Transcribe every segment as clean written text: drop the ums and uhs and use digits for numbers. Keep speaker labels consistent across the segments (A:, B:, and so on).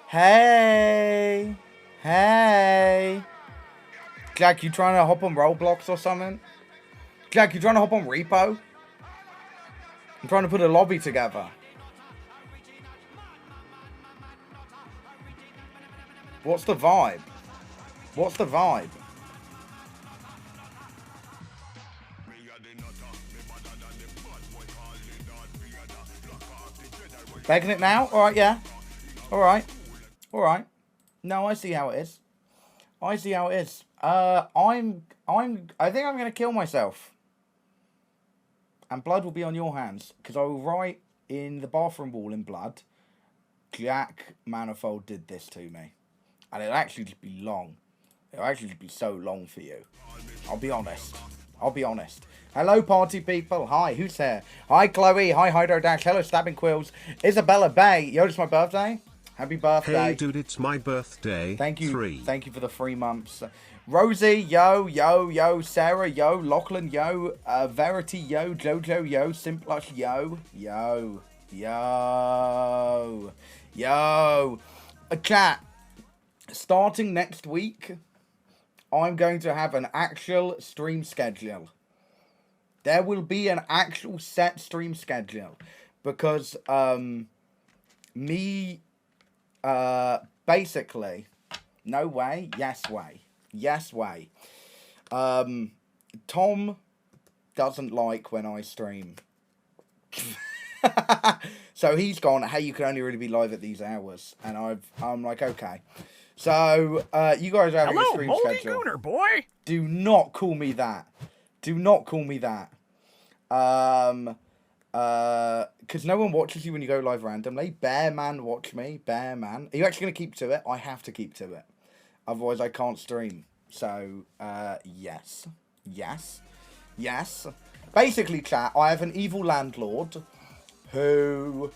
A: Hey. Hey. Jack, you trying to hop on Roblox or something? Jack, you trying to hop on Repo? I'm trying to put a lobby together. What's the vibe? What's the vibe? Begging it now? Alright, yeah. Alright. Alright. No, I see how it is. I see how it is. I think I'm gonna kill myself. And blood will be on your hands. Because I will write in the bathroom wall in blood, Jack Manifold did this to me. And it'll actually just be long. It'll actually just be so long for you. I'll be honest. I'll be honest. Hello, party people. Hi, who's here? Hi, Chloe. Hi, Hydro Dash. Hello, Stabbing Quills. Isabella Bay. Yo, it's my birthday. Happy birthday.
B: Hey, dude, it's my birthday.
A: Thank you.
B: 3.
A: Thank you for the 3 months. Rosie, yo, yo, yo. Sarah, yo. Lachlan, yo. Verity, yo. Jojo, yo. Simplush, yo. Yo. Yo. Yo. Chat. Starting next week, I'm going to have an actual stream schedule. There will be an actual set stream schedule. Because, basically, no way, yes way. Yes way. Tom doesn't like when I stream. So he's gone, hey, you can only really be live at these hours. And I'm like, okay. So, you guys are having a stream schedule.
C: Gooner, boy.
A: Do not call me that. Do not call me that. Because no one watches you when you go live randomly. Bear Man, watch me. Bear Man. Are you actually going to keep to it? I have to keep to it. Otherwise, I can't stream. So, yes. Yes. Yes. Basically, chat, I have an evil landlord who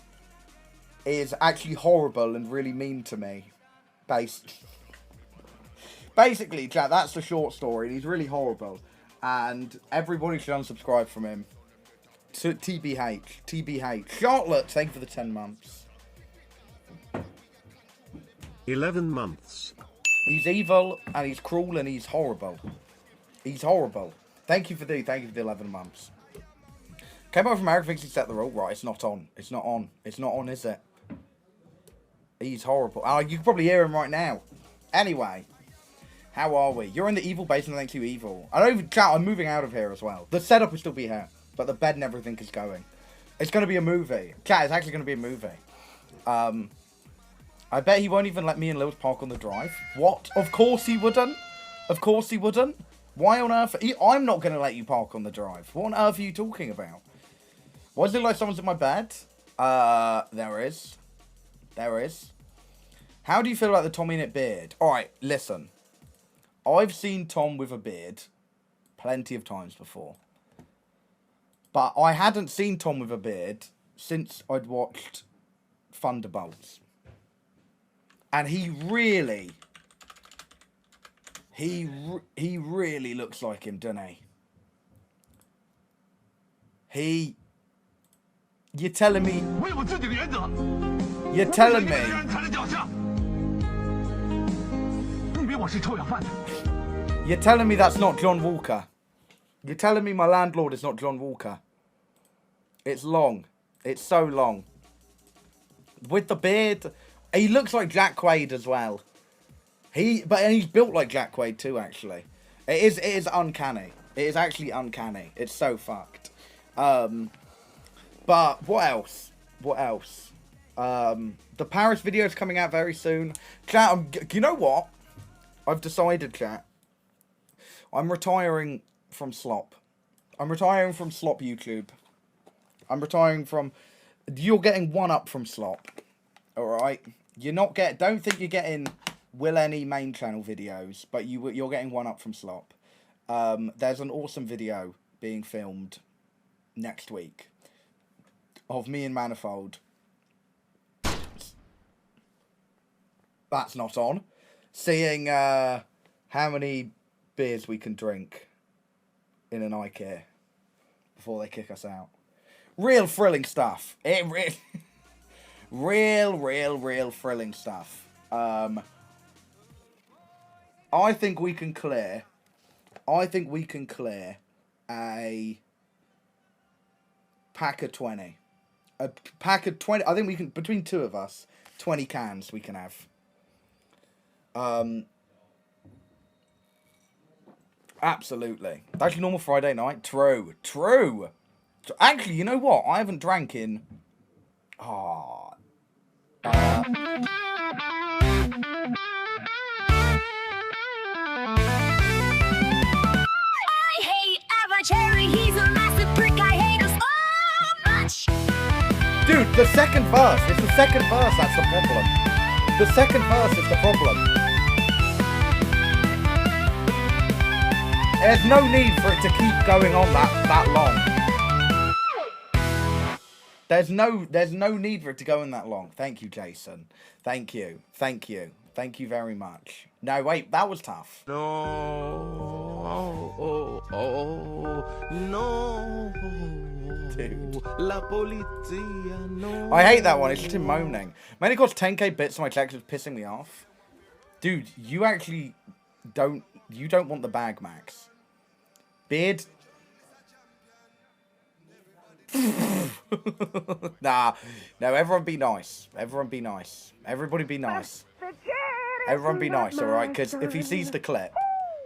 A: is actually horrible and really mean to me. Basically, chat, that's the short story. He's really horrible. And everybody should unsubscribe from him. TBH. TBH. Charlotte, thank you for the 10 months.
B: 11 months.
A: He's evil, and he's cruel, and he's horrible. He's horrible. Thank you for the 11 months. Came out from America, thinks he set the rule. Right, it's not on. It's not on. It's not on, is it? He's horrible. Oh, you can probably hear him right now. Anyway. How are we? You're in the evil basement, thanks to evil. I don't even chat, I'm moving out of here as well. The setup will still be here. But the bed and everything is going. It's going to be a movie. Chat, it's actually going to be a movie. I bet he won't even let me and Lils park on the drive. What? Of course he wouldn't. Of course he wouldn't. Why on earth? I'm not going to let you park on the drive. What on earth are you talking about? Why does it look like someone's in my bed? There is. There is. How do you feel about the Tommy Knit beard? Alright, listen. I've seen Tom with a beard plenty of times before. But I hadn't seen Tom with a beard since I'd watched Thunderbolts. And he really looks like him, doesn't he? You're telling me... You're telling me... You're telling me that's not John Walker. You're telling me my landlord is not John Walker. It's long. It's so long. With the beard... He looks like Jack Quaid as well. But he's built like Jack Quaid too, actually. It is uncanny. It is actually uncanny. It's so fucked. But what else? What else? The Paris video is coming out very soon. Chat, you know what? I've decided, chat. I'm retiring from Slop. I'm retiring from Slop YouTube. I'm retiring from... You're getting one up from Slop. Alright? Don't think you're getting Will Any main channel videos, but you're getting one up from Slop. There's an awesome video being filmed next week of me and Manifold. That's not on. Seeing how many beers we can drink in an IKEA before they kick us out. Real thrilling stuff. Real thrilling stuff. I think we can clear. I think we can clear a pack of 20. A pack of 20. I think we can, between two of us, 20 cans we can have. Absolutely. That's your normal Friday night. True. True. Actually, you know what? I haven't drank in... Oh.
C: I hate AverageArchive. He's a massive prick. I hate us so much.
A: Dude, the second verse. It's the second verse that's the problem. The second verse is the problem. There's no need for it to keep going on that long. There's no need for it to go on that long. Thank you, Jason. Thank you. Thank you. Thank you very much. No, wait, that was tough.
D: No, no.
A: Dude.
D: La polizia, no.
A: I hate that one. It's just him moaning. Man, it costs 10k bits on my text. It's pissing me off. Dude, you actually don't... You don't want the bag, Max. Beard? Nah. No, everyone be nice. Everyone be nice. Everybody be nice. Everyone be nice, alright? Because if he sees the clip...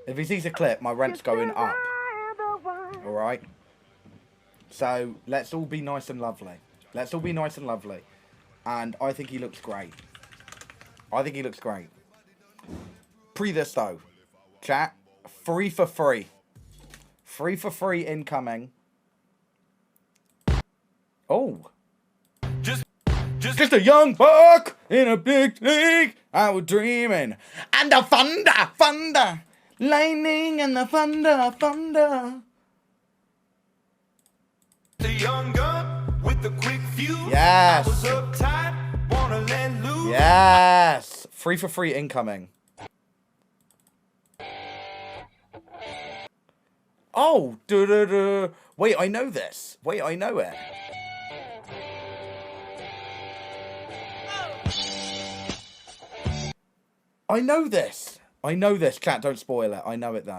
A: If he sees the clip, my rent's going up. Alright? So, let's all be nice and lovely. Let's all be nice and lovely. And I think he looks great. I think he looks great. Pre this, though. Chat. 3 for free. 3 for free incoming. Oh. Just a young buck in a big league. I was dreaming. And the thunder. Lightning and the thunder.
E: The young gun with the quick fuse.
A: Yes.
E: I was uptight, wanna let loose.
A: Yes. 3 for free incoming. Oh, wait, I know this. Wait, I know it. I know this. I know this. Chat, don't spoil it. I know it, though.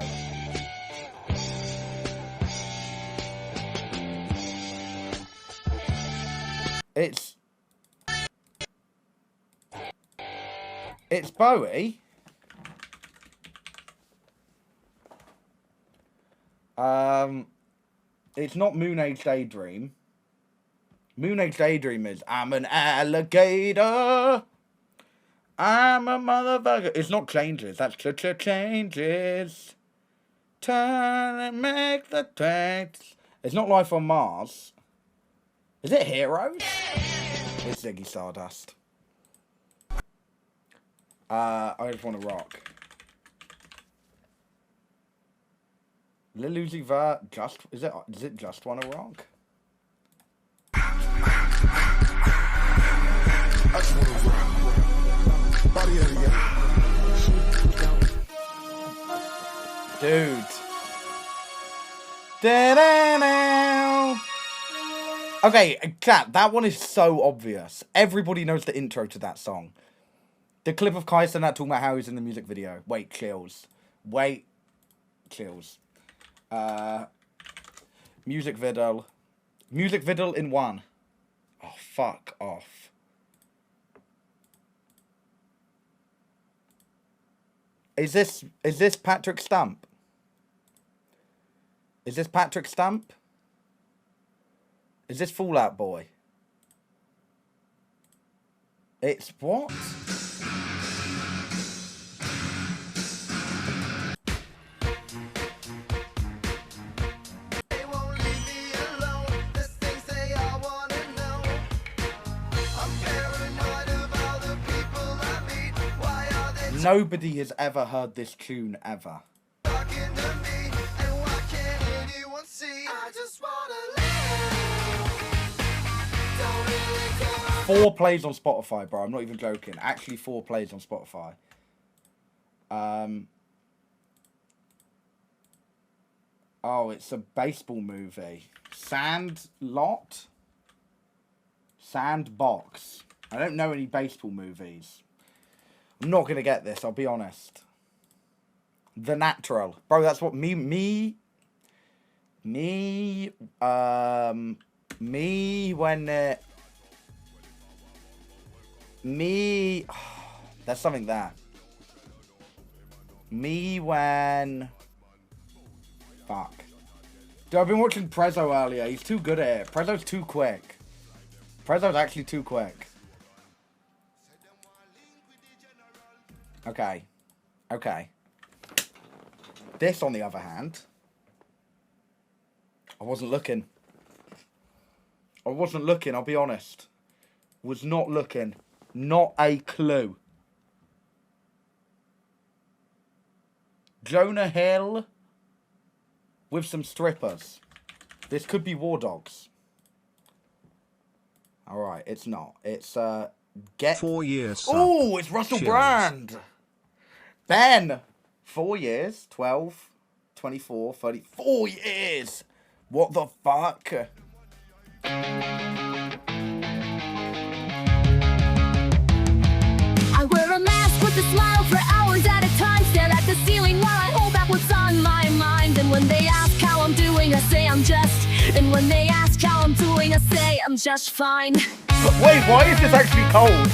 A: It's Bowie. It's not Moon Age Daydream. Moon Age Daydream is I'm an alligator. I'm a motherfucker. It's not Changes. That's Changes. Turn and make the tracks. It's not Life on Mars. Is it Heroes? It's Ziggy Stardust. I just want to rock. Lil Uzi Vert, is it just wanna rock?
F: I just wanna rock. Body of the
A: Dude. Da-da-da. Okay, chat, that one is so obvious. Everybody knows the intro to that song. The clip of Kai Cenat talking about how he's in the music video. Wait, chills. Music vidal. Music vidal in one. Oh, fuck off. Is this Patrick Stump? Is this Patrick Stump? Is this Fallout Boy? It's what? Nobody has ever heard this tune ever. 4 plays on Spotify, bro. I'm not even joking. Actually, 4 plays on Spotify. Oh, it's a baseball movie. Sandlot? Sandbox. I don't know any baseball movies. I'm not gonna get this, I'll be honest. The Natural. Bro, that's what me when there's something there. Me when fuck. Dude, I've been watching Prezzo earlier. He's too good at it. Prezzo's too quick. Prezzo's actually too quick. Okay. Okay. This, on the other hand, I wasn't looking. I wasn't looking, I'll be honest. Was not looking. Not a clue. Jonah Hill with some strippers. This could be War Dogs. Alright, it's not. It's, Get...
B: 4 years.
A: Oh, it's Russell Brand. Ben. 4 years. 12, 24, 30. 4 years. What the fuck?
C: I wear a mask with a smile for hours at a time. Stare at the ceiling while I hold back what's on my mind. And when they ask how I'm doing, I say I'm just. And when they ask how I'm doing, I say I'm just fine.
A: Wait, why is this actually cold?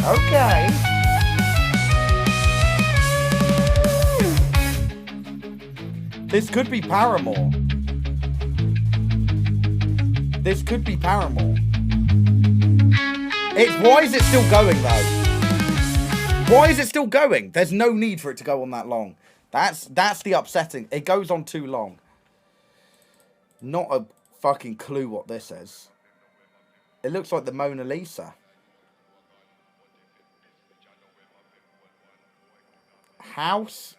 A: Okay. This could be Paramore. This could be Paramore. Why is it still going though? Why is it still going? There's no need for it to go on that long. That's the upsetting. It goes on too long. Not a fucking clue what this is. It looks like the Mona Lisa. House.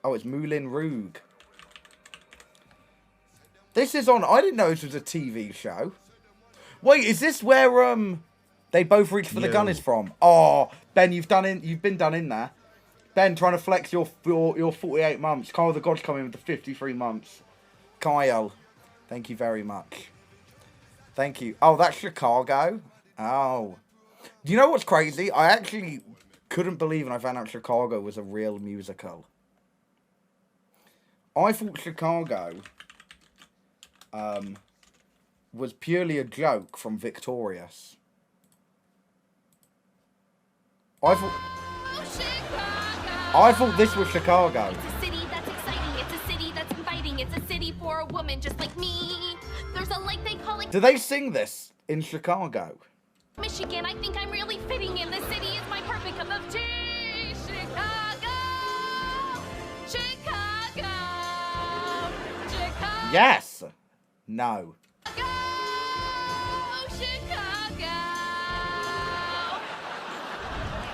A: Oh, it's Moulin Rouge. This is on. I didn't know this was a TV show. Wait, is this where they both reach for the gun is from? Oh, Ben, you've been done in there. Ben, trying to flex your 48 months. Kyle the God's coming with the 53 months. Kyle, thank you very much. Thank you. Oh, that's Chicago. Oh, do you know what's crazy? I actually couldn't believe when I found out Chicago was a real musical. I thought Chicago was purely a joke from Victorious. I thought this was Chicago.
C: It's a city that's exciting, it's a city that's inviting, it's a city for a woman just like me. There's a lake they call it.
A: Do they sing this in Chicago?
C: Michigan, I think I'm really fitting in. This city is my perfect cup of tea. Chicago! Chicago! Chicago!
A: Yes! No.
C: Chicago!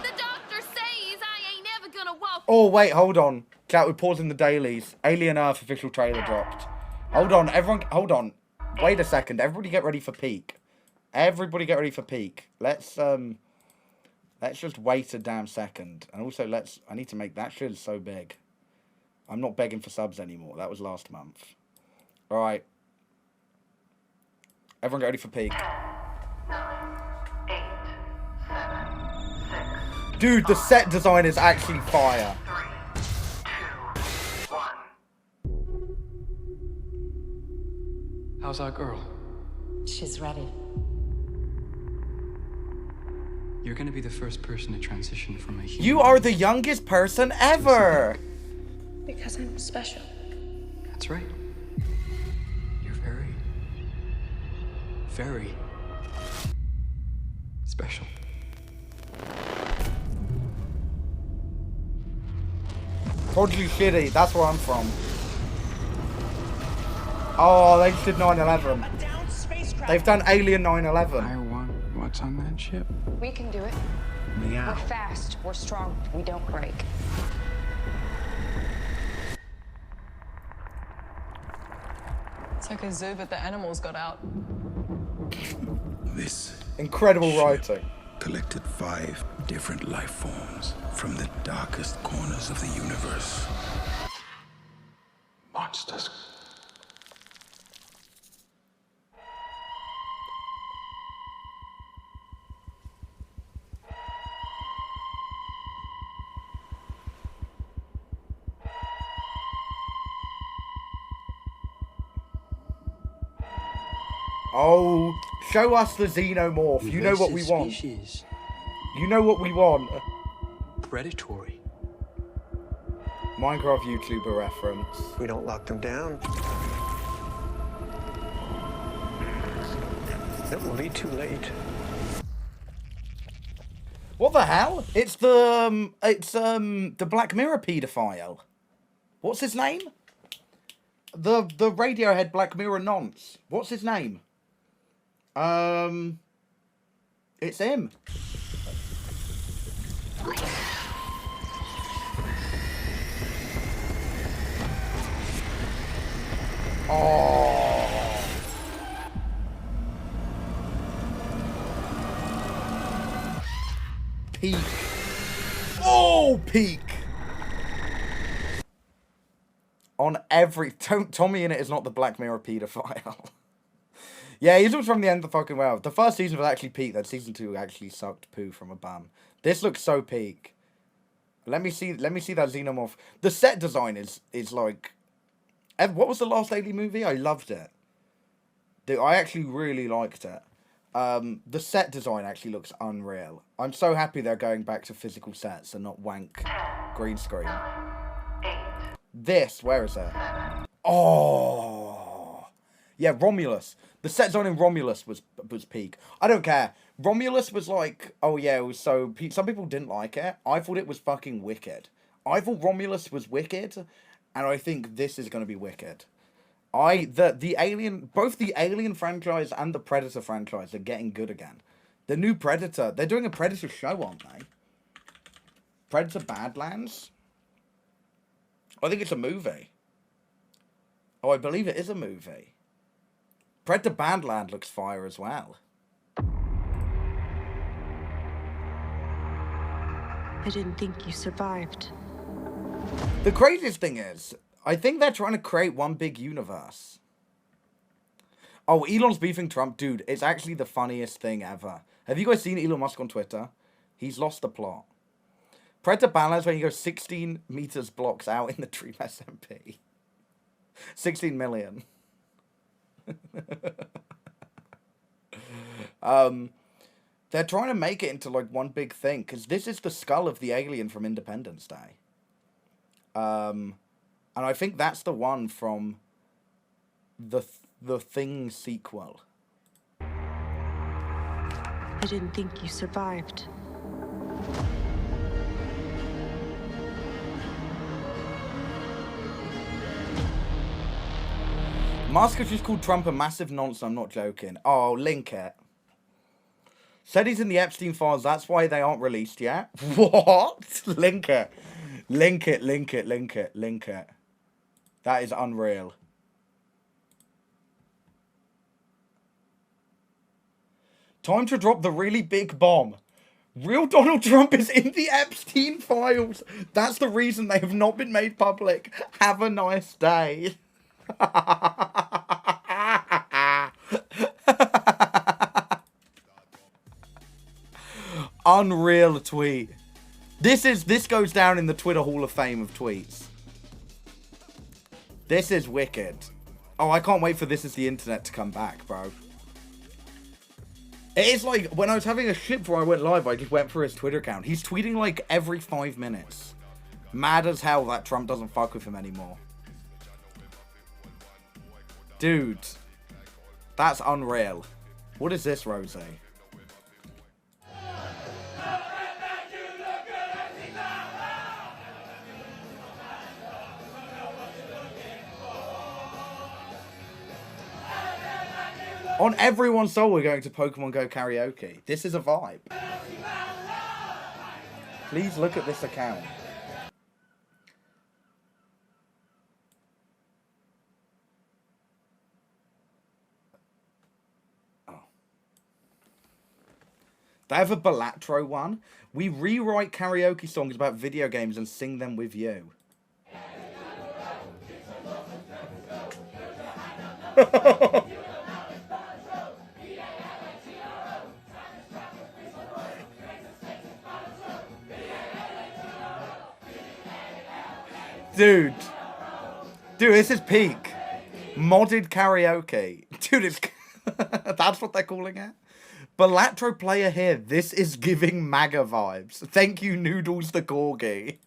C: The doctor says I ain't never gonna walk.
A: Oh, wait, hold on. Chat, we're pausing the dailies. Alien Earth official trailer dropped. Hold on, everyone, hold on. Wait a second, everybody get ready for peak. Everybody get ready for peak. Let's just wait a damn second. And also, I need to make, that shit is so big. I'm not begging for subs anymore. That was last month. Alright. Everyone get ready for peak.
G: 9, 8, 7, 6.
A: Dude, the set design is actually fire.
G: 3, 2, 1.
H: How's our girl?
I: She's ready.
H: You're gonna be the first person to transition from a human.
A: You are the youngest person ever.
I: Because I'm special.
H: That's right. You're very, very special.
A: Told you shitty, that's where I'm from. Oh, they just did 9/11. They've done Alien 9/11.
H: I want what's on that ship.
I: We can do it.
B: Meow.
I: We're fast, we're strong, we don't break.
J: It's like a zoo, but the animals got out.
K: This
A: Incredible
K: ship
A: writing.
K: collected 5 different life forms from the darkest corners of the universe. Monsters.
A: Oh, show us the xenomorph. You know what we want.
H: Species.
A: You know what we want.
H: Predatory.
A: Minecraft YouTuber reference.
H: We don't lock them down. It will be too late.
A: What the hell? It's the Black Mirror pedophile. What's his name? The Radiohead Black Mirror nonce. What's his name? It's him. Oh. Peak. Oh, peak. On every... Tommy in it is not the Black Mirror pedophile. Yeah, he's all from the end of the fucking world. The first season was actually peak. Then season 2 actually sucked poo from a bum. This looks so peak. Let me see that xenomorph. The set design is like... What was the last Alien movie? I loved it. I actually really liked it. The set design actually looks unreal. I'm so happy they're going back to physical sets and not wank green screen. This, where is it? Oh, yeah, Romulus. The set design in Romulus was peak. I don't care. Romulus was like, oh yeah, it was so peak. Some people didn't like it. I thought it was fucking wicked. I thought Romulus was wicked, and I think this is gonna be wicked. The Alien, both the Alien franchise and the Predator franchise are getting good again. The new Predator, they're doing a Predator show, aren't they? Predator Badlands? I think it's a movie. Oh, I believe it is a movie. Predator Badland looks fire as well.
L: I didn't think you survived.
A: The craziest thing is, I think they're trying to create one big universe. Oh, Elon's beefing Trump. Dude, it's actually the funniest thing ever. Have you guys seen Elon Musk on Twitter? He's lost the plot. Predator Balance when he goes 16 meters blocks out in the Dream SMP. 16 million. They're trying to make it into like one big thing, because this is the skull of the alien from Independence Day. And I think that's the one from the Thing sequel.
L: I didn't think you survived.
A: Musk has just called Trump a massive nonce, I'm not joking. Oh, link it. Said he's in the Epstein files, that's why they aren't released yet. What? Link it. Link it, link it, link it, link it. That is unreal. Time to drop the really big bomb. Real Donald Trump is in the Epstein files. That's the reason they have not been made public. Have a nice day. Unreal tweet. This goes down in the Twitter Hall of Fame of tweets. This is wicked. Oh, I can't wait for This Is the Internet to come back, bro. It is like, when I was having a shit before I went live, I just went for his Twitter account. He's tweeting like every 5 minutes. Mad as hell that Trump doesn't fuck with him anymore. Dude. That's unreal. What is this, Rosie? On everyone's soul, we're going to Pokemon Go karaoke. This is a vibe. Please look at this account. Oh. They have a Balatro one. We rewrite karaoke songs about video games and sing them with you. Dude, this is peak. Modded karaoke. Dude, it's... That's what they're calling it. Balatro player here. This is giving MAGA vibes. Thank you, Noodles the Corgi.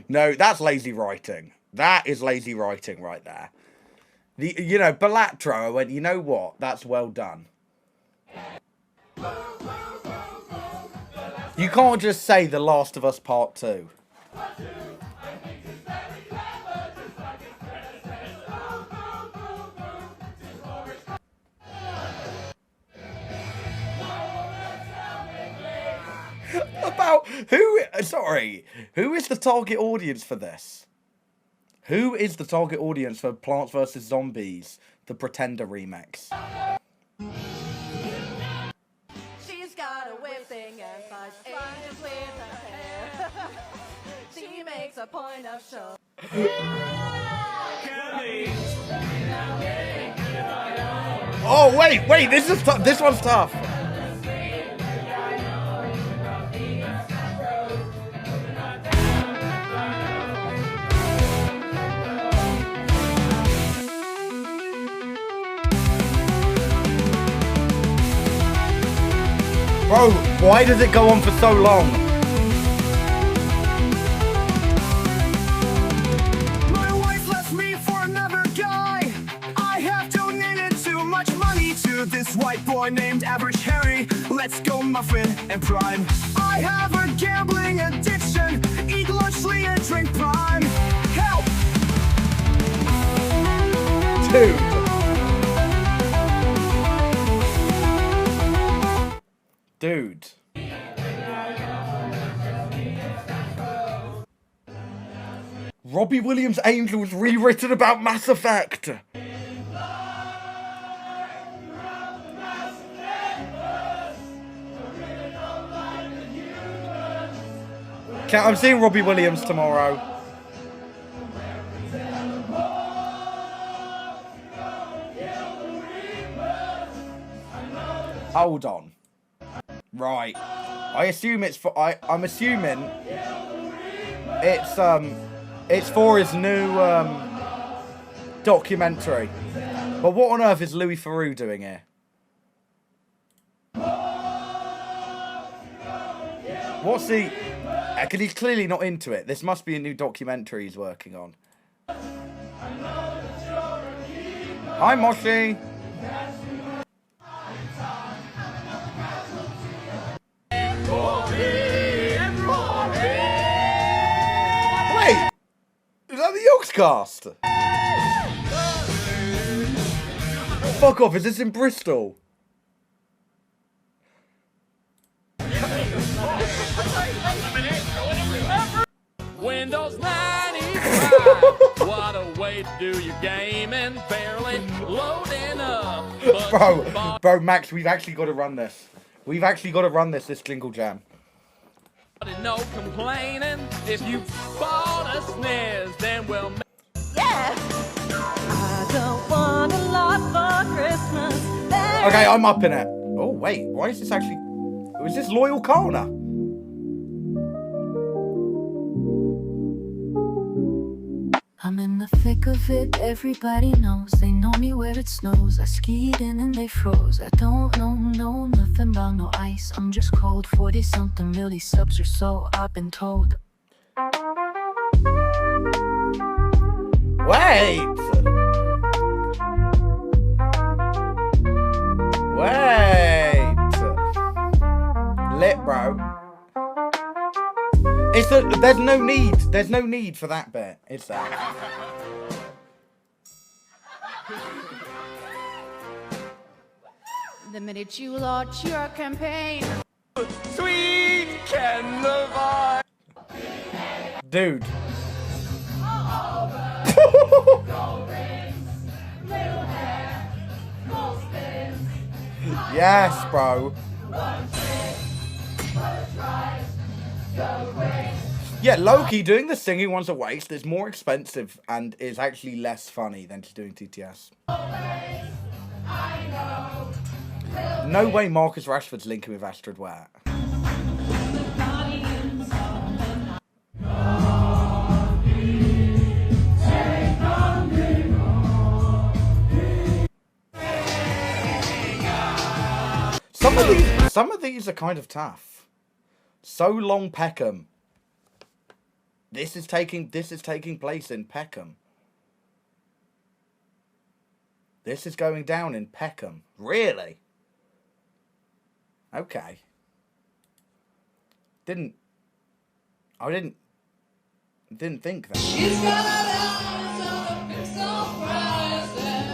A: No, that's lazy writing. That is lazy writing right there. You know, Balatro, I went, you know what? That's well done. You can't just say The Last of Us Part 2. About who? Sorry, who is the target audience for this? Who is the target audience for Plants vs Zombies, the Pretender remix?
M: She's got a weird thing and fights angels with her hair. She makes a point of show.
A: Oh wait, this is this one's tough. Bro, why does it go on for so long?
E: My wife left me for another guy. I have donated too much money to this white boy named Average Harry. Let's go Muffin and Prime. I have a gambling addiction. Eat lunchly and drink Prime. Help!
A: Dude. Dude. Robbie Williams' Angels rewritten about Mass Effect. I'm seeing Robbie Williams tomorrow. Hold on. Right. I assume it's for I'm assuming it's for his new documentary. But what on earth is Louis Theroux doing here? What's he? Because he's clearly not into it. This must be a new documentary he's working on. Hi, Moshi. Wait! Is that the Yogscast? Fuck off, is this in Bristol?
N: Windows 95. What a way to do your gaming. Barely loading up.
A: Bro, Max, we've actually got to run this. We've actually got to run this Jingle Jam.
N: No complaining. If you bought a SNES, then we'll make.
M: Yeah! I don't want a lot for Christmas.
A: Okay, I'm up in it. Oh, wait, why is this actually... Is this Loyal Kana?
O: I'm in the thick of it, everybody knows. They know me where it snows. I skied in and they froze. I don't know nothing about no ice. I'm just cold, 40-something really subs or so, I've been told.
A: Wait! Lit, bro. There's no need for that bit, is there?
M: The minute you launch your campaign.
N: Sweet can the vibe.
A: Dude. Yes, bro. Yeah, Loki doing the singing one's a waste. It's more expensive and is actually less funny than just doing TTS. No way Marcus Rashford's linking with Astrid Ware. Some of these are kind of tough. So Long Peckham. This is taking place in Peckham. This is going down in Peckham. Really? Okay. Didn't think that.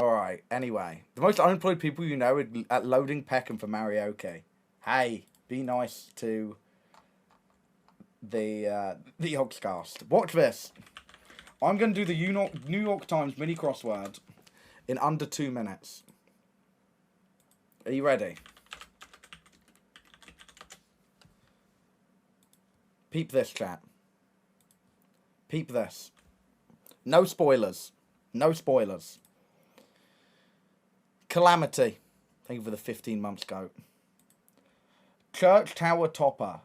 A: Alright, anyway. The most unemployed people you know at loading Peckham for karaoke. Hey, be nice to the Oxcast. Watch this. I'm going to do the New York Times mini crossword in under 2 minutes. Are you ready? Peep this, chat. Peep this. No spoilers. No spoilers. Calamity. Thank you for the 15 months ago. Church Tower Topper.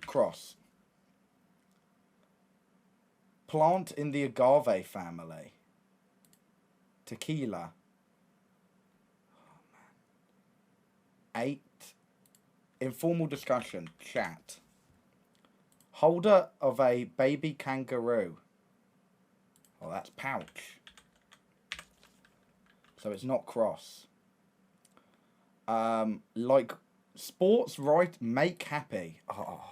A: Cross. Plant in the agave family. Tequila. Oh, man. 8. Informal discussion. Chat. Holder of a baby kangaroo. Oh, that's pouch. So it's not cross. Like sports right make happy. Oh,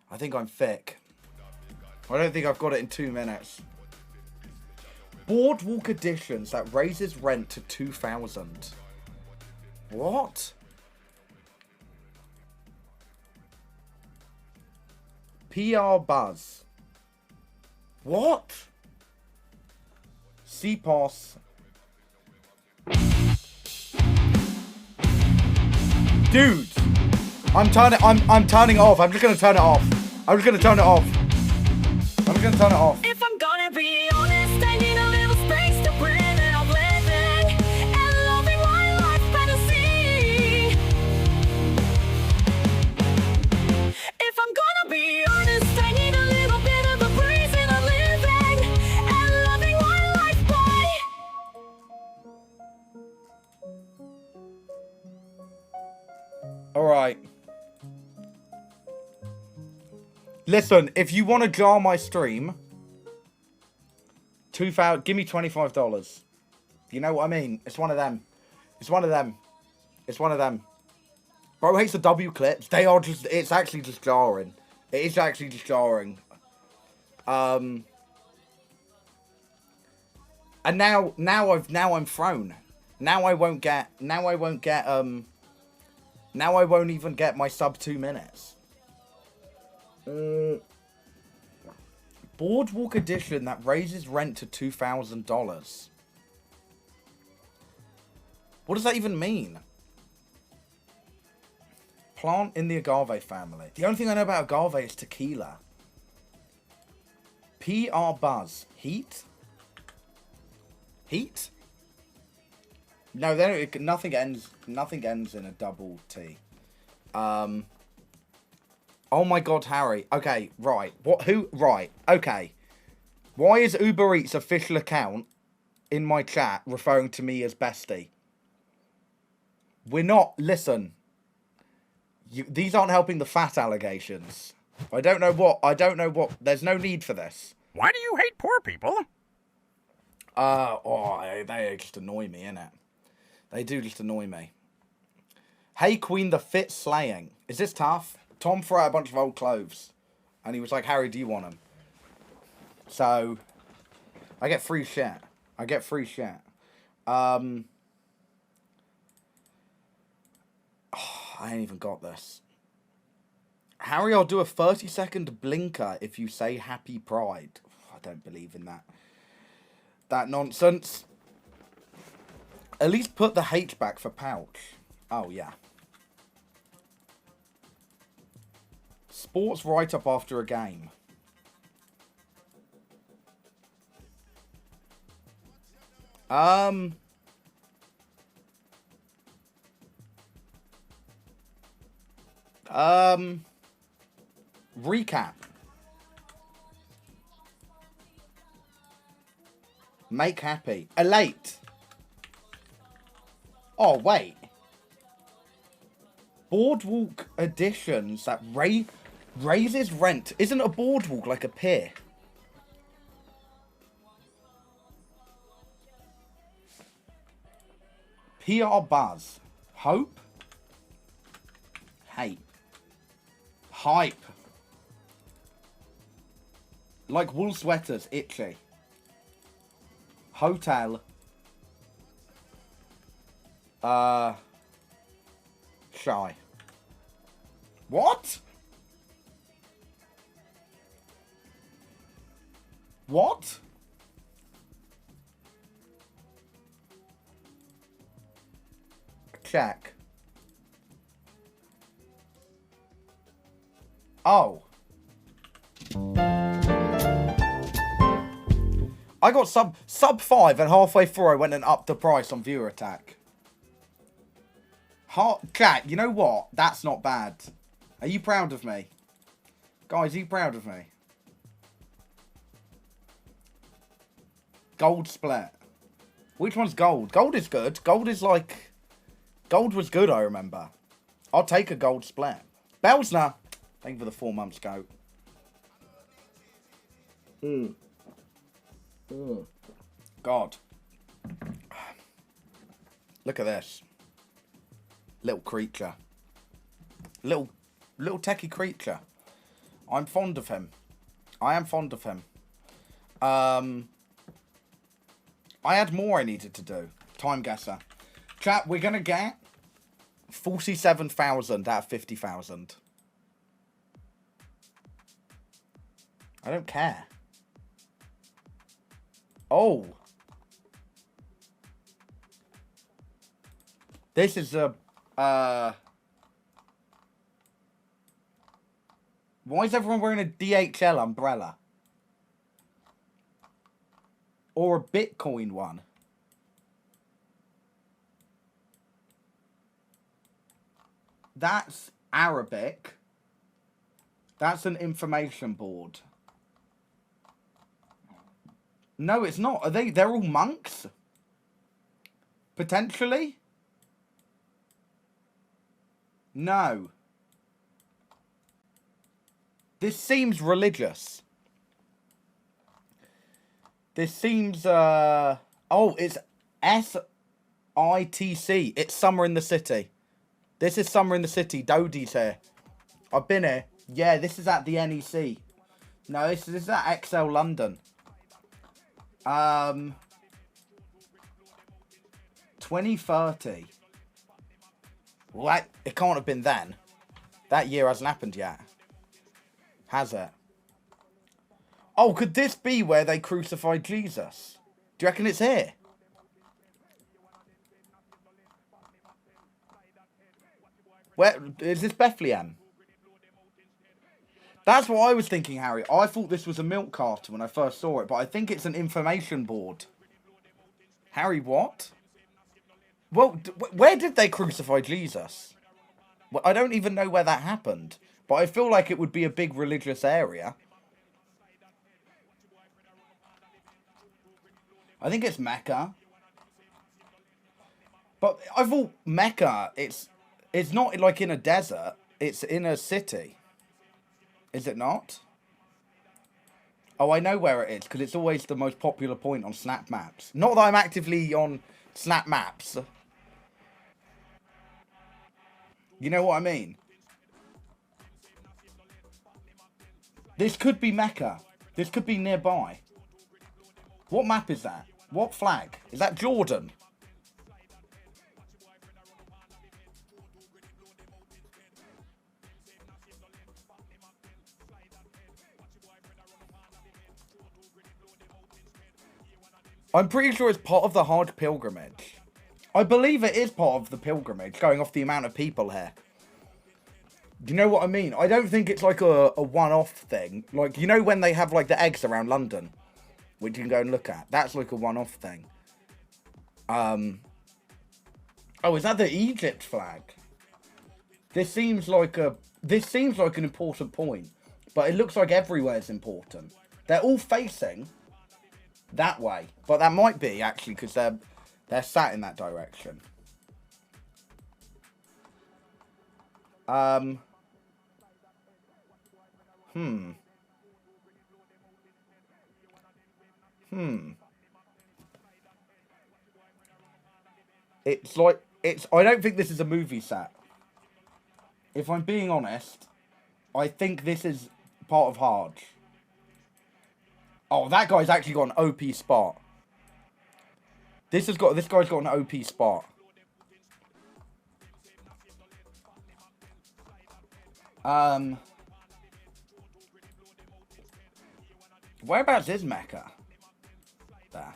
A: I think I'm thick. I don't think I've got it in 2 minutes. Boardwalk Editions that raises rent to 2,000. What? PR Buzz. What? CPOS. Dude, I'm turning it off. I'm just gonna turn it off. I'm just gonna turn it off. I'm just gonna turn it off.
C: If I'm gonna be honest, I need a little space to breathe and I'm living and loving my life fantasy. If I'm gonna be honest, I need a little bit of a breeze and I'm living and loving my life boy.
A: All right. Listen, if you want to jar my stream, give me $25. You know what I mean? It's one of them. It's one of them. It's one of them. Bro hates the W clips. They are just. It's actually just jarring. It is actually just jarring. And now I'm thrown. Now I won't even get my sub 2 minutes. Boardwalk Edition that raises rent to $2,000. What does that even mean? Plant in the agave family. The only thing I know about agave is tequila. PR Buzz. Heat? Heat? No, nothing ends in a double T. Oh my god, Harry. Okay, right. Right, okay. Why is Uber Eats official account in my chat referring to me as bestie? We're not, listen. These aren't helping the fat allegations. I don't know what, there's no need for this.
P: Why do you hate poor people?
A: They just annoy me, innit? They do just annoy me. Hey Queen, the fit slaying. Is this tough? Tom threw out a bunch of old clothes. And he was like, Harry, do you want them? So, I get free shit. I ain't even got this. Harry, I'll do a 30-second blinker if you say Happy Pride. I don't believe in that nonsense. At least put the H back for pouch. Oh, yeah. Sports write-up after a game. Recap. Make happy. Elate. Oh, wait. Boardwalk additions that raises rent. Isn't a boardwalk like a pier? PR buzz. Hope. Hate. Hype. Like wool sweaters. Itchy. Hotel. Shy. What? What? Check. Oh. I got sub 5 and halfway through I went and upped the price on viewer attack. Chat, you know what? That's not bad. Are you proud of me? Guys, are you proud of me? Gold split. Which one's gold? Gold is good. Gold is like... Gold was good, I remember. I'll take a gold split. Belsner. Thank you for the 4 months, goat. God. Look at this. Little creature. Little techie creature. I'm fond of him. I am fond of him. I had more I needed to do. Time guesser. Chat, we're going to get 47,000 out of 50,000. I don't care. Oh. This is a... Why is everyone wearing a DHL umbrella? Or a Bitcoin one? That's Arabic. That's an information board. No, it's not. Are they? They're all monks? Potentially? No. This seems religious. This seems, oh, it's SITC. It's Summer in the City. This is Summer in the City. Dodie's here. I've been here. Yeah, this is at the NEC. No, this is at XL London. 2030. Well, it can't have been then. That year hasn't happened yet. Has it? Oh, could this be where they crucified Jesus? Do you reckon it's here? Where is this, Bethlehem? That's what I was thinking, Harry. I thought this was a milk carton when I first saw it, but I think it's an information board. Harry, what? Well, where did they crucify Jesus? Well, I don't even know where that happened, but I feel like it would be a big religious area. I think it's Mecca. But I thought Mecca, it's not like in a desert, it's in a city. Is it not? Oh, I know where it is, because it's always the most popular point on Snap Maps. Not that I'm actively on Snap Maps. You know what I mean? This could be Mecca. This could be nearby. What map is that? What flag? Is that Jordan? I'm pretty sure it's part of the Hajj pilgrimage. I believe it is part of the pilgrimage, going off the amount of people here. Do you know what I mean? I don't think it's like a one-off thing. Like, you know when they have like the eggs around London, which you can go and look at? That's like a one-off thing. Oh, is that the Egypt flag? This seems like a this seems like an important point, but it looks like everywhere is important. They're all facing that way, but that might be actually because they're sat in that direction. It's like, I don't think this is a movie set. If I'm being honest, I think this is part of Hard. Oh, that guy's actually got an OP spot. This guy's got an OP spot. Whereabouts is Mecca? There.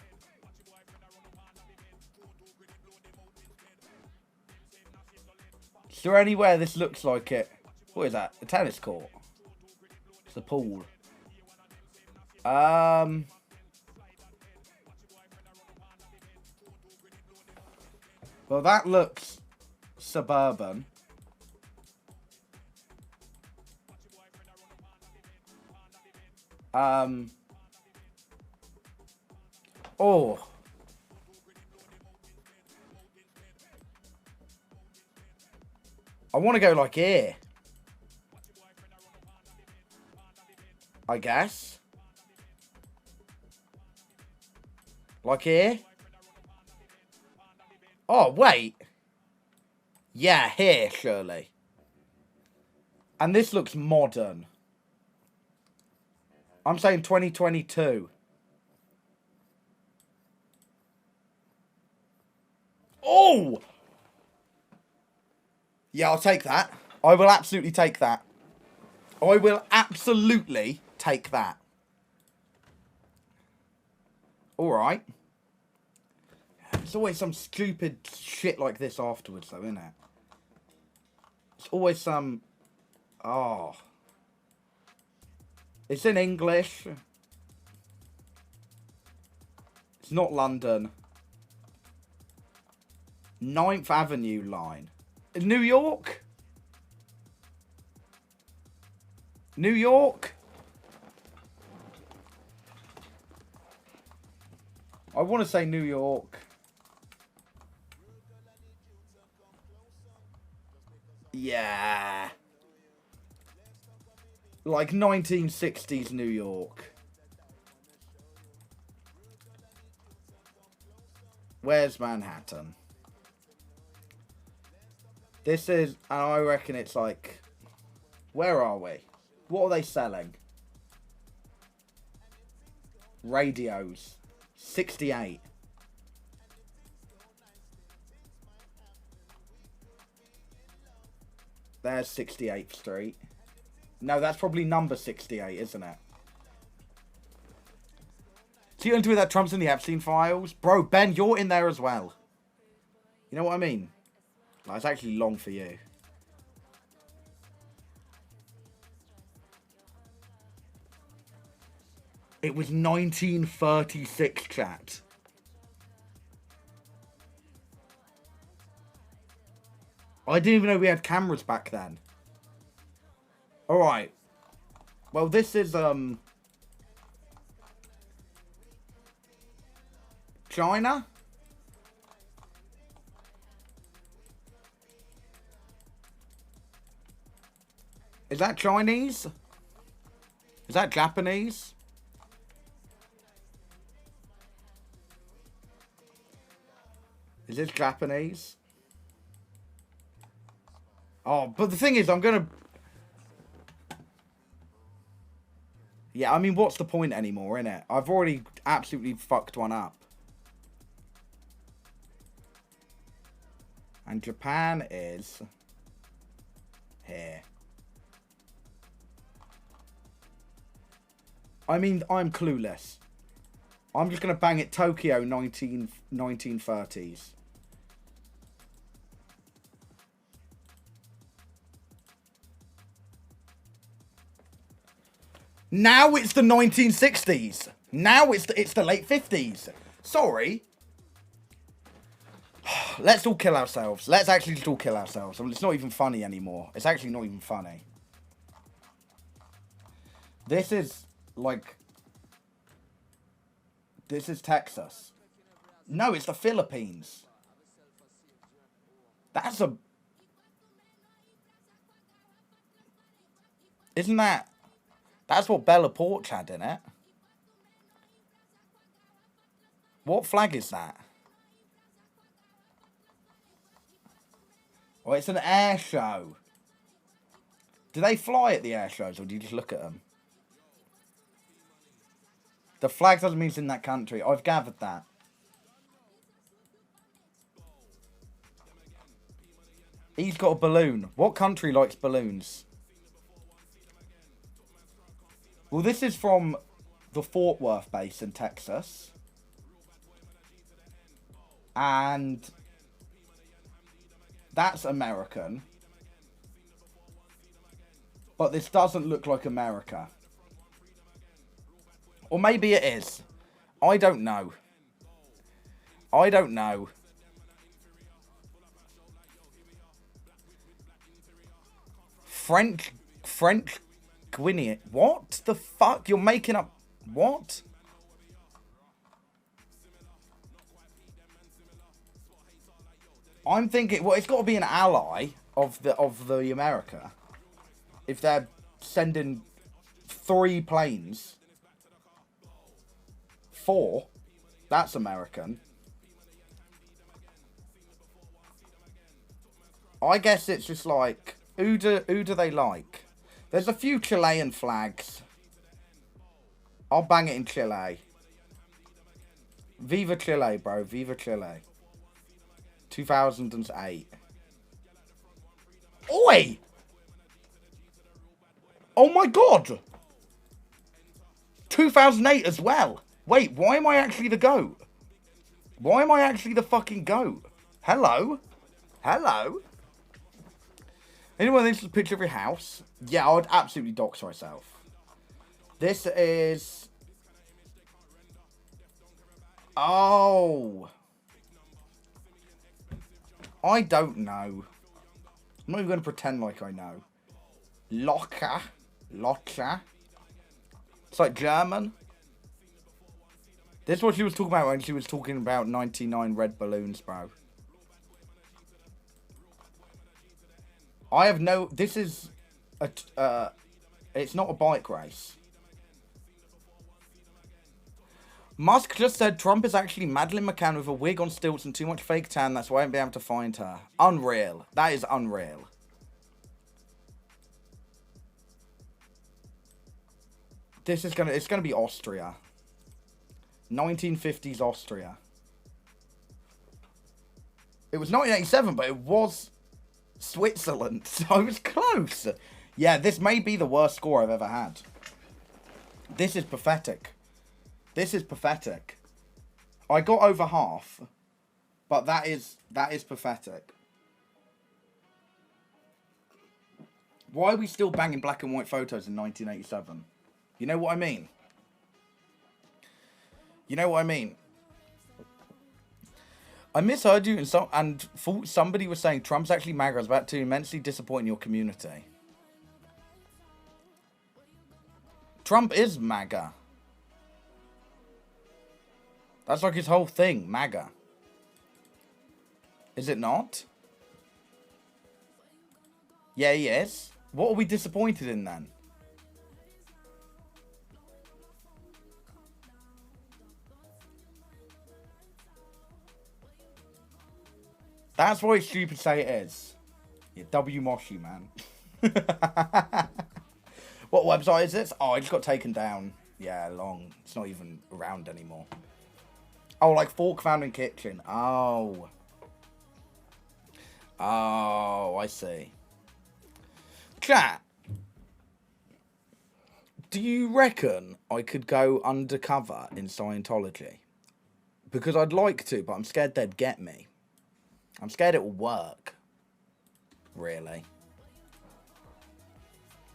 A: Is there anywhere this looks like it? What is that? A tennis court? It's a pool. Well, that looks suburban. Oh. I want to go like here. I guess. Like here. Oh, wait. Yeah, here, surely. And this looks modern. I'm saying 2022. Oh! Yeah, I'll take that. I will absolutely take that. I will absolutely take that. Alright. There's always some stupid shit like this afterwards, though, isn't it? It's always some... Oh. It's in English. It's not London. 9th Avenue line. New York? New York? I want to say New York. Yeah. Like 1960s New York. Where's Manhattan? This is, and I reckon it's like, where are we? What are they selling? Radios. 68. There's 68th Street. No, that's probably number 68, isn't it? So you're into that Trump's in the Epstein files? Bro, Ben, you're in there as well. You know what I mean? Like, it's actually long for you. It was 1936, chat. I didn't even know we had cameras back then. Alright. Well, this is, China? Is that Chinese? Is that Japanese? Is this Japanese? Oh, but the thing is, I'm gonna... Yeah, I mean, what's the point anymore, innit? I've already absolutely fucked one up. And Japan is... here. I mean, I'm clueless. I'm just going to bang it Tokyo 1930s. Now it's the 1960s. Now it's the late 50s. Sorry. Let's all kill ourselves. Let's actually just all kill ourselves. I mean, it's not even funny anymore. It's actually not even funny. This is, like... This is Texas. No, it's the Philippines. That's a... Isn't that... That's what Bella Porch had in it. What flag is that? Oh, it's an air show. Do they fly at the air shows, or do you just look at them? The flag doesn't mean it's in that country. I've gathered that. He's got a balloon. What country likes balloons? Well, this is from the Fort Worth base in Texas. And that's American. But this doesn't look like America. Or maybe it is. I don't know. I don't know. French Guinea. What the fuck? You're making up... What? I'm thinking... Well, it's got to be an ally of the America. If they're sending 3 planes... 4, that's American. I guess it's just like, who do they like? There's a few Chilean flags. I'll bang it in Chile. Viva Chile, bro. Viva Chile. 2008. Oi! Oh my god! 2008 as well. Wait, why am I actually the GOAT? Why am I actually the fucking GOAT? Hello? Hello? Anyone thinks it's a picture of your house? Yeah, I would absolutely dox myself. This is... Oh. I don't know. I'm not even going to pretend like I know. Locker. Locker. It's like German. This is what she was talking about when she was talking about 99 red balloons, bro. I have no... This is... it's not a bike race. Musk just said Trump is actually Madeleine McCann with a wig on stilts and too much fake tan. That's why I won't be able to find her. Unreal. That is unreal. This is gonna... It's gonna be Austria. 1950s Austria. It was 1987, but it was Switzerland, so I was close. Yeah, this may be the worst score I've ever had. This is pathetic. This is pathetic. I got over half, but that is pathetic. Why are we still banging black and white photos in 1987? You know what I mean? You know what I mean? I misheard you and thought somebody was saying Trump's actually MAGA. I was about to immensely disappoint your community. Trump is MAGA. That's like his whole thing, MAGA. Is it not? Yeah, he is. What are we disappointed in then? That's why it's stupid to say it is. Yeah, W Moshi, man. What website is this? Oh, it just got taken down. Yeah, long. It's not even around anymore. Oh, like Fork Found in Kitchen. Oh. Oh, I see. Chat. Do you reckon I could go undercover in Scientology? Because I'd like to, but I'm scared they'd get me. I'm scared it will work. Really.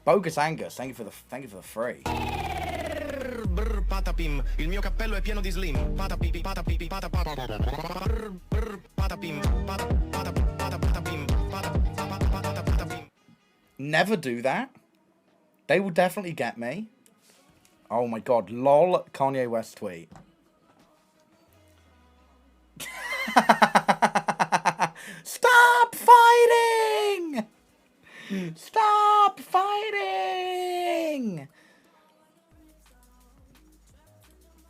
A: Bogus Angus, thank you for the free.
P: Patapim, il mio cappello è pieno di slim. Patapim, patapim, patapim, patapim.
A: Never do that. They will definitely get me. Oh my god, lol, Kanye West tweet. Stop fighting! Stop fighting!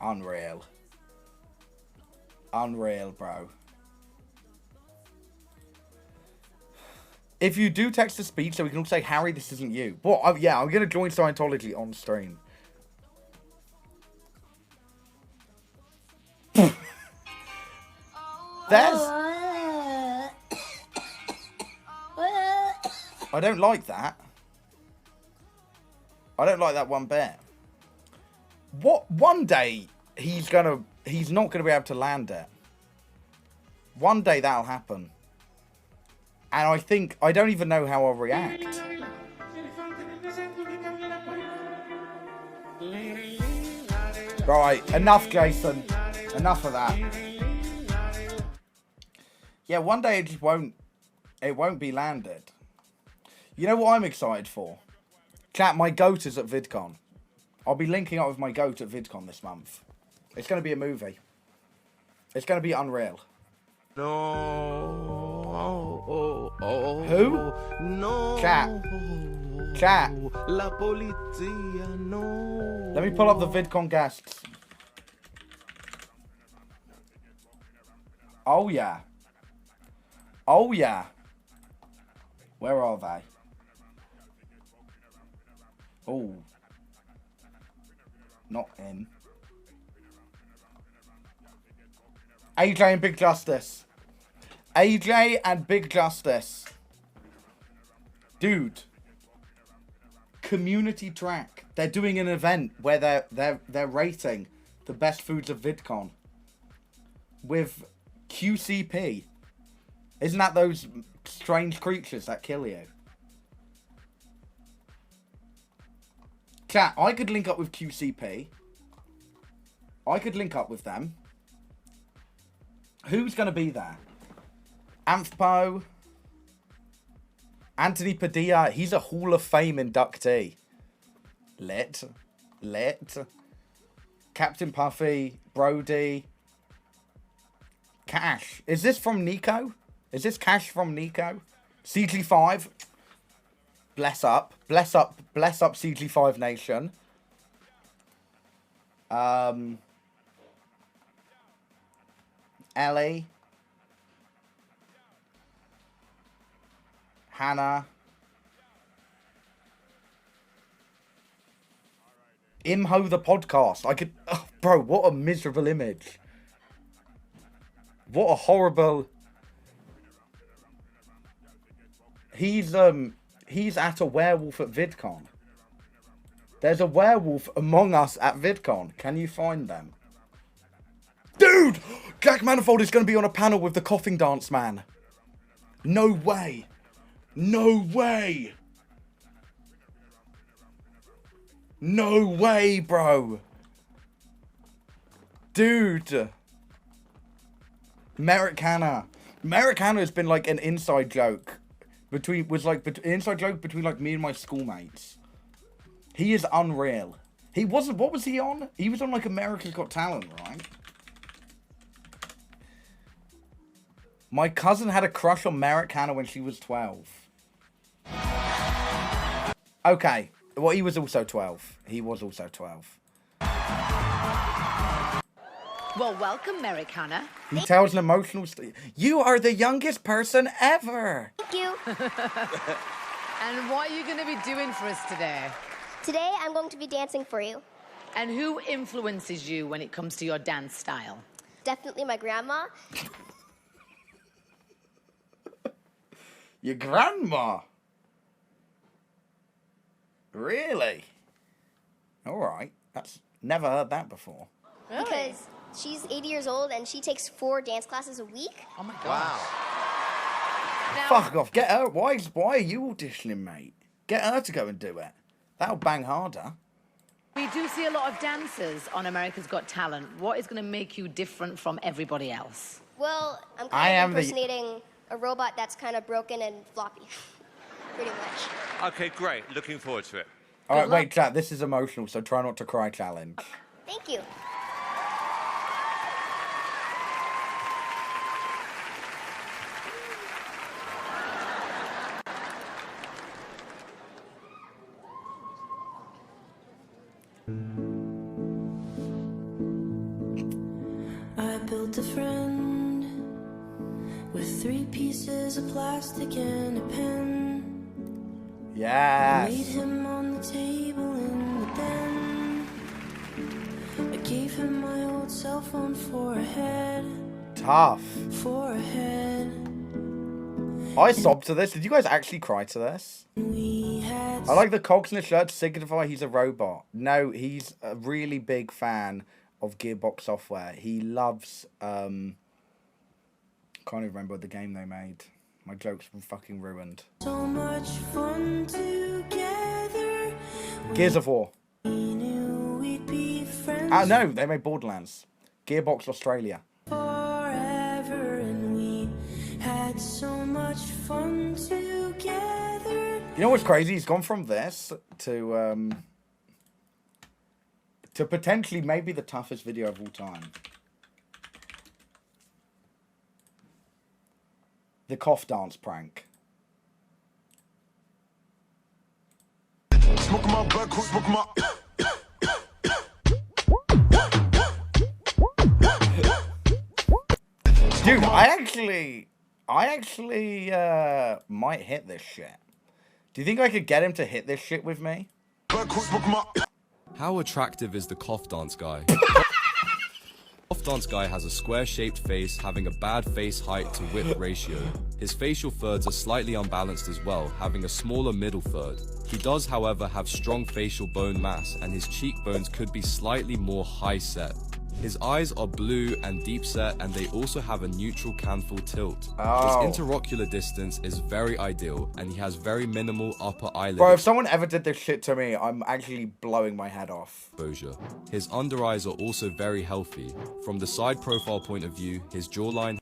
A: Unreal. Unreal, bro. If you do text to speech, so we can all say, Harry, this isn't you. What? Yeah, I'm going to join Scientology on stream. There's... I don't like that. I don't like that one bit. What? One day, he's not gonna be able to land it. One day that'll happen. And I don't even know how I'll react. Right, enough, Jason. Enough of that. Yeah, one day it won't be landed. You know what I'm excited for? Chat, my goat is at VidCon. I'll be linking up with my goat at VidCon this month. It's going to be a movie. It's going to be unreal.
D: No.
A: Who?
D: No.
A: Chat. Chat.
D: La policía, no.
A: Let me pull up the VidCon guests. Oh, yeah. Oh, yeah. Where are they? Oh. Not in. AJ and Big Justice. AJ and Big Justice. Dude. Community track. They're doing an event where they're rating the best foods of VidCon. With QCP. Isn't that those strange creatures that kill you? Chat, I could link up with QCP. I could link up with them. Who's going to be there? Anthpo. Anthony Padilla. He's a Hall of Fame inductee. Lit. Captain Puffy. Brody. Cash. Is this from Nico? Is this Cash from Nico? CG5. Bless up. Bless up CG5 Nation. Ellie. Hana. Imho the podcast. I could... Oh, bro, what a miserable image. What a horrible... He's at a werewolf at VidCon. There's a werewolf among us at VidCon. Can you find them? Dude! Jack Manifold is going to be on a panel with the Coughing Dance Man. No way. No way. No way, bro. Dude. Americana. Americana has been like an inside joke. Inside joke between like me and my schoolmates. He is unreal. He wasn't, what was he on? He was on like America's Got Talent, right? My cousin had a crush on Americana when she was 12. Okay. Well, he was also 12. He was also 12.
Q: Well, welcome, Americana.
A: He tells an emotional story. You are the youngest person ever.
R: Thank you.
Q: And what are you going to be doing for us today?
R: Today, I'm going to be dancing for you.
Q: And who influences you when it comes to your dance style?
R: Definitely my grandma.
A: Your grandma? Really? All right. That's never heard that before.
R: Really? Because she's 80 years old and she takes 4 dance classes a week.
Q: Oh my God.
D: Wow.
Q: Now,
A: Fuck off. Get her. Why are you auditioning, mate? Get her to go and do it. That'll bang harder.
Q: we do see a lot of dancers on America's Got Talent. What is going to make you different from everybody else?
R: Well, I'm kind of impersonating a robot that's kind of broken and floppy. Pretty much.
S: Okay, great. Looking forward to it.
A: All right, wait, chat. This is emotional, so try not to cry challenge.
R: Thank you.
O: I built a friend with 3 pieces of plastic and a pen.
A: Yes.
O: I laid him on the table in the den. I gave him my old cell phone for a head.
A: Tough.
O: For a head.
A: I sobbed to this. Did you guys actually cry to this? I like the cogs in the shirt to signify he's a robot. No, he's a really big fan of Gearbox Software. He loves, can't even remember the game they made. My jokes were fucking ruined.
O: So much fun together.
A: Gears of War.
O: We knew we'd be friends.
A: Oh no, they made Borderlands. Gearbox Australia.
O: Forever, and we had so much fun together.
A: You know what's crazy? He's gone from this to potentially maybe the toughest video of all time. The cough dance prank.
F: Smoke my blood, smoke my.
A: Dude, I actually might hit this shit. Do you think I could get him to hit this shit with me?
S: How attractive is the cough dance guy? Cough dance guy has a square-shaped face, having a bad face height to width ratio. His facial thirds are slightly unbalanced as well, having a smaller middle third. He does, however, have strong facial bone mass, and his cheekbones could be slightly more high-set. His eyes are blue and deep set, and they also have a neutral canthal tilt.
A: Oh.
S: His interocular distance is very ideal, and he has very minimal upper eyelid.
A: Bro, if someone ever did this shit to me, I'm actually blowing my head off.
S: Exposure. His under eyes are also very healthy. From the side profile point of view, his jawline.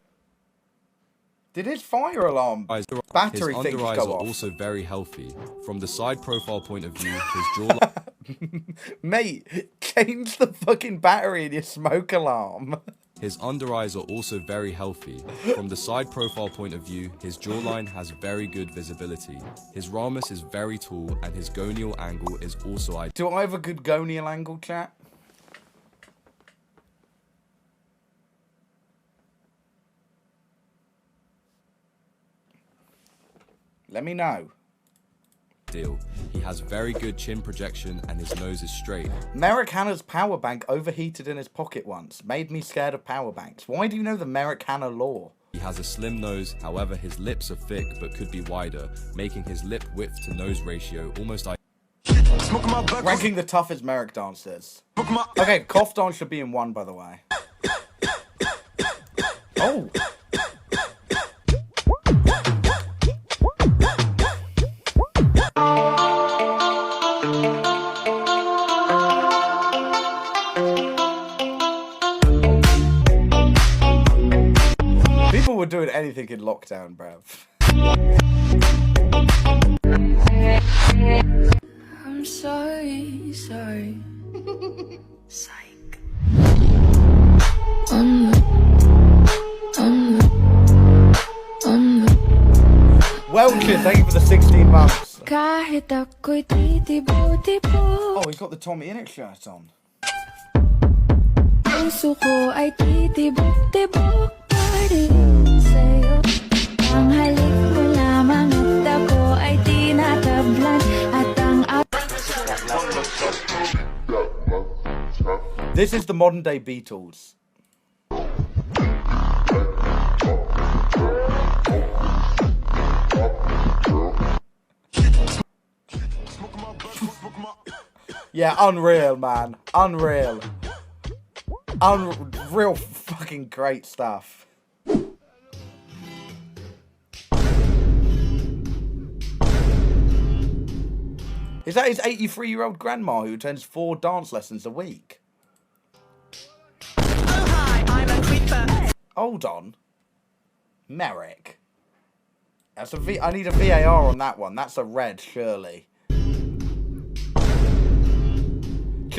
A: Did his fire alarm battery
S: his
A: things
S: under eyes
A: go
S: are
A: off?
S: also very healthy. From the side profile point of view, his jawline.
A: Mate, change the fucking battery in your smoke alarm.
S: His under eyes are also very healthy. From the side profile point of view, his jawline has very good visibility. His ramus is very tall, and his gonial angle is also ideal.
A: Do I have a good gonial angle, chat? Let me know.
S: He has very good chin projection, and his nose is straight.
A: Americana's power bank overheated in his pocket once. Made me scared of power banks. Why do you know the Americana lore?
S: He has a slim nose, however his lips are thick but could be wider, making his lip width to nose ratio almost identical.
A: Ranking the toughest Merrick dancers. Okay, cough dance should be in 1, by the way. Oh. People were doing anything in lockdown, bruv.
O: I'm sorry. Psych.
A: Welchers, thank you for the 16 months.
O: Kahit ako'y titibo-tibo.
A: Oh, he's got the Tommy Innit shirt on.
O: Puso ko ay titibo-tibo pa rin sa'yo. Ang halik ko lamang at ako ay tinatablan at ang
A: This is the modern day Beatles. Yeah, unreal, man. Unreal. Unreal fucking great stuff. Is that his 83-year-old grandma who attends 4 dance lessons a week?
M: Oh hi, I'm a creeper.
A: Hold on. Merrick. That's a I need a VAR on that one. That's a red, surely.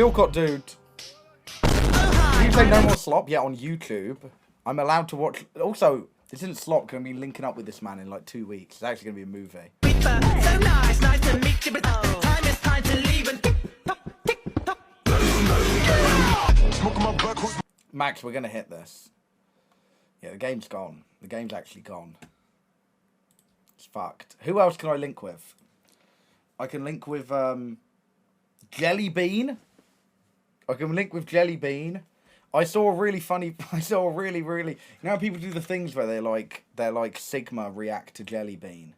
A: Chilcott dude. You say no more Slop yet on YouTube. I'm allowed to watch. Also, this isn't Slop going to be linking up with this man in like 2 weeks. It's actually going to be a movie.
E: So nice to meet you, but time is time to leave and
A: Max, we're going to hit this. Yeah, the game's gone. The game's actually gone. It's fucked. Who else can I link with? I can link with Jellybean. I can link with Jellybean. I saw a really funny. You know how people do the things where they're like Sigma react to Jellybean.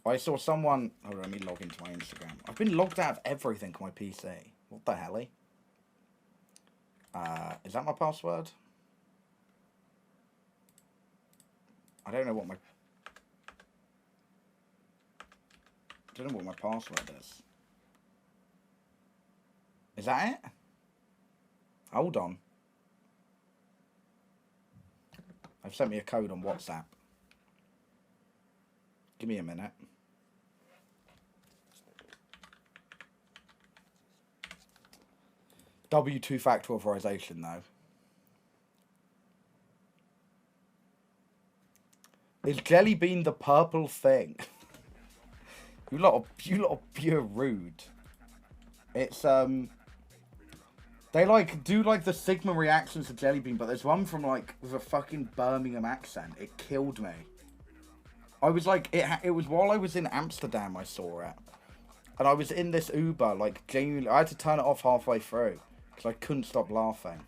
A: I saw someone. Hold on, let me log into my Instagram. I've been logged out of everything on my PC. What the hell? Is that my password? I don't know what my password is. Is that it? Hold on. They've sent me a code on WhatsApp. Give me a minute. W2 factor authorization though. Is Jellybean the purple thing? you lot are pure rude. It's they like do like the Sigma reactions to Jellybean, but there's one from like with a fucking Birmingham accent. It killed me. I was like, it was while I was in Amsterdam I saw it, and I was in this Uber like genuinely. I had to turn it off halfway through because I couldn't stop laughing.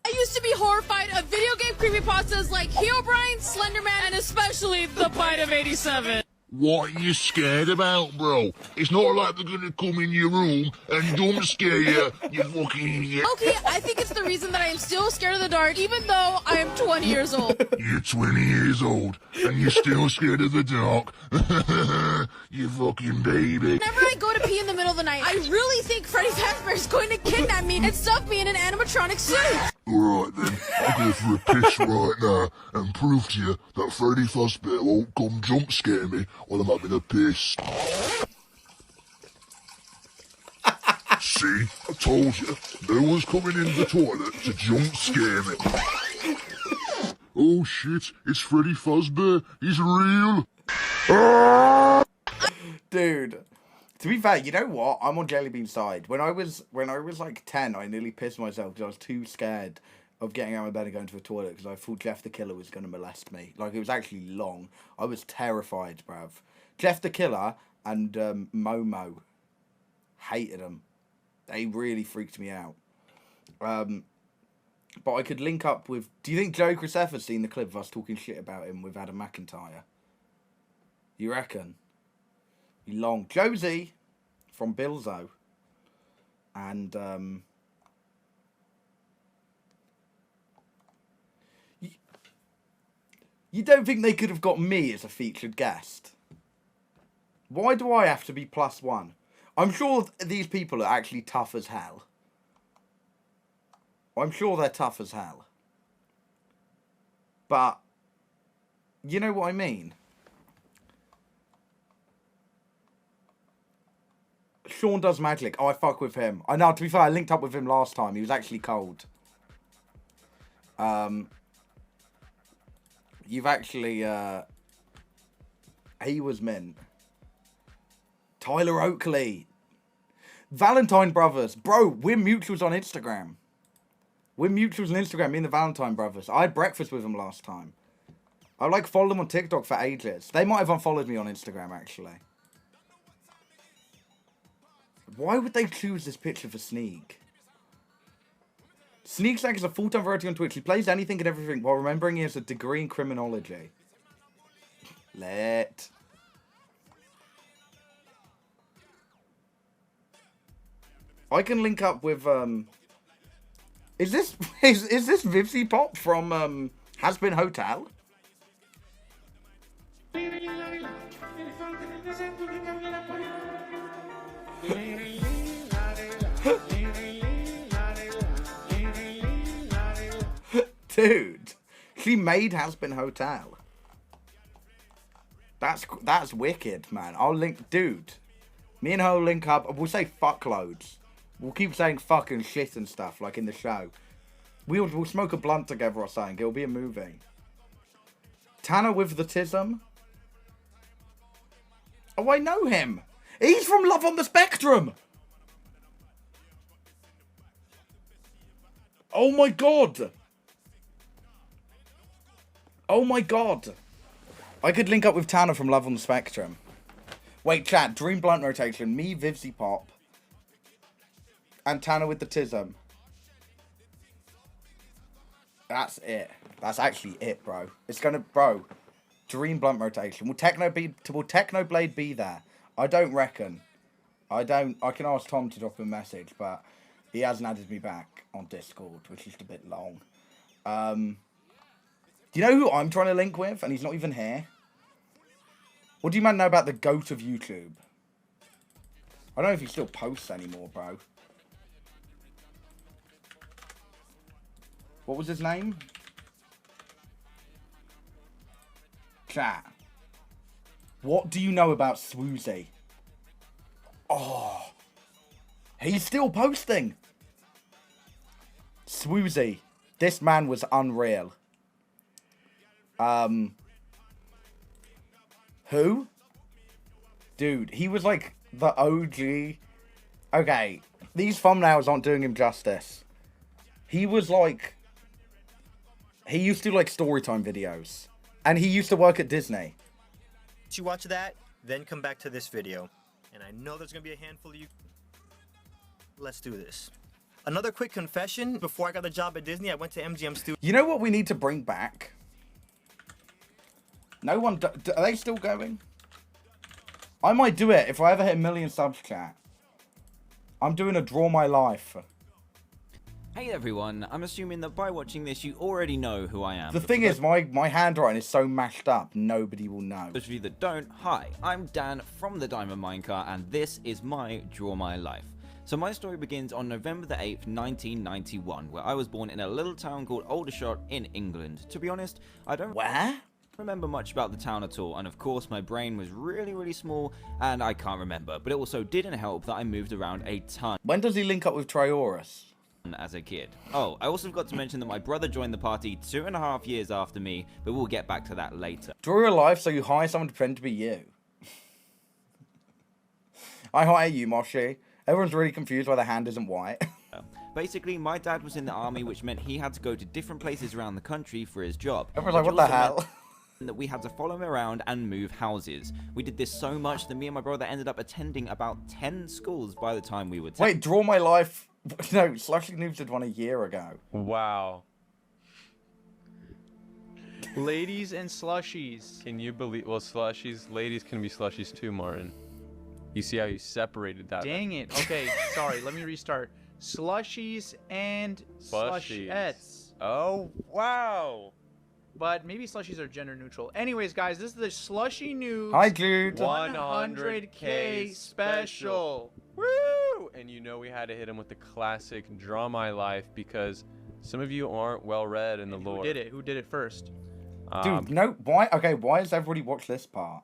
T: I used to be horrified of video game creepypastas like Herobrine, Slenderman, and especially The Bite of 87.
F: What are you scared about, bro? It's not like they're gonna come in your room and jump scare you, you fucking idiot.
T: Okay, I think it's the reason that I am still scared of the dark, even though I am 20 years old.
F: You're 20 years old, and you're still scared of the dark. You fucking baby.
T: Whenever I go to pee in the middle of the night, I really think Freddy Fazbear is going to kidnap me and stuff me in an animatronic suit.
F: Alright then, I'll go for a piss right now and prove to you that Freddy Fazbear won't come jump scare me while I'm having a piss. See, I told you, no one's coming in the toilet to jump scare me. Oh shit, it's Freddy Fazbear, he's real.
A: Dude, to be fair, you know what? I'm on Jellybean's side. When I was like 10, I nearly pissed myself because I was too scared of getting out of bed and going to the toilet because I thought Jeff the Killer was going to molest me. Like, it was actually long. I was terrified, bruv. Jeff the Killer and Momo. Hated them. They really freaked me out. But I could link up with... Do you think Joe Chris Effer's seen the clip of us talking shit about him with Adam McIntyre? You reckon? Long. Josie from Bilzo. And, you don't think they could have got me as a featured guest? Why do I have to be +1? I'm sure these people are actually tough as hell. I'm sure they're tough as hell. But, you know what I mean? Sean Does Magic. Oh, I fuck with him. I know, to be fair, I linked up with him last time. He was actually cold. You've actually, he was mint. Tyler Oakley. Valentine Brothers. Bro, we're mutuals on Instagram. We're mutuals on Instagram, me and the Valentine Brothers. I had breakfast with them last time. I like followed them on TikTok for ages. They might have unfollowed me on Instagram, actually. Why would they choose this picture for Sneak? Sneak Snack is a full-time variety on Twitch. He plays anything and everything while remembering he has a degree in criminology. Lit. I can link up with is this Vivsy Pop from Has Been Hotel? Dude, she made Has Been Hotel. That's wicked, man. I'll link, dude. Me and her will link up. We'll say fuck loads. We'll keep saying fucking shit and stuff like in the show. We'll smoke a blunt together or something. It'll be a movie. Tanner with the Tism. Oh, I know him. He's from Love on the Spectrum. Oh my god. Oh my god. I could link up with Tanner from Love on the Spectrum. Wait, chat. Dream blunt rotation. Me, Vivsy Pop. And Tanner with the Tism. That's it. That's actually it, bro. It's gonna, bro. Dream blunt rotation. Will Technoblade be there? I don't reckon. I can ask Tom to drop a message, but he hasn't added me back on Discord, which is a bit long. Do you know who I'm trying to link with? And he's not even here. What do you man know about the GOAT of YouTube? I don't know if he still posts anymore, bro. What was his name? Chat. What do you know about Swoozy? Oh. He's still posting. Swoozy. This man was unreal. Who? Dude, he was like the OG. Okay, these thumbnails aren't doing him justice. He was like... He used to do like storytime videos. And he used to work at Disney.
U: You watch that, then come back to this video. And I know there's gonna be a handful of you. Let's do this. Another quick confession. Before I got the job at Disney, I went to MGM Studios.
A: You know what we need to bring back? No one... Are they still going? I might do it if I ever hit 1 million subs, chat. I'm doing a Draw My Life.
V: Hey everyone, I'm assuming that by watching this you already know who I am.
A: The thing is, my handwriting is so mashed up, nobody will know.
V: Those of you that don't, hi, I'm Dan from the Diamond Minecart, and this is my Draw My Life. So my story begins on November the 8th, 1991, where I was born in a little town called Aldershot in England. To be honest, I don't remember much about the town at all, and of course my brain was really small, and I can't remember, but it also didn't help that I moved around a ton.
A: When does he link up with Trioris?
V: As a kid. Oh, I also forgot to mention that my brother joined the party 2.5 years after me, but we'll get back to that later.
A: Draw your life so you hire someone to pretend to be you. I hire you, Moshi. Everyone's really confused why the hand isn't white.
V: Basically, my dad was in the army, which meant he had to go to different places around the country for his job.
A: Everyone's like, what the hell?
V: That we had to follow him around and move houses. We did this so much that me and my brother ended up attending about 10 schools by the time we were 10.
A: Wait, Draw My Life... No, Slushy Noobs did one a year ago.
W: Wow. Ladies and slushies. Can you believe... Well, slushies... Ladies can be slushies too, Martin. You see how you separated that?
X: Dang it. Okay, sorry. Let me restart. Slushies and slushettes.
W: Oh, wow.
X: But maybe slushies are gender neutral. Anyways, guys, this is the Slushy News.
A: Hi, dude.
X: 100K special.
W: Woo! And you know we had to hit him with the classic Draw My Life because some of you aren't well read in the lore.
X: Who did it? Who did it first?
A: Dude, no. Why? Okay, why does everybody watch this part?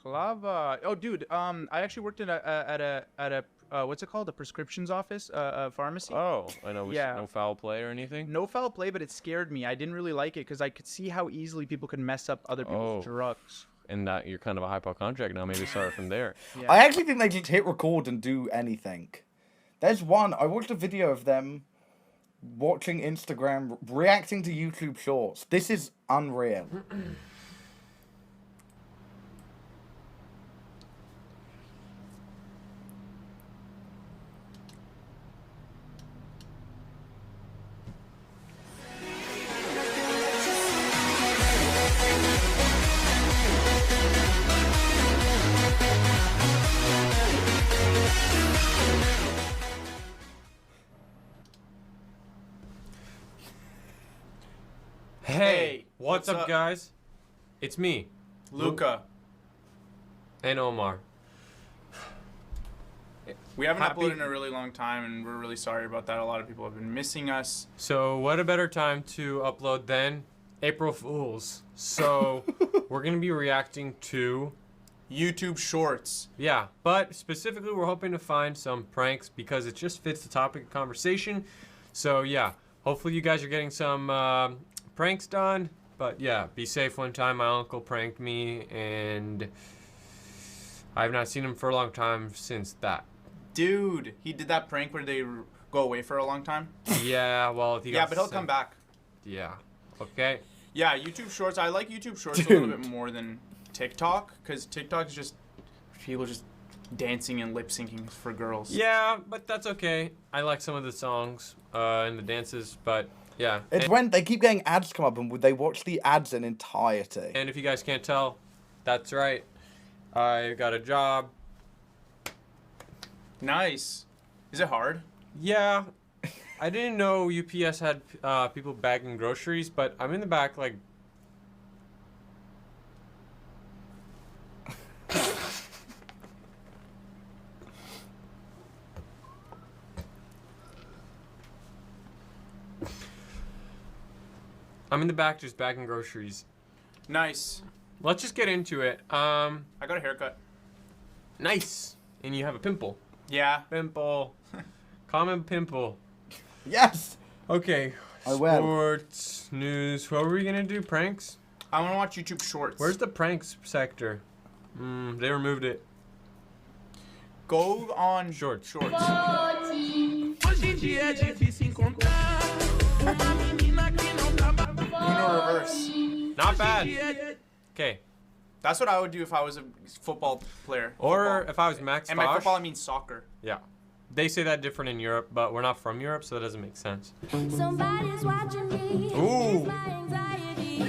X: Clava. Oh, dude. I actually worked at a what's it called? A prescriptions office, a pharmacy.
W: Oh, I know.
X: Yeah.
W: No foul play or anything.
X: No foul play, but it scared me. I didn't really like it because I could see how easily people could mess up other people's drugs.
W: And that you're kind of a hypochondriac now. Maybe start from there.
A: Yeah. I actually think they just hit record and do anything. There's one. I watched a video of them watching Instagram, reacting to YouTube Shorts. This is unreal.
Y: Hey, what's up, guys? It's me,
W: Luca,
Y: and Omar.
X: We haven't
Y: Happy-
X: uploaded in a really long time, and we're really sorry about that. A lot of people have been missing us.
Y: So what a better time to upload than April Fools. So we're gonna be reacting to
X: YouTube Shorts.
Y: Yeah, but specifically we're hoping to find some pranks because it just fits the topic of conversation. So yeah, hopefully you guys are getting some pranks done. But yeah, be safe. One time my uncle pranked me and I've not seen him for a long time since that.
X: Dude, he did that prank where they go away for a long time.
Y: Yeah, well, he got
X: Yeah, but he'll
Y: sick.
X: come back.
Y: Yeah. Okay.
X: Yeah, YouTube Shorts. I like YouTube Shorts a little bit more than TikTok, because TikTok is just people just dancing and lip syncing for girls.
Y: Yeah, but that's okay. I like some of the songs and the dances, but yeah.
A: It's when they keep getting ads come up and they watch the ads in entirety.
Y: And if you guys can't tell, that's right. I got a job.
X: Nice. Is it hard?
Y: Yeah. I didn't know UPS had people bagging groceries, but I'm in the back like... I'm in the back just bagging groceries.
X: Nice.
Y: Let's just get into it.
X: I got a haircut.
Y: Nice. And you have a pimple.
X: Yeah.
Y: Pimple. Common pimple.
A: Yes.
Y: Okay.
A: I will.
Y: Sports, news. What were we gonna do? Pranks?
X: I want to watch YouTube Shorts.
Y: Where's the pranks sector? They removed it.
X: Go on
Y: Shorts.
X: Shorts. Uno reverse.
Y: Not bad. Okay.
X: That's what I would do if I was a football player.
Y: Or if I was Max
X: And by
Y: Bosch.
X: football, I mean soccer.
Y: Yeah. They say that different in Europe, but we're not from Europe, so that doesn't make sense.
C: Somebody's watching me.
Y: Ooh.
C: My anxiety.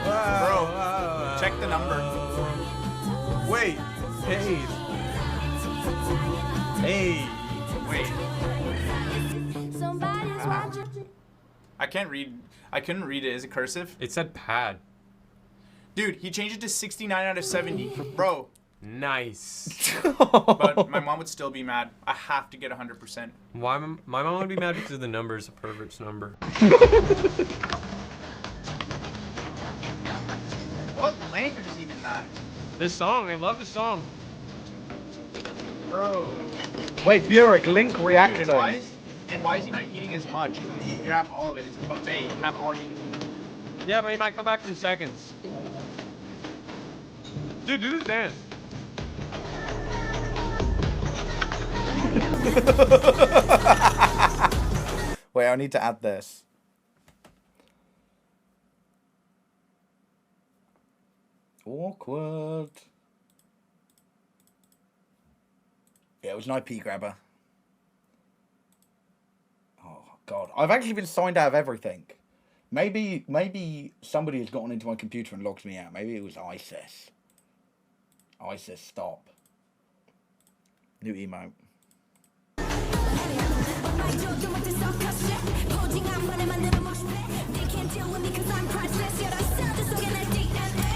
X: Bro, check the number.
Y: Wait. Hey. Hey.
X: Wait.
C: Somebody's watching.
X: I can't read. I couldn't read it. Is it cursive?
Y: It said pad.
X: Dude, he changed it to 69 out of 70. Bro.
Y: Nice.
X: But my mom would still be mad. I have to get 100%.
Y: Why? My mom would be mad because the number is a pervert's number.
X: What language is even that?
Y: This song, I love this song.
X: Bro.
A: Wait, Burek, Link reacting.
X: And why is he not eating as much? You have all of it. It's a buffet. You have all you need.
Y: Yeah, but he might come back in seconds. Dude, do this dance.
A: Wait, I need to add this. Awkward. Yeah, it was an IP grabber. Oh, God. I've actually been signed out of everything. Maybe somebody has gotten into my computer and logged me out. Maybe it was ISIS. ISIS, stop. New emote.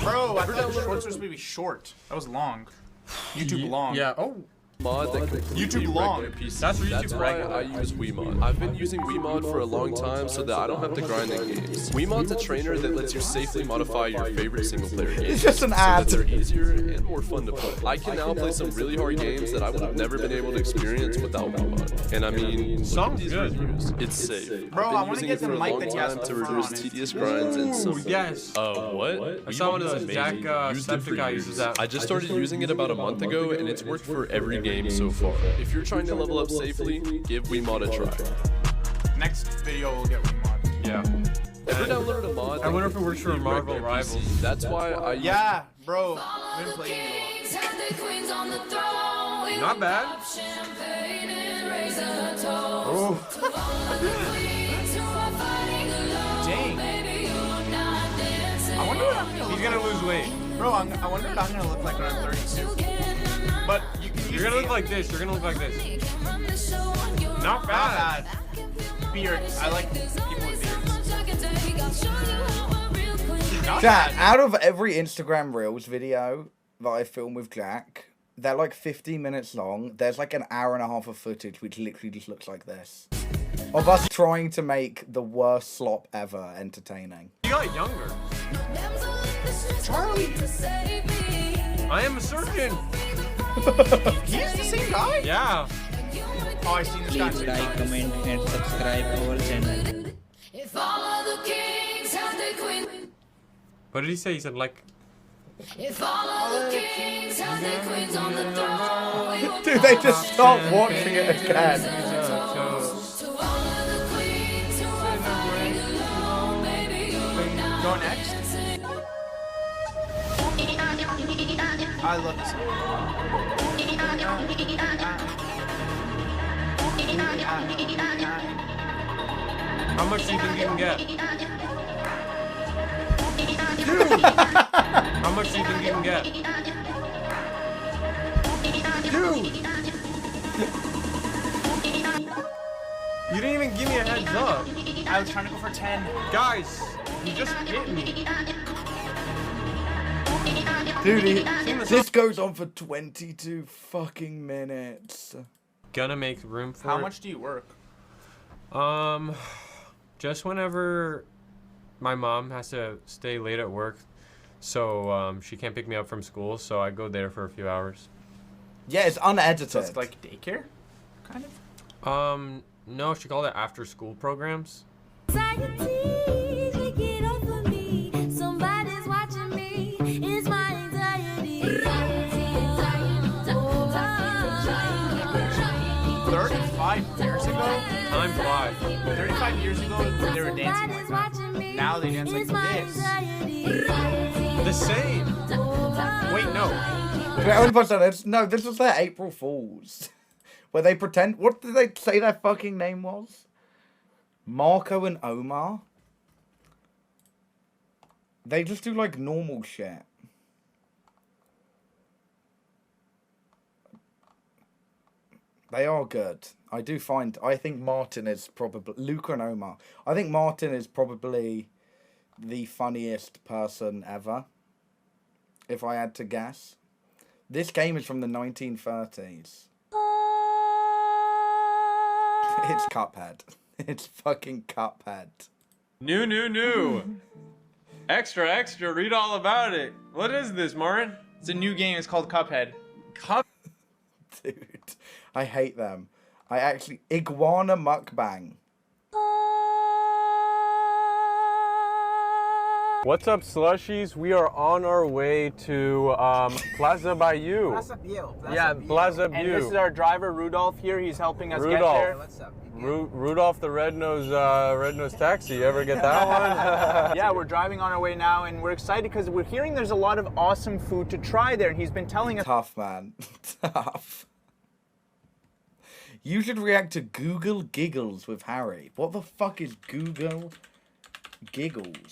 X: Bro, I thought the shorts were supposed to be short. That was long. YouTube long.
Y: Yeah. Oh.
B: Mod that
X: YouTube long.
Y: That's
B: That's why I use Wiimod. I've been using Wiimod for a long time so that I don't have to grind in games. Wiimod's a trainer that lets you safely modify your favorite single-player games.
A: It's just an ad.
B: So that they're easier and more fun to play. I can now play some really hard games that I would have never been able to experience without Wiimod. And I mean, look at these reviews. It's safe.
X: Bro, I want to get the mic that you
B: time
X: have
B: to
X: for
B: reduce
X: on it.
B: tedious grinds and some.
Y: Yes.
B: What?
Y: I saw one of those Jack Septiceye uses that.
B: I just started using it about a month ago, and it's worked for every game so far. If you're trying to level up safely, give Wiimod a try.
X: Next video we'll get Wiimod.
Y: Yeah.
B: Ever downloaded a mod?
Y: I wonder if it works for Marvel Rivals.
B: That's why I use.
X: Yeah, bro. I've been playing it a lot.
Y: Not bad.
X: Oh. Dang. I wonder what I'm gonna
Y: He's gonna lose weight.
X: Bro, I wonder what I'm gonna look like when I'm 32. But you can.
Y: You're gonna look like this. You're gonna look like this. Not bad.
X: Beard. I like people with beards. Not
A: Jack,
X: bad.
A: out of every Instagram Reels video that I film with Jack, they're like 15 minutes long. There's like an hour and a half of footage which literally just looks like this. Of us trying to make the worst slop ever entertaining.
Y: You got younger.
X: Charlie.
Y: I am a surgeon.
X: He's the same guy?
Y: Yeah.
X: Oh, I've seen this guy.
G: Please like, comment, and subscribe our channel.
C: If all of the kings had their queen.
Y: What did he say? He said like.
C: If all of the kings had their queens on the throne. We would
A: Dude, they just stopped watching it again.
C: to all of the queens who are fighting alone, baby, you're not
X: Go next. I love this song.
Y: How much do you think you can get? How much do you think you can get?
X: Dude!
Y: You didn't even give me a heads up.
X: I was trying to go for 10.
Y: Guys, you just hit me.
A: Dude, this goes on for 22 fucking minutes.
Y: Gonna make room for
X: How
Y: it.
X: much do you work?
Y: Just whenever my mom has to stay late at work, so she can't pick me up from school, so I go there for a few hours.
A: Yeah, it's unedited.
X: So it's like daycare, kind of.
Y: No, she called it after school programs.
C: Somebody's watching me. It's my anxiety.
X: 35 years ago?
Y: Time flies.
X: 35 years ago, they were dancing like that. Now they dance like this.
Y: The same. Wait, no.
A: No, this was their April Fools. Where they pretend... What did they say their fucking name was? Marco and Omar? They just do, like, normal shit. They are good. I think Martin is probably... Luca and Omar. I think Martin is probably the funniest person ever. If I had to guess. This game is from the 1930s. It's Cuphead. It's fucking Cuphead.
Y: New. Extra, extra, read all about it. What is this, Martin?
X: It's a new game. It's called Cuphead.
A: Dude, I hate them. Iguana Mukbang.
Y: What's up, slushies? We are on our way to Plaza Bayou.
H: Plaza View.
Y: Plaza
H: And
Y: View.
H: this is our driver, Rudolph, here. He's helping us
Y: Rudolph.
H: get there. What's up?
Y: Rudolph the red-nosed taxi. You ever get that one?
H: Yeah, we're driving on our way now, and we're excited because we're hearing there's a lot of awesome food to try there, and he's been telling us...
A: Tough, man. Tough. You should react to Google Giggles with Harry. What the fuck is Google Giggles?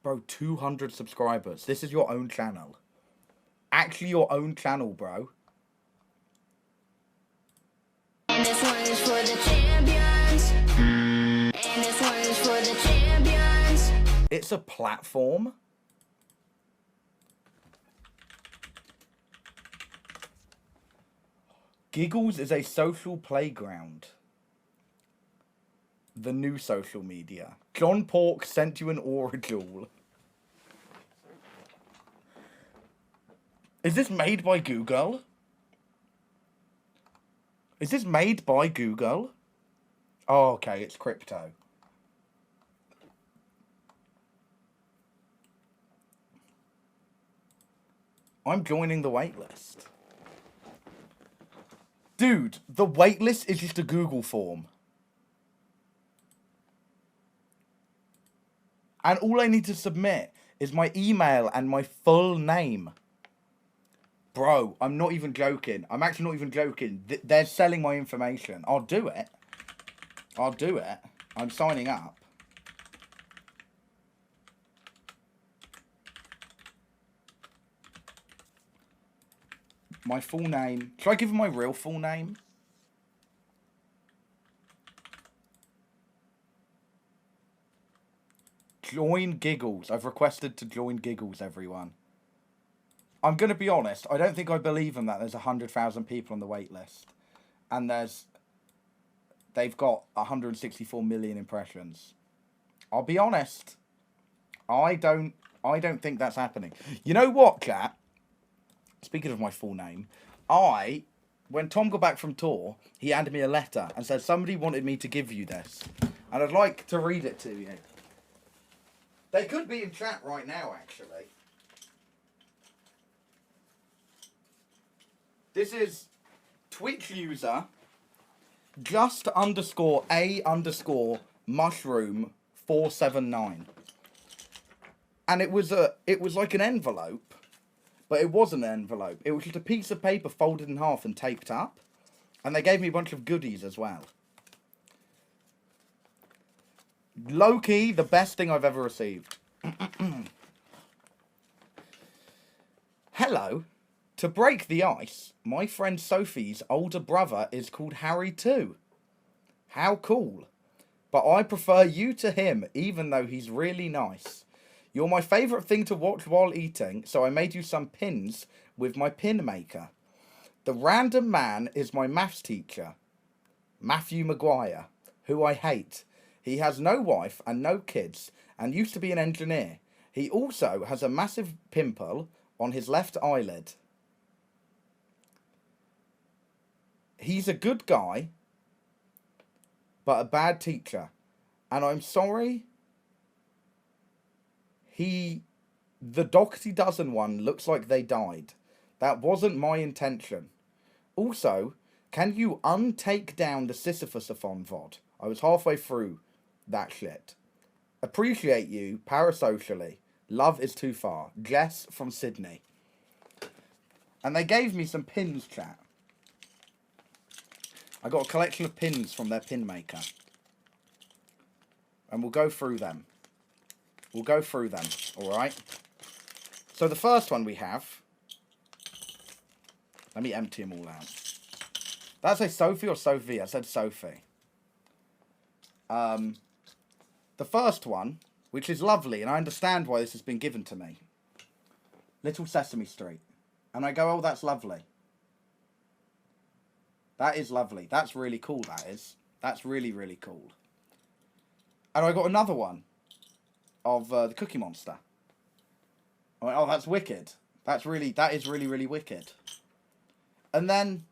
A: Bro, 200 subscribers. This is your own channel. Actually your own channel, bro.
C: And this one is for the champions. And this one is for the champions.
A: It's a platform. Giggles is a social playground. The new social media. John Pork sent you an Oracle. Is this made by Google? Is this made by Google? Oh, okay, it's crypto. I'm joining the waitlist. Dude, the waitlist is just a Google form. And all I need to submit is my email and my full name. Bro, I'm not even joking. I'm actually not even joking. They're selling my information. I'll do it. I'll do it. I'm signing up. My full name. Should I give him my real full name? Join Giggles. I've requested to join Giggles, everyone. I'm going to be honest. I don't think I believe in that. There's 100,000 people on the wait list. And they've got 164 million impressions. I'll be honest. I don't think that's happening. You know what, chat? Speaking of my full name, when Tom got back from tour, he handed me a letter and said, somebody wanted me to give you this. And I'd like to read it to you. They could be in chat right now, actually. This is Twitch user just_a_mushroom479. And it was like an envelope, but it wasn't an envelope. It was just a piece of paper folded in half and taped up. And they gave me a bunch of goodies as well. Low-key, the best thing I've ever received. Hello. To break the ice, my friend Sophie's older brother is called Harry too. How cool. But I prefer you to him, even though he's really nice. You're my favourite thing to watch while eating, so I made you some pins with my pin maker. The random man is my maths teacher, Matthew Maguire, who I hate. He has no wife and no kids, and used to be an engineer. He also has a massive pimple on his left eyelid. He's a good guy, but a bad teacher. And I'm sorry. The Doxy Dozen one looks like they died. That wasn't my intention. Also, can you untake down the Sisyphus-a-thon VOD? I was halfway through that shit. Appreciate you, parasocially. Love is too far. Jess from Sydney. And they gave me some pins, chat. I got a collection of pins from their pin maker. And we'll go through them. We'll go through them, alright? So the first one we have... Let me empty them all out. Did I say Sophie or Sophie? I said Sophie. The first one, which is lovely, and I understand why this has been given to me. Little Sesame Street. And I go, oh, that's lovely. That is lovely. That's really cool, that is. That's really, really cool. And I got another one of the Cookie Monster. I went, oh, that's wicked. That is really, really wicked. And then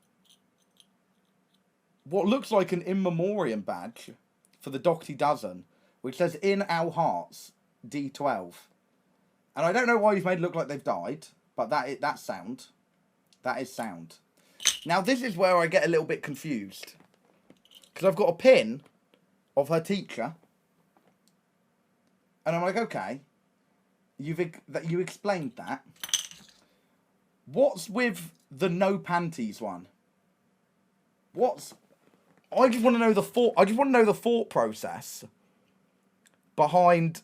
A: what looks like an in memoriam badge for the Doxy Dozen, which says in our hearts, D12. And I don't know why you've made it look like they've died, but that's sound. That is sound. Now, this is where I get a little bit confused. Because I've got a pin of her teacher. And I'm like, okay. You explained that. What's with the no panties one? I just want to know the thought process behind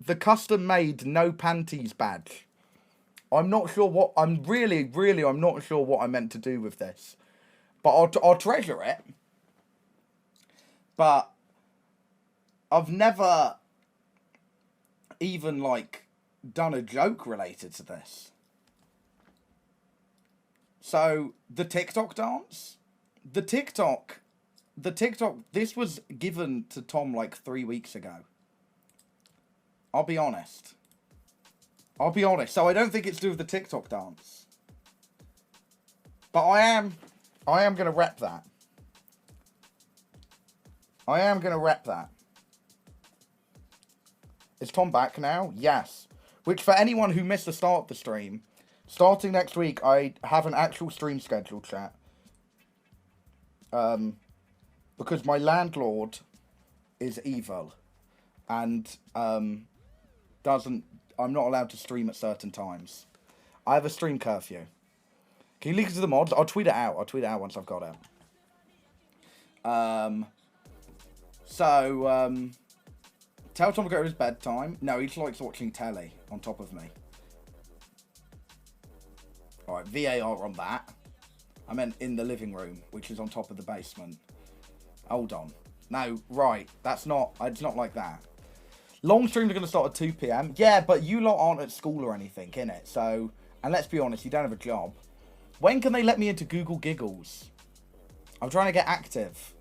A: the custom-made no panties badge. I'm not sure what... I'm not sure what I meant to do with this. But I'll treasure it. But I've never even, like, done a joke related to this. So, the TikTok dance? The TikTok... This was given to Tom, like, 3 weeks ago. I'll be honest. So I don't think it's to do with the TikTok dance. But I am going to rep that. Is Tom back now? Yes. Which, for anyone who missed the start of the stream, starting next week, I have an actual stream schedule, chat. Because my landlord is evil. And, I'm not allowed to stream at certain times. I have a stream curfew. Can you leak it to the mods? I'll tweet it out. Once I've got it. Tell Tom to go to his bedtime. No, he just likes watching telly on top of me. Alright, VAR on that. I meant in the living room, which is on top of the basement. Hold on. No, right. It's not like that. Long streams are going to start at 2 p.m. Yeah, but you lot aren't at school or anything, innit? So, and let's be honest, you don't have a job. When can they let me into Google Giggles? I'm trying to get active.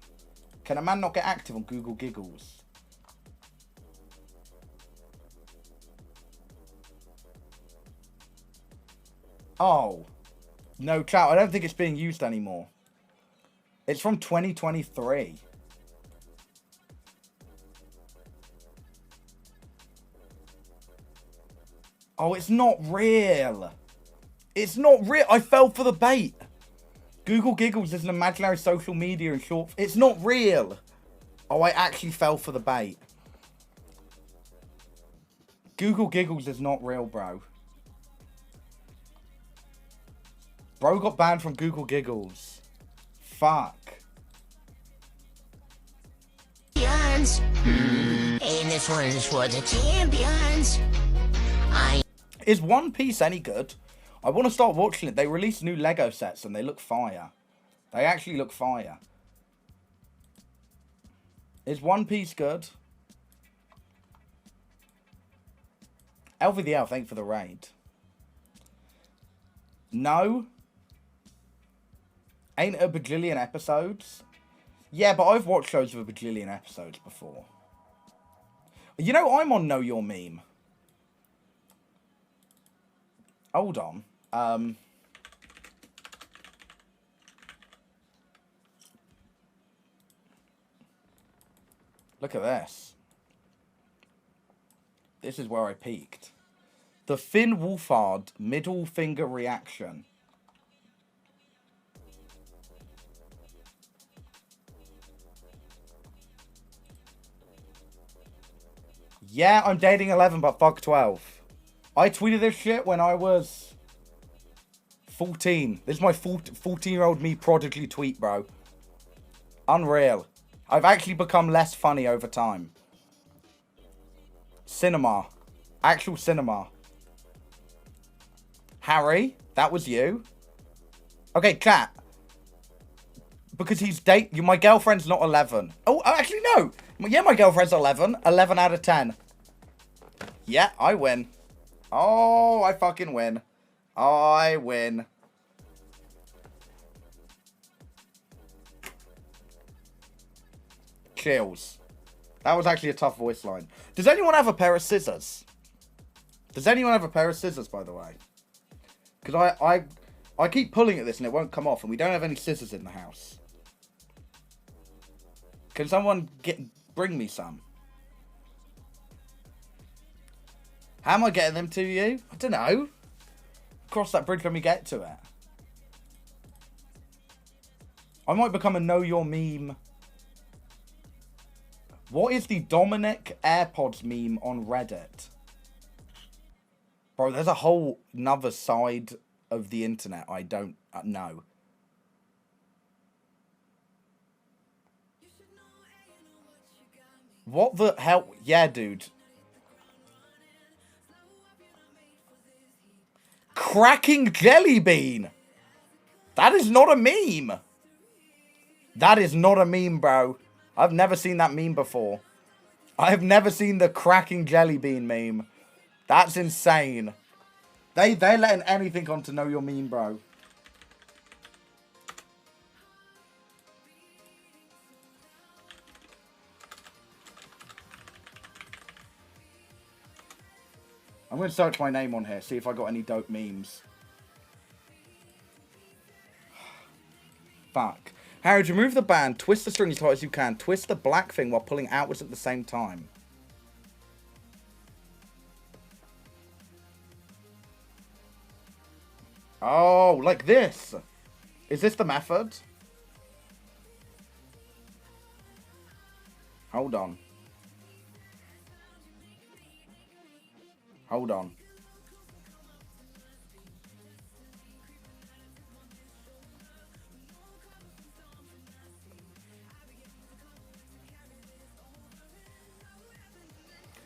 A: Can a man not get active on Google Giggles? Oh. No, chat, I don't think it's being used anymore. It's from 2023. Oh, it's not real. It's not real. I fell for the bait. Google Giggles is an imaginary social media and short... It's not real. Oh, I actually fell for the bait. Google Giggles is not real, bro. Bro got banned from Google Giggles. Fuck.
I: Champions. And this one is for the champions.
A: Is One Piece any good? I want to start watching it. They released new Lego sets and they look fire. They actually look fire. Is One Piece good? Elvie the Elf, thank you for the raid. No. Ain't it a bajillion episodes? Yeah, but I've watched shows with a bajillion episodes before. You know, I'm on Know Your Meme. Hold on. Look at this. This is where I peaked. The Finn Wolfhard middle finger reaction. Yeah, I'm dating 11, but fuck 12. I tweeted this shit when I was 14. This is my 14-year-old me prodigy tweet, bro. Unreal. I've actually become less funny over time. Cinema. Actual cinema. Harry, that was you. Okay, chat. Because he's my girlfriend's not 11. Oh, actually, no. Yeah, my girlfriend's 11. 11 out of 10. Yeah, I win. Oh, I fucking win. I win. Chills. That was actually a tough voice line. Does anyone have a pair of scissors? Does anyone have a pair of scissors, by the way? Because I keep pulling at this and it won't come off, and we don't have any scissors in the house. Can someone bring me some? How am I getting them to you? I don't know. Cross that bridge when we get to it. I might become a Know Your Meme. What is the Dominic AirPods meme on Reddit? Bro, there's a whole nother side of the internet I don't know. What the hell? Yeah, dude. Cracking Jellybean. That is not a meme. That is not a meme, bro. I've never seen that meme before. I've never seen the cracking Jellybean meme. That's insane. They're letting anything on to Know Your Meme, bro. I'm going to search my name on here, see if I got any dope memes. Fuck. Harry, to remove the band, twist the string as tight as you can. Twist the black thing while pulling outwards at the same time. Oh, like this. Is this the method? Hold on. Hold on.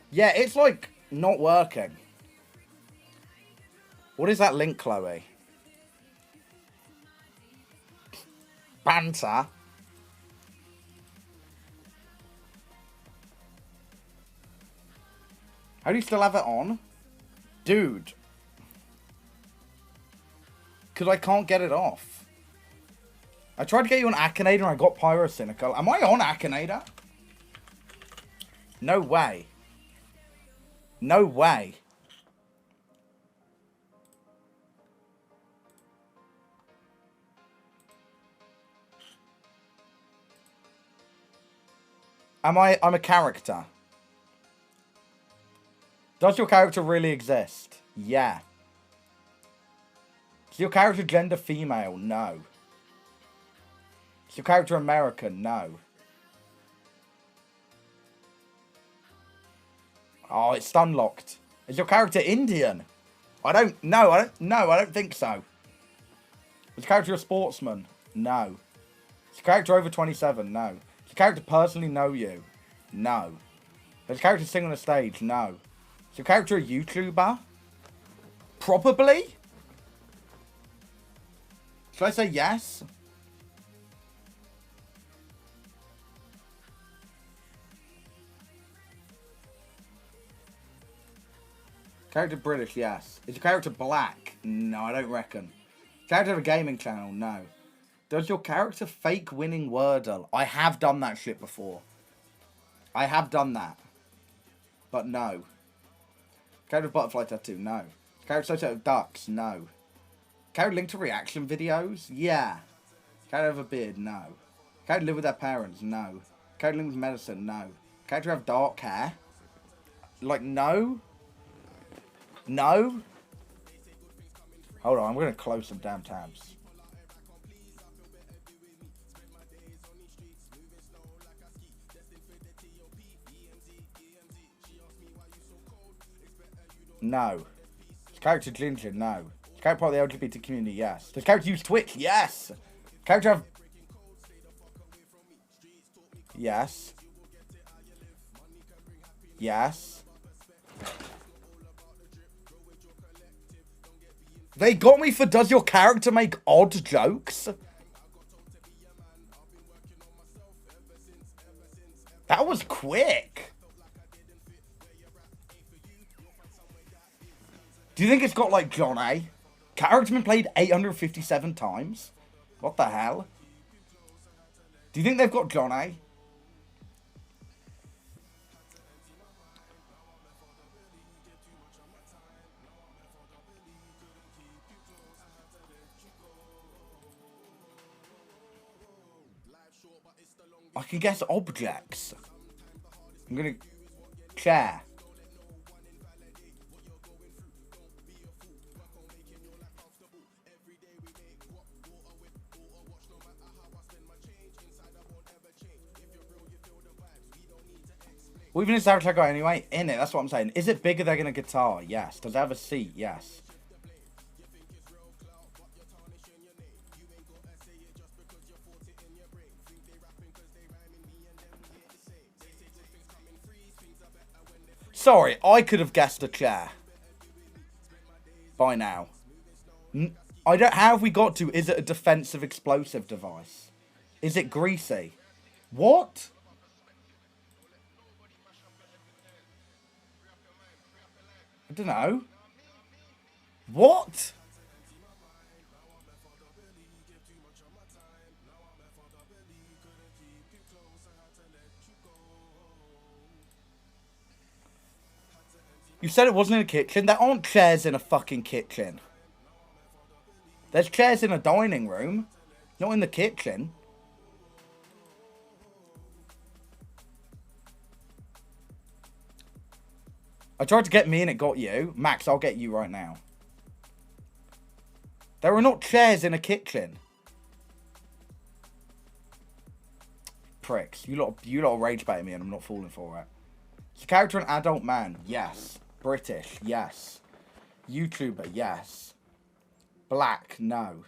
A: Yeah, it's like not working. What is that link, Chloe? Banter. How do you still have it on? Dude. Because I can't get it off. I tried to get you on Akinator and I got Pyrocynical. Am I on Akinator? No way. No way. I'm a character. Does your character really exist? Yeah. Is your character gender female? No. Is your character American? No. Oh, it's stun locked. Is your character Indian? I don't think so. Is your character a sportsman? No. Is your character over 27? No. Does your character personally know you? No. Does your character sing on a stage? No. Is your character a YouTuber? Probably? Should I say yes? Character British, yes. Is your character black? No, I don't reckon. Character of a gaming channel? No. Does your character fake winning Wordle? I have done that shit before. I have done that. But no. Character of butterfly tattoo? No. Character associated with ducks? No. Character linked to reaction videos? Yeah. Character have a beard? No. Character live with their parents? No. Character linked with medicine? No. Character have dark hair? Like, no. No? Hold on, I'm going to close some damn tabs. No. Does character ginger? No. Does character part of the LGBT community? Yes. Does character use Twitch? Yes. Character have... Yes. Yes. They got me for does your character make odd jokes? That was quick. Do you think it's got like John A? Character's been played 857 times? What the hell? Do you think they've got John A? I can guess objects. I'm gonna... Chair. Well, even if it's Guy anyway, in it, that's what I'm saying. Is it bigger than a guitar? Yes. Does it have a seat? Yes. Sorry, I could have guessed a chair. By now. I don't... How have we got to... Is it a defensive explosive device? Is it greasy? What? I don't know. What? You said it wasn't in a kitchen. There aren't chairs in a fucking kitchen. There's chairs in a dining room, not in the kitchen. I tried to get me and it got you. Max, I'll get you right now. There are not chairs in a kitchen. Pricks. You lot are rage baiting me and I'm not falling for it. Is the character an adult man? Yes. British? Yes. YouTuber? Yes. Black? No.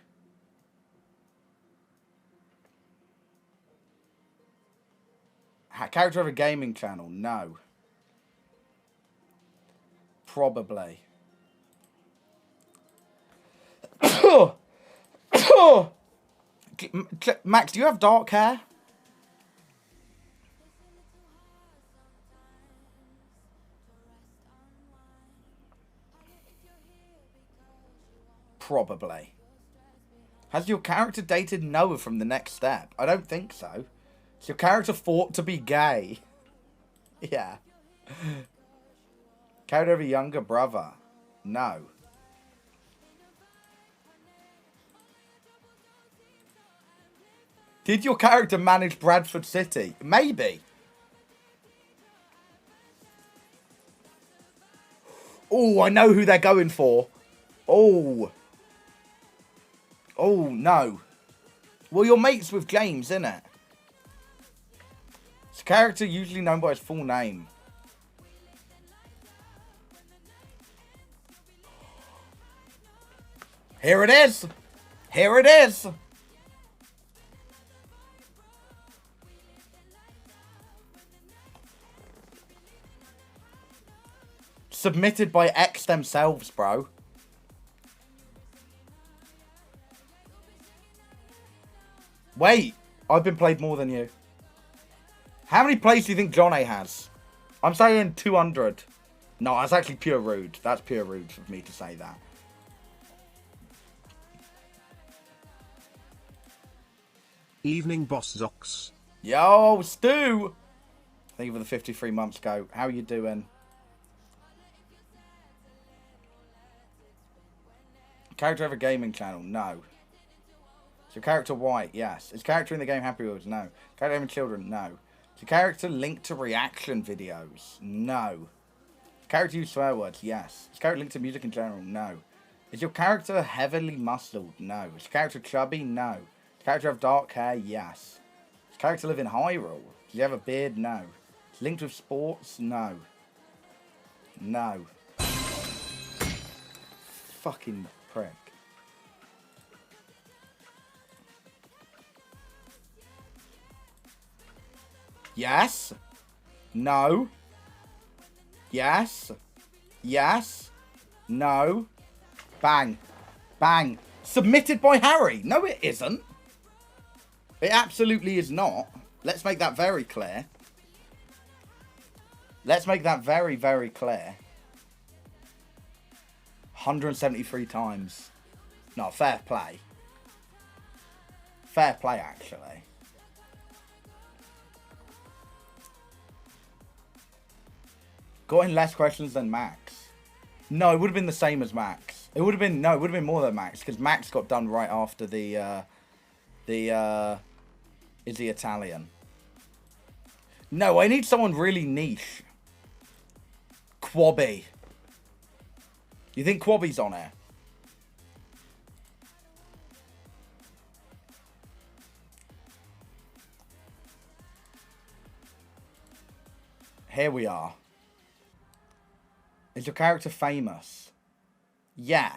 A: Character of a gaming channel? No. Probably. Max, do you have dark hair? Probably. Has your character dated Noah from The Next Step? I don't think so. Is your character thought to be gay? Yeah. Character of a younger brother? No. Did your character manage Bradford City? Maybe. Oh, I know who they're going for. Oh. Oh, no. Well, you're mates with James, innit? It's a character usually known by his full name. Here it is. Here it is. Submitted by X themselves, bro. Wait, I've been played more than you. How many plays do you think John A has? I'm saying 200. No, that's actually pure rude. That's pure rude for me to say that.
J: Evening, Boss Zox.
A: Yo, Stu! Thank you for the 53 months ago. How are you doing? Character of a gaming channel? No. Is your character white? Yes. Is character in the game Happy Wheels? No. Character having children? No. Is your character linked to reaction videos? No. Is character use swear words? Yes. Is character linked to music in general? No. Is your character heavily muscled? No. Is your character chubby? No. Does character have dark hair? Yes. Does character live in Hyrule? Does he have a beard? No. Is linked with sports? No. No. Fucking prick. Yes. No. Yes. Yes. No. Bang. Bang. Submitted by Harry. No, it isn't. It absolutely is not. Let's make that very clear. Let's make that very, very clear. 173 times. No, fair play. Fair play, actually. Got in less questions than Max. No, it would have been the same as Max. It would have been, no, it would have been more than Max, because Max got done right after is he Italian? No, I need someone really niche. Quabby. You think Quabby's on here? Here we are. Is your character famous? Yeah.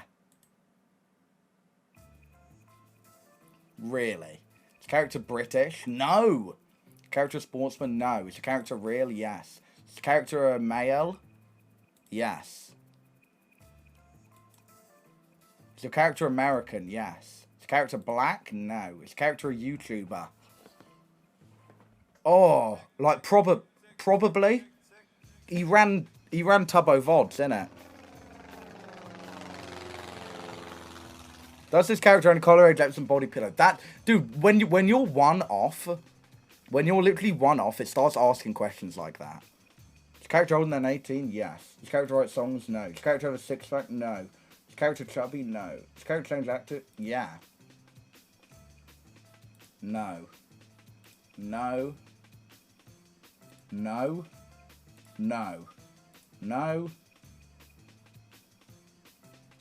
A: Really? Is your character British? No. Character a sportsman? No. Is your character real? Yes. Is your character a male? Yes. Is your character American? Yes. Is your character black? No. Is your character a YouTuber? Oh, like probably. He ran Tubbo VODs, innit? Does this character own collar, lips, and body pillow? That, dude, when you're one off, when you're literally one off, it starts asking questions like that. Is character older than 18? Yes. Is character write songs? No. Is character have a six-pack? No. Is character chubby? No. Is character change actor? Yeah. No. No. No. No. No.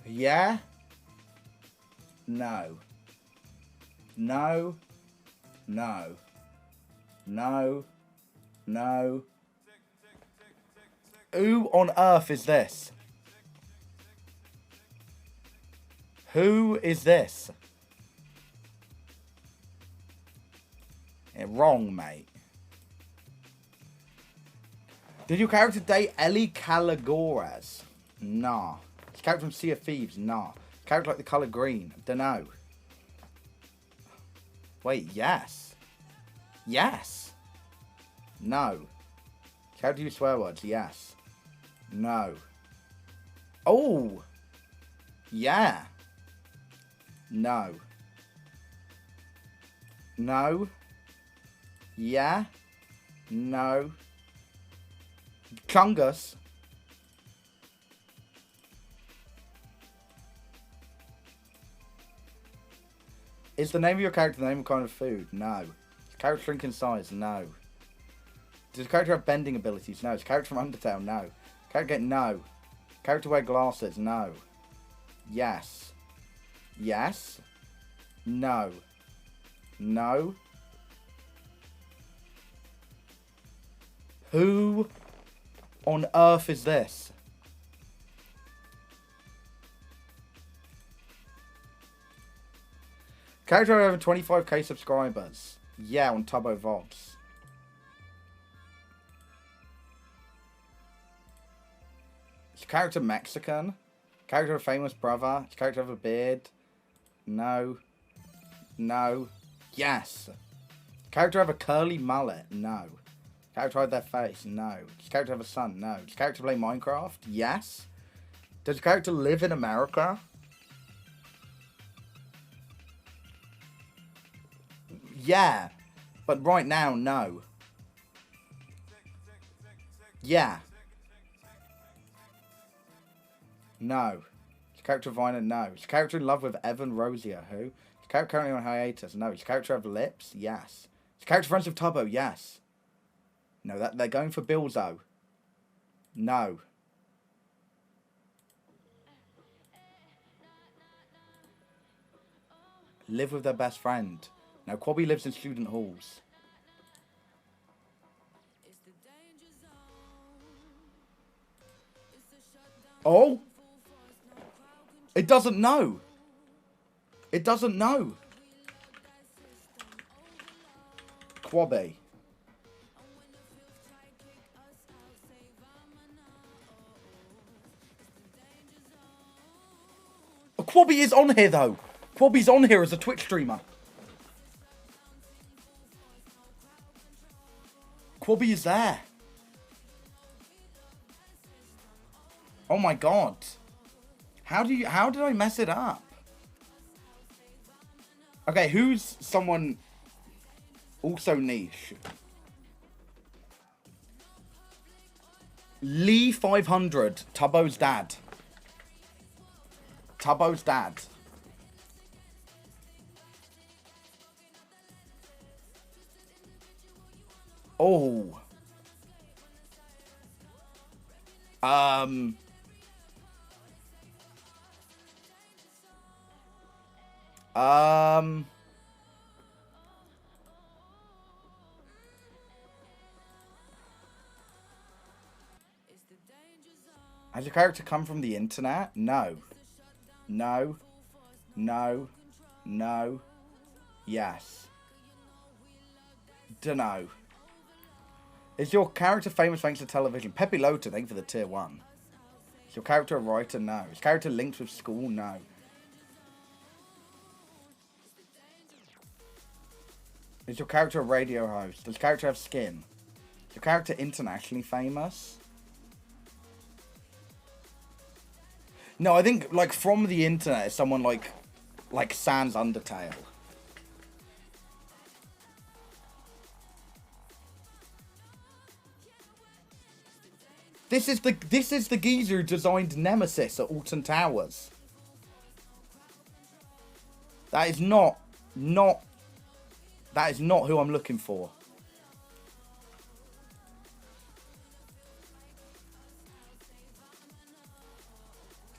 A: Yeah. No. No. No. No. No. Who on earth is this? Who is this? Yeah, wrong, mate. Did your character date Ellie Calagores? Nah. Is character from Sea of Thieves? Nah. Character like the colour green? Dunno. Wait, yes. Yes. No. Character use swear words? Yes. No. Oh. Yeah. No. No. Yeah. No. Chungus. Is the name of your character the name of kind of food? No. Does character shrink in size? No. Does the character have bending abilities? No. Is character from Undertale? No. Character get no. Character wear glasses? No. Yes. Yes. No. No. Who on earth is this? Character over 25k subscribers. Yeah, on Tubbo VODs. Is character Mexican? Character a famous brother? Is character have a beard? No. No. Yes. Character have a curly mullet? No. Character hide their face? No. Does character have a son? No. Does character play Minecraft? Yes. Does character live in America? Yeah. But right now, no. Yeah. No. Is character Viner? No. Is character in love with Evan Rosier? Who? Is character currently on hiatus? No. Is character have lips? Yes. Is character friends with Tubbo? Yes. No, that they're going for Bilzo. No. Live with their best friend. No, Quabby lives in student halls. Oh? It doesn't know. It doesn't know. Quabby. Oh, Quabby is on here, though. Quabby's on here as a Twitch streamer. Quabby is there. Oh my god. How did I mess it up? Okay, who's someone also niche? Lee 500, Tubbo's dad. Tubbo's dad. Oh. Has your character come from the internet? No. No. No. No. Yes. Dunno. Is your character famous thanks to television? Pepe Lota, thank you for the tier 1. Is your character a writer? No. Is character linked with school? No. Is your character a radio host? Does character have skin? Is your character internationally famous? No, I think, like, from the internet, it's someone like Sans Undertale. This is the geezer who designed Nemesis at Alton Towers. That is not who I'm looking for.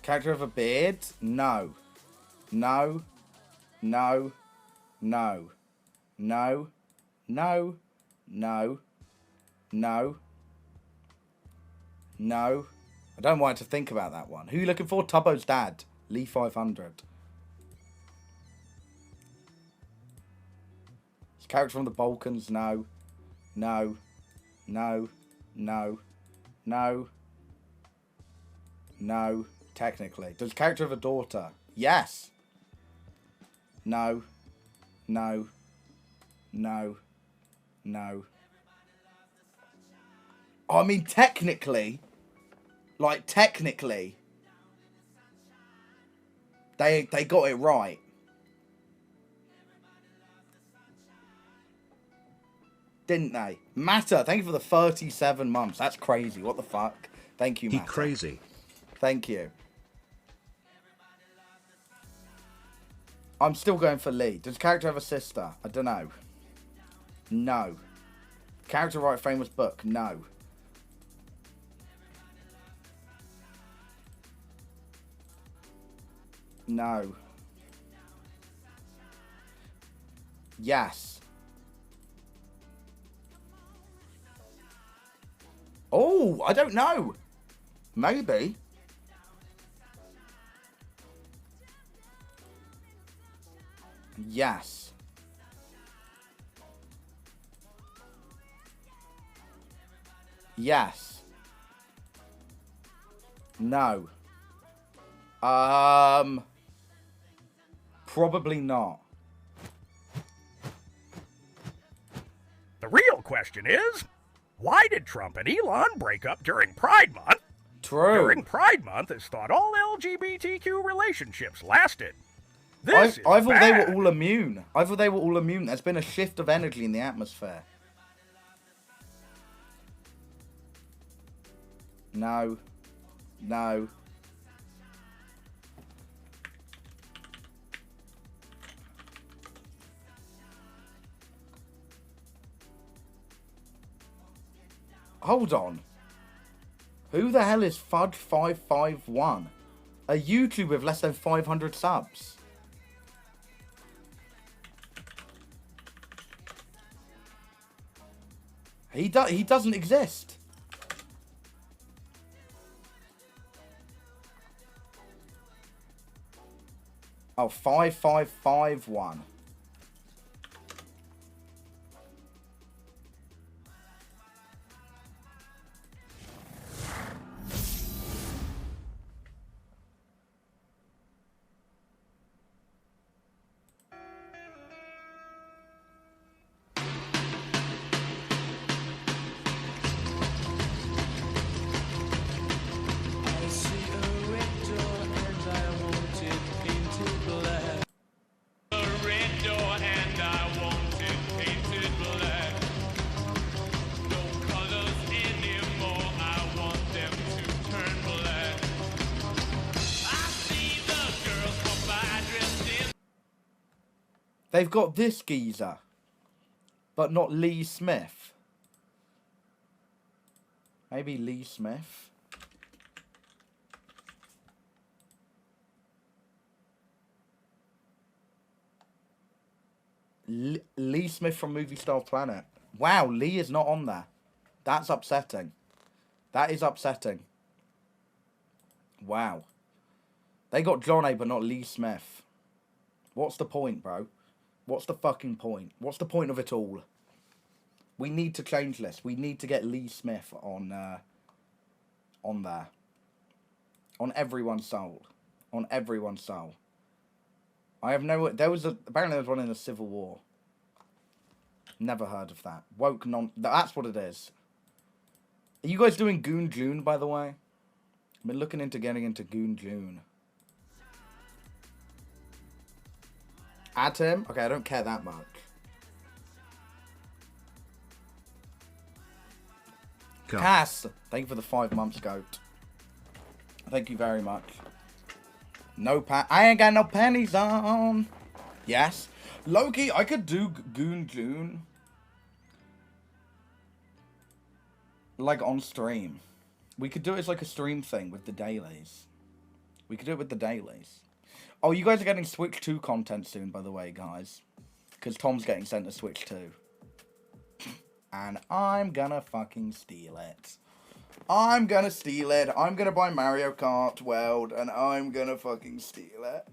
A: Character of a beard? No. No. No. No. No. No. No. No. No. I don't want to think about that one. Who are you looking for? Tubbo's dad. Lee 500. Is character from the Balkans? No. No. No. No. No. No. Technically. Does character have a daughter? Yes. No. No. No. No. I mean, technically, they got it right. Didn't they? Matter, thank you for the 37 months. That's crazy. What the fuck? Thank you, Matter.
J: He crazy.
A: Thank you. I'm still going for Lee. Does the character have a sister? I don't know. No. Character write a famous book? No. No. Yes. Oh, I don't know. Maybe. Yes. Yes. No. Probably not.
D: The real question is, why did Trump and Elon break up during Pride Month?
A: True.
D: During Pride Month, it's thought all LGBTQ relationships lasted.
A: I
D: This is
A: thought they
D: bad.
A: were all immune. I thought they were all immune. There's been a shift of energy in the atmosphere. No. No. Hold on. Who the hell is Fudge551? A YouTuber with less than 500 subs. He doesn't exist. Oh, 5551. They've got this geezer, but not Lee Smith. Maybe Lee Smith. Lee Smith from Movie Star Planet. Wow, Lee is not on there. That's upsetting. That is upsetting. Wow. They got John A, but not Lee Smith. What's the point, bro? What's the fucking point? What's the point of it all? We need to change this. We need to get Lee Smith on there. On everyone's soul. On everyone's soul. I have no... apparently there was one in the Civil War. Never heard of that. Woke non... That's what it is. Are you guys doing Goon June, by the way? I've been looking into getting into Goon June. Add him? Okay, I don't care that much. Cass, thank you for the 5 months, goat. Thank you very much. No I ain't got no pennies on. Yes. Loki, I could do Goon June. Like on stream. We could do it as like a stream thing with the dailies. We could do it with the dailies. Oh, you guys are getting Switch 2 content soon, by the way, guys. Because Tom's getting sent a Switch 2. And I'm gonna fucking steal it. I'm gonna steal it. I'm gonna buy Mario Kart World, and I'm gonna fucking steal it.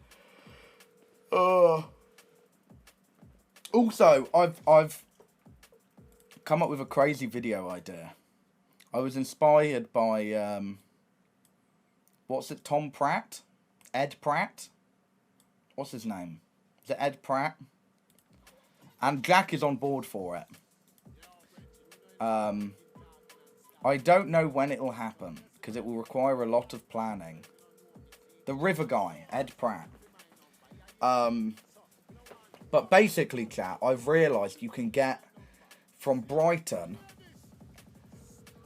A: Also, I've come up with a crazy video idea. I was inspired by, what's it, Tom Pratt? Ed Pratt? What's his name? Is it Ed Pratt? And Jack is on board for it. I don't know when it'll happen, because it will require a lot of planning. The River guy, Ed Pratt. But basically, chat, I've realised you can get from Brighton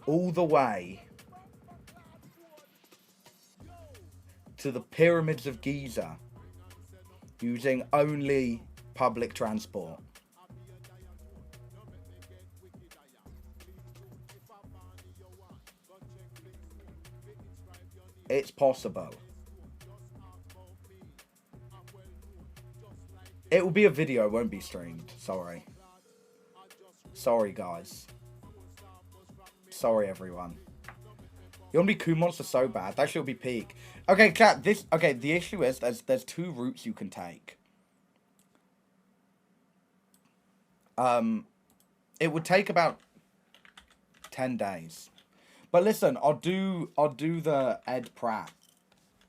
A: all the way to the pyramids of Giza using only public transport. It's possible. It will be a video, it won't be streamed. Sorry. Sorry, guys. Sorry, everyone. Yombi Kumons are so bad. That should be peak. Okay, chat, okay, the issue is there's two routes you can take. It would take about 10 days. But listen, I'll do the Ed Pratt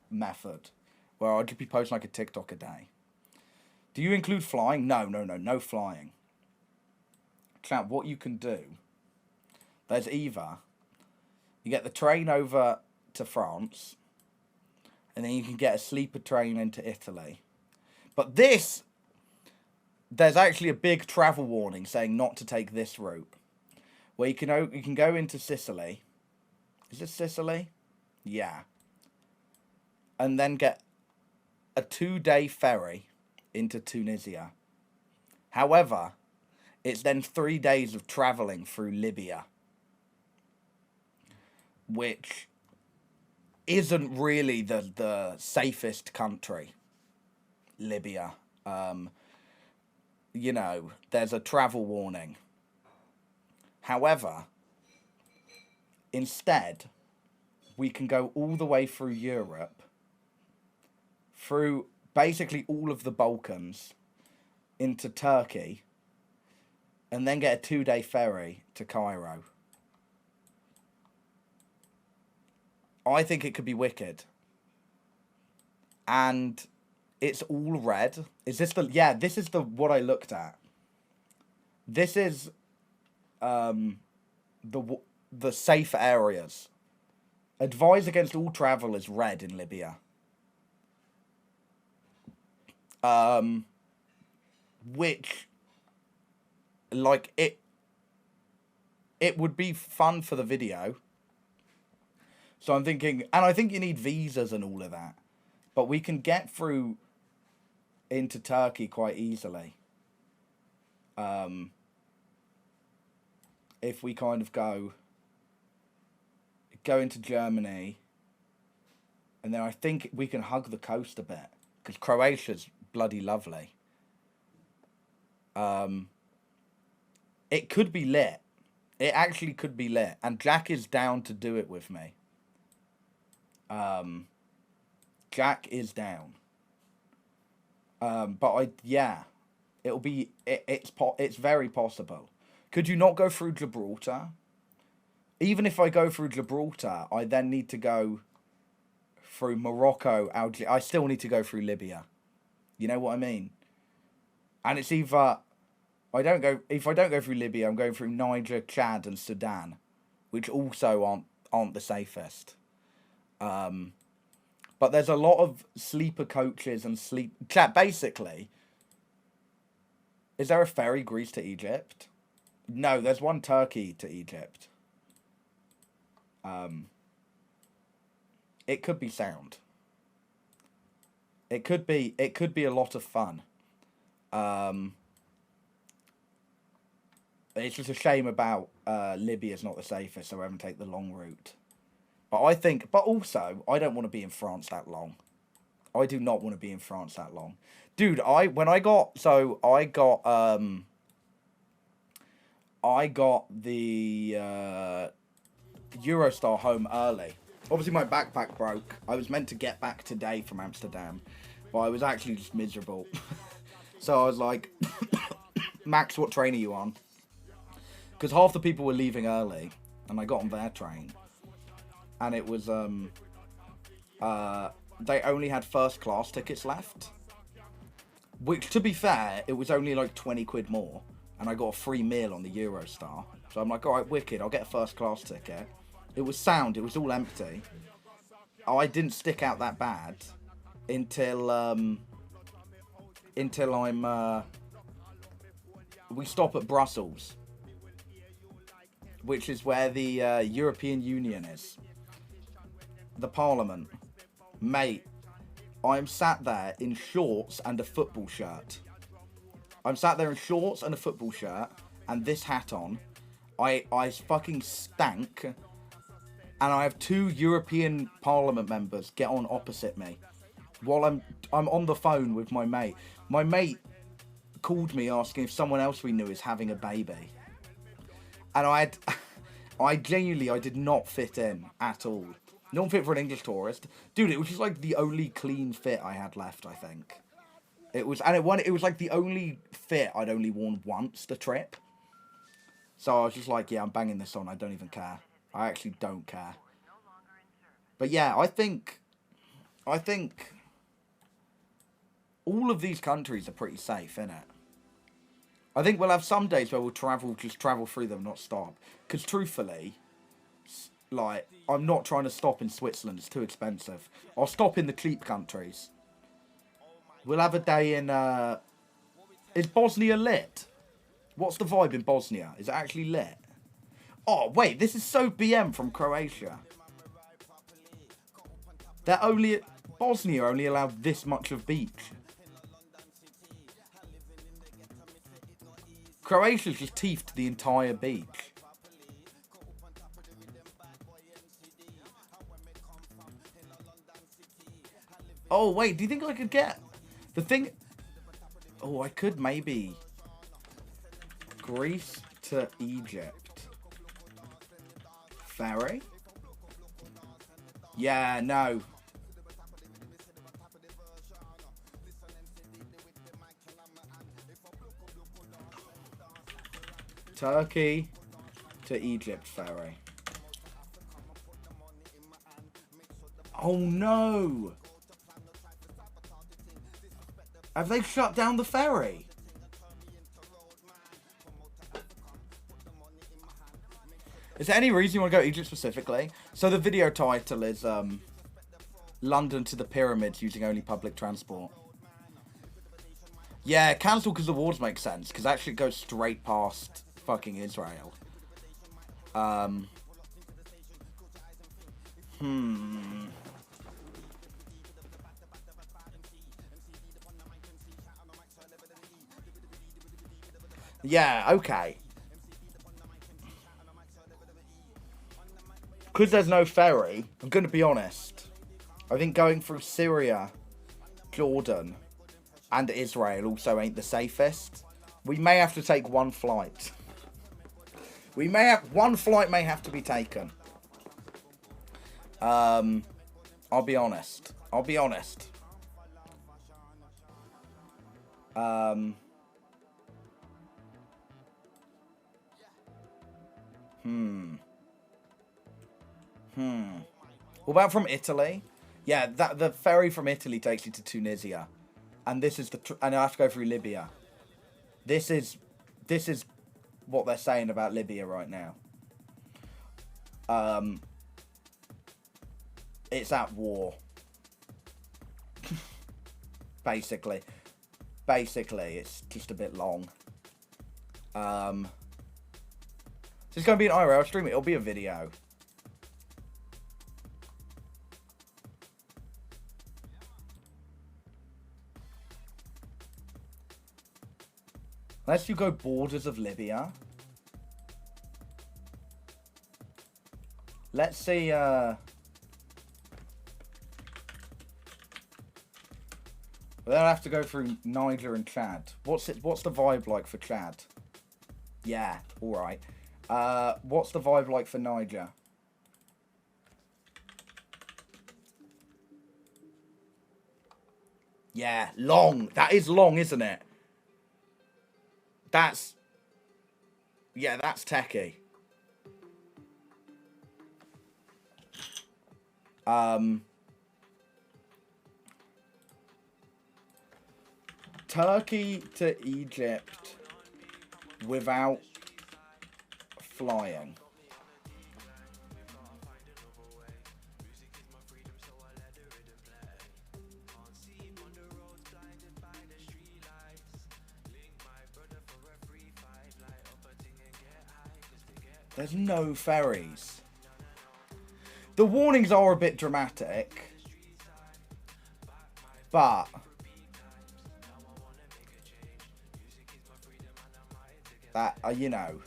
A: method, where I'll just be posting like a TikTok a day. Do you include flying? No flying. Chat, what you can do, there's either you get the train over to France, and then you can get a sleeper train into Italy. But there's actually a big travel warning saying not to take this route, where you can go into Sicily. Is it Sicily? Yeah. And then get a 2-day ferry into Tunisia. However, it's then 3 days of traveling through Libya, which isn't really the safest country. Libya. You know, there's a travel warning. However, instead, we can go all the way through Europe, through basically all of the Balkans, into Turkey, and then get a 2-day ferry to Cairo. I think it could be wicked. And it's all red. Is this the... Yeah, this is what I looked at. This is the safe areas. Advise against all travel is red in Libya. Which, like, it would be fun for the video. So I'm thinking, and I think you need visas and all of that. But we can get through into Turkey quite easily. If we kind of go into Germany, and then I think we can hug the coast a bit, because Croatia's bloody lovely. It could be lit. It actually could be lit, and Jack is down to do it with me. Jack is down. But it'll be it's very possible. Could you not go through Gibraltar? Even if I go through Gibraltar, I then need to go through Morocco, Algeria. I still need to go through Libya. You know what I mean? And it's either if I don't go through Libya, I'm going through Niger, Chad, and Sudan, which also aren't the safest. But there's a lot of sleeper coaches and chat. Basically, is there a ferry Greece to Egypt? No, there's one Turkey to Egypt. It could be sound. It could be a lot of fun. It's just a shame about Libya's not the safest, so we're having to take the long route. But also, I don't want to be in France that long. I do not want to be in France that long. Dude, I got the Eurostar home early. Obviously, my backpack broke. I was meant to get back today from Amsterdam, but I was actually just miserable. So I was like, Max, what train are you on? Because half the people were leaving early, and I got on their train. And it was, they only had first class tickets left. Which, to be fair, it was only like 20 quid more. And I got a free meal on the Eurostar. So I'm like, alright, wicked, I'll get a first class ticket. It was sound, it was all empty. I didn't stick out that bad until we stop at Brussels. which is where the European Union is. The Parliament. Mate, I'm sat there in shorts and a football shirt. I'm sat there in shorts and a football shirt and this hat on. I fucking stank. And I have 2 European Parliament members get on opposite me while I'm on the phone with my mate. My mate called me asking if someone else we knew is having a baby. And I genuinely did not fit in at all. Not fit for an English tourist. Dude, it was just like the only clean fit I had left, I think. It was like the only fit I'd only worn once the trip. So I was just like, yeah, I'm banging this on. I don't even care. I actually don't care. But yeah, I think all of these countries are pretty safe, innit? I think we'll have some days where we'll just travel through them, not stop. Because truthfully, like, I'm not trying to stop in Switzerland. It's too expensive. I'll stop in the cheap countries. We'll have a day in, is Bosnia lit? What's the vibe in Bosnia? Is it actually lit? Oh, wait, this is so BM from Croatia. Bosnia only allowed this much of beach. Croatia's just teethed the entire beach. Oh, wait, do you think I could get... The thing... Oh, I could maybe... Greece to Egypt. Ferry? Yeah, no. Turkey to Egypt ferry. Oh no! Have they shut down the ferry? Is there any reason you want to go to Egypt specifically? So the video title is London to the Pyramids using only public transport. Yeah, cancel because the wars make sense, because actually it goes straight past fucking Israel. Yeah, okay. Because there's no ferry, I'm going to be honest. I think going through Syria, Jordan, and Israel also ain't the safest. We may have to take one flight. One flight may have to be taken. I'll be honest. What about from Italy? Yeah, the ferry from Italy takes you to Tunisia, and this is and I have to go through Libya. This is what they're saying about Libya right now. It's at war. Basically, it's just a bit long. So it's gonna be an IRL stream. It'll be a video. Unless you go borders of Libya. Let's see, We'll have to go through Niger and Chad. What's the vibe like for Chad? Yeah, alright. What's the vibe like for Niger? Yeah, long. That is long, isn't it? That's techie. Turkey to Egypt without flying. There's no ferries. The warnings are a bit dramatic. But... that, you know...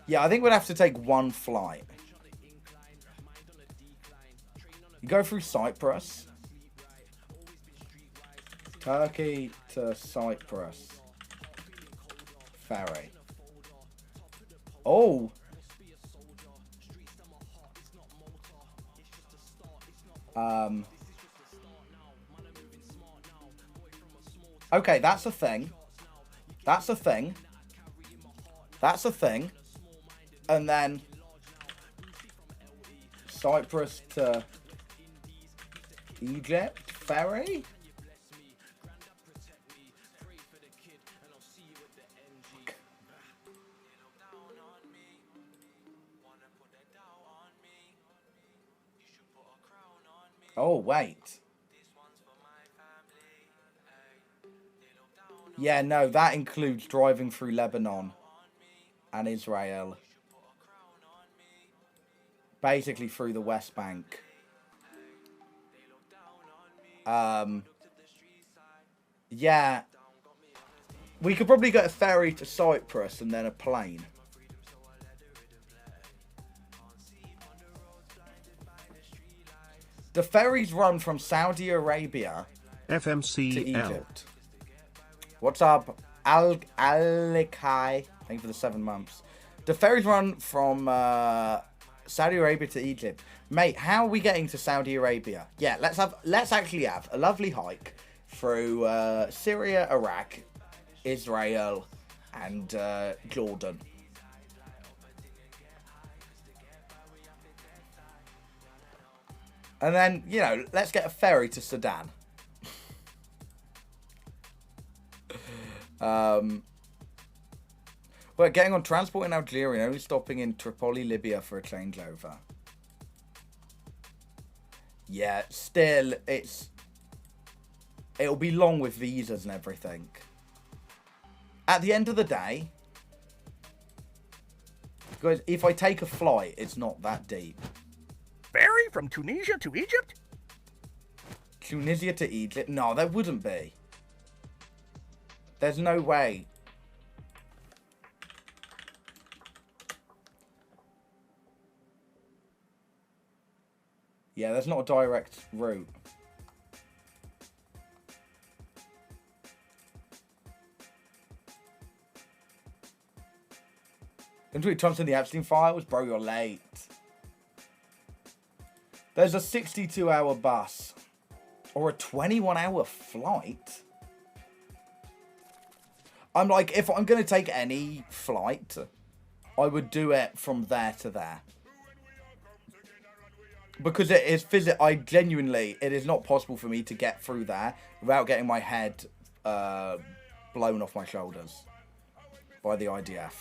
A: yeah, I think we'd have to take one flight. You go through Cyprus. Turkey to Cyprus. Ferry. Oh! Okay, that's a thing. That's a thing. That's a thing. And then Cyprus to Egypt ferry? Oh, wait. Yeah, no, that includes driving through Lebanon and Israel. Basically through the West Bank. Yeah. We could probably get a ferry to Cyprus and then a plane. The ferries run from Saudi Arabia
J: FMCL.
A: to Egypt. What's up, Alikai? Thank you for the 7 months. The ferries run from Saudi Arabia to Egypt. Mate, how are we getting to Saudi Arabia? Yeah, let's actually have a lovely hike through Syria, Iraq, Israel, and Jordan. And then, you know, let's get a ferry to Sudan. We're getting on transport in Algeria, only stopping in Tripoli, Libya for a changeover. Yeah, still, it'll be long with visas and everything. At the end of the day, guys, if I take a flight, it's not that deep.
D: Ferry from Tunisia to Egypt?
A: Tunisia to Egypt? No, there wouldn't be. There's no way. Yeah, there's not a direct route. Into it Trump's in the Epstein files? Bro, you're late. There's a 62-hour bus. Or a 21-hour flight. I'm like, if I'm going to take any flight, I would do it from there to there. Because it is it is not possible for me to get through there without getting my head blown off my shoulders by the IDF.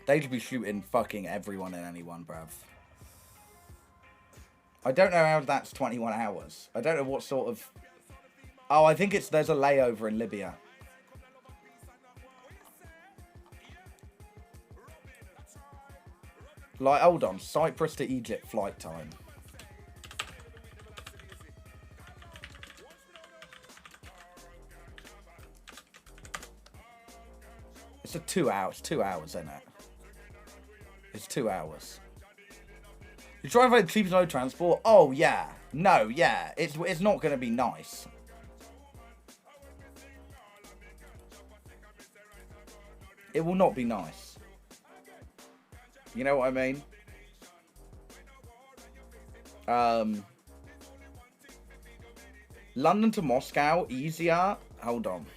A: They should be shooting fucking everyone and anyone, bruv. I don't know how that's 21 hours. I don't know what sort of... Oh, I think there's a layover in Libya. Like, hold on. Cyprus to Egypt flight time. It's 2 hours. 2 hours, isn't it? It's 2 hours. You try and find cheap road transport? Oh, yeah. No, yeah. It's not going to be nice. It will not be nice. You know what I mean? London to Moscow, easier. Hold on.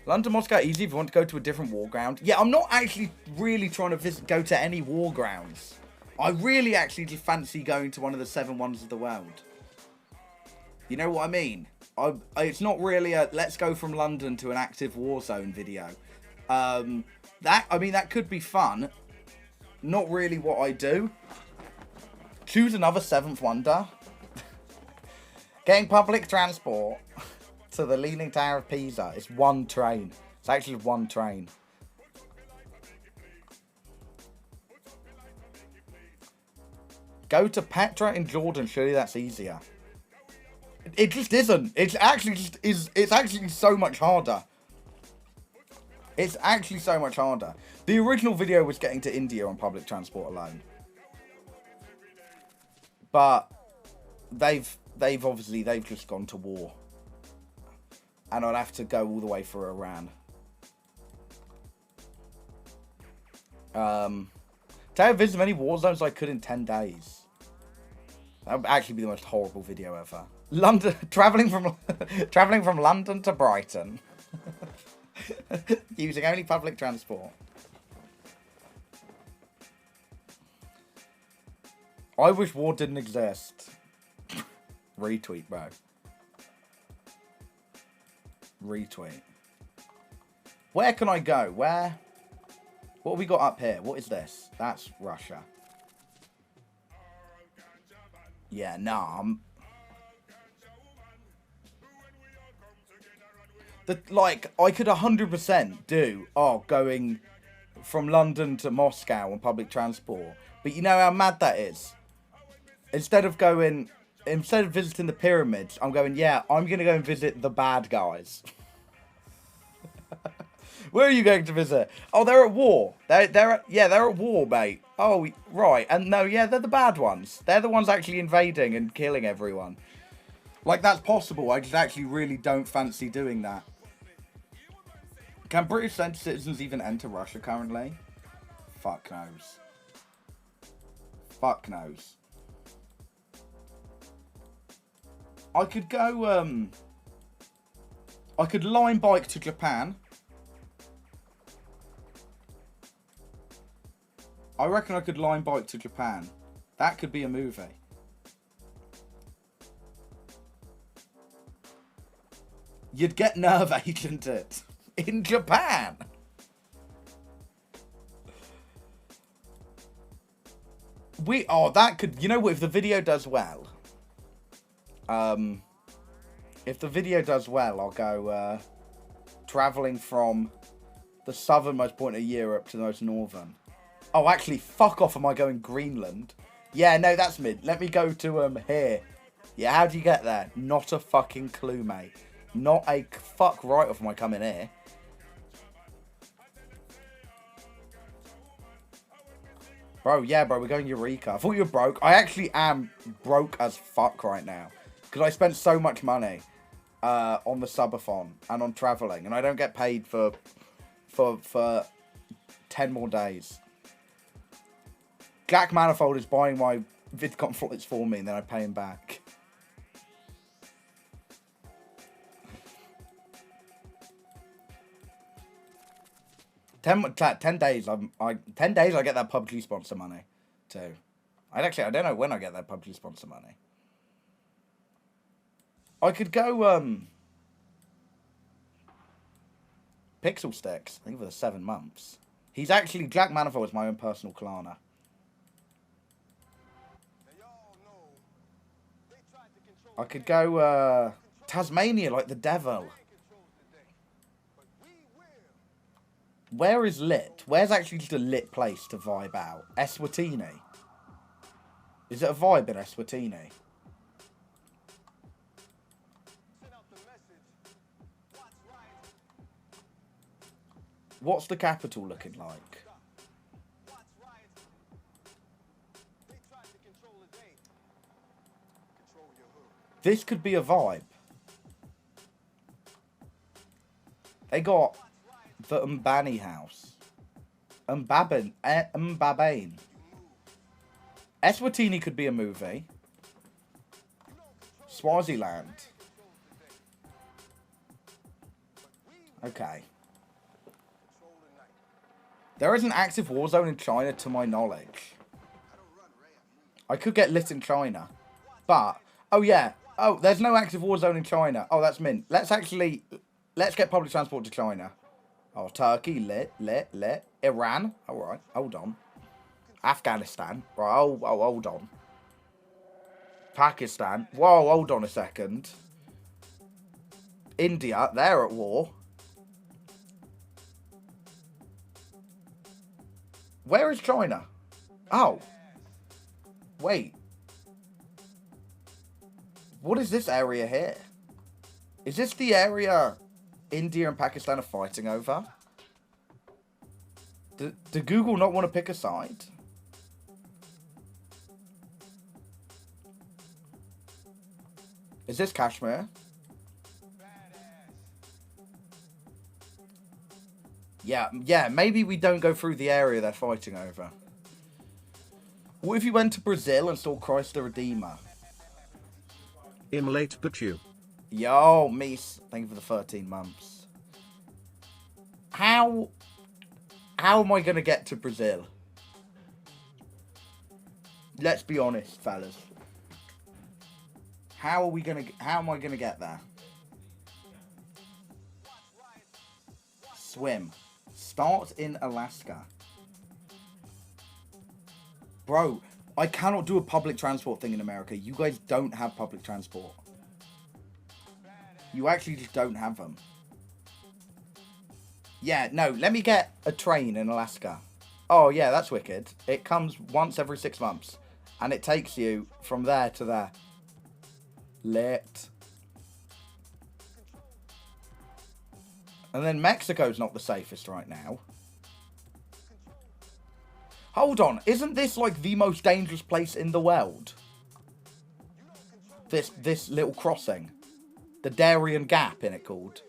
A: London to Moscow, easy if you want to go to a different war ground. Yeah, I'm not actually really trying to go to any war grounds. I really actually just fancy going to one of the 7 wonders of the world. You know what I mean? It's not really a let's go from London to an active war zone video. That could be fun. Not really what I do. Choose another seventh wonder. Getting public transport to the Leaning Tower of Pisa is one train. It's actually one train. Go to Petra in Jordan. Surely that's easier. It just isn't. It's actually so much harder. It's actually so much harder. The original video was getting to India on public transport alone. But they've just gone to war. And I'd have to go all the way for Iran. To have visited as many war zones as I could in 10 days. That would actually be the most horrible video ever. London, traveling from London to Brighton. Using only public transport. I wish war didn't exist. Retweet, bro. Retweet. Where can I go? Where? What have we got up here? What is this? That's Russia. Yeah, nah. Like, I could 100% do, going from London to Moscow on public transport. But you know how mad that is? Instead of visiting the pyramids, I'm going, yeah, I'm going to go and visit the bad guys. Where are you going to visit? Oh, they're at war. They're at war, mate. Oh, right. And no, yeah, they're the bad ones. They're the ones actually invading and killing everyone. Like, that's possible. I just actually really don't fancy doing that. Can British citizens even enter Russia currently? Fuck knows. Fuck knows. I could go, I could line bike to Japan. I reckon I could line bike to Japan. That could be a movie. You'd get nerve agented in Japan. That could, you know what, if the video does well. If the video does well, I'll go traveling from the southernmost point of Europe to the most northern. Oh, actually, fuck off. Am I going Greenland? Yeah, no, that's mid. Let me go to here. Yeah, how do you get there? Not a fucking clue, mate. Not a fuck right off am I coming here. Bro, yeah, bro, we're going Eureka. I thought you were broke. I actually am broke as fuck right now. Because I spent so much money on the subathon and on travelling. And I don't get paid for 10 more days. Jack Manifold is buying my VidCon flights for me and then I pay him back. Ten days. 10 days. I get that PUBG sponsor money, too. I don't know when I get that PUBG sponsor money. I could go Pixel Sticks. I think for the 7 months. He's actually Jack Manifold is my own personal Klarna. I could go Tasmania like the devil. Where is lit? Where's actually just a lit place to vibe out? Eswatini. Is it a vibe in Eswatini? What's the capital looking like? This could be a vibe. They got the Mbani house. Mbabane. Eswatini could be a movie. Swaziland. Okay. There is an active war zone in China to my knowledge. I could get lit in China. But, oh yeah. Oh, there's no active war zone in China. Oh, that's mint. Let's get public transport to China. Oh, Turkey, lit. Iran, alright, hold on. Afghanistan, right, hold on. Pakistan. Whoa, hold on a second. India, they're at war. Where is China? Oh. Wait. What is this area here? Is this the area India and Pakistan are fighting over? Do Google not want to pick a side? Is this Kashmir? Yeah, maybe we don't go through the area they're fighting over. What if you went to Brazil and saw Christ the Redeemer?
J: Immolate but you.
A: Yo, Mies, thank you for the 13 months. How am I gonna get to Brazil? Let's be honest, fellas. How am I gonna get there? Swim. Start in Alaska. Bro, I cannot do a public transport thing in America. You guys don't have public transport. You actually just don't have them. Yeah, no, let me get a train in Alaska. Oh, yeah, that's wicked. It comes once every 6 months. And it takes you from there to there. Lit. And then Mexico's not the safest right now. Hold on, isn't this like the most dangerous place in the world? This little crossing. The Darien Gap, in it called.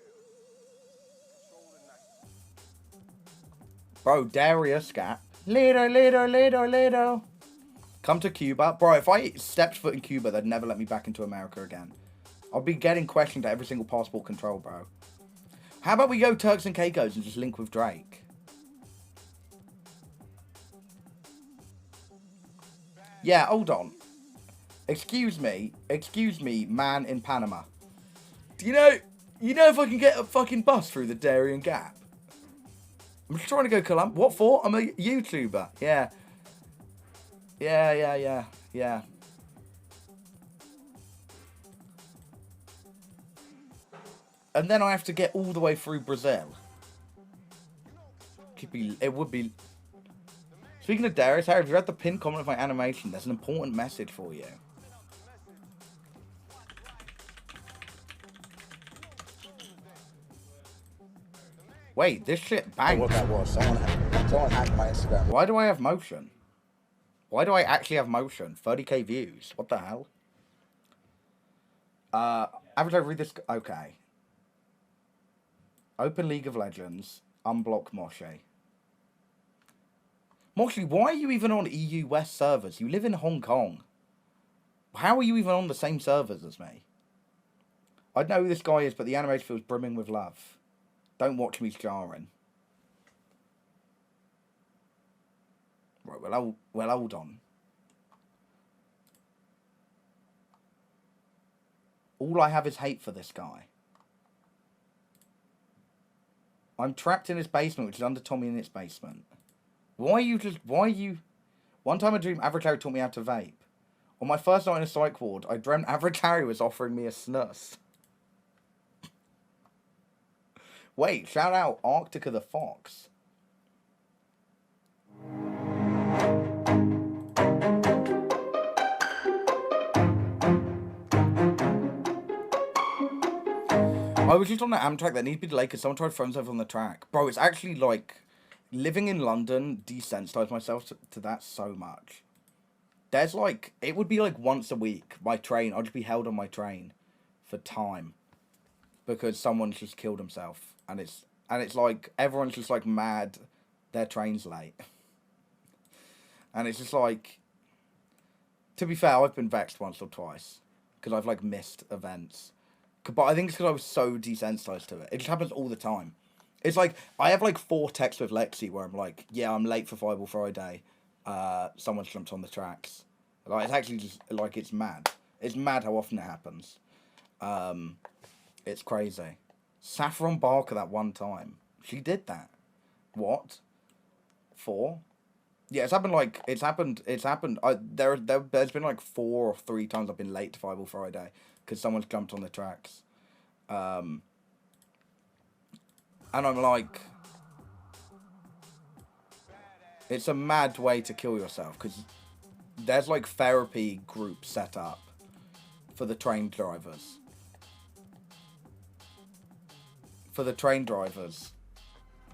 A: Bro, Darius Gap. Little. Come to Cuba. Bro, if I stepped foot in Cuba, they'd never let me back into America again. I'll be getting questioned at every single passport control, bro. How about we go Turks and Caicos and just link with Drake? Yeah, hold on. Excuse me, man in Panama. Do you know if I can get a fucking bus through the Darien Gap? I'm just trying to go Columbia. What for? I'm a YouTuber. Yeah. Yeah. And then I have to get all the way through Brazil. It would be... Speaking of Darius, Harry, have you read the pinned comment of my animation? There's an important message for you. Wait, this shit banged.
K: What that was. Someone hacked my Instagram.
A: Why do I have motion? Why do I actually have motion? 30k views. What the hell? AverageArchive, read this. Okay. Open League of Legends. Unblock Moshi. Moshi, why are you even on EU West servers? You live in Hong Kong. How are you even on the same servers as me? I know who this guy is, but the animation feels brimming with love. Don't watch me jarring. Right, well, hold on. All I have is hate for this guy. I'm trapped in his basement, which is under Tommy in its basement. Why are you... One time I dreamed Average Harry taught me how to vape. On my first night in a psych ward, I dreamt Average Harry was offering me a snus. Wait, shout out Arctica the Fox. I was just on an Amtrak that needs to be delayed because someone tried throwing themselves on the track. Bro, it's actually like... Living in London desensitized myself to that so much. There's like... It would be like once a week, my train. I'd just be held on my train for time. Because someone's just killed himself. And it's like... Everyone's just like mad their train's late. And it's just like... To be fair, I've been vexed once or twice. Because I've like missed events. But I think it's because I was so desensitized to it. It just happens all the time. It's like, I have like 4 texts with Lexi where I'm like, yeah, I'm late for Fireball Friday. Someone jumped on the tracks. Like, it's actually just, like, it's mad. It's mad how often it happens. It's crazy. Saffron Barker that one time. She did that. What? For? Yeah, it's happened. There's been like 4 or 3 times I've been late to Fireball Friday because someone's jumped on the tracks, and I'm like, it's a mad way to kill yourself because there's like therapy groups set up for the train drivers.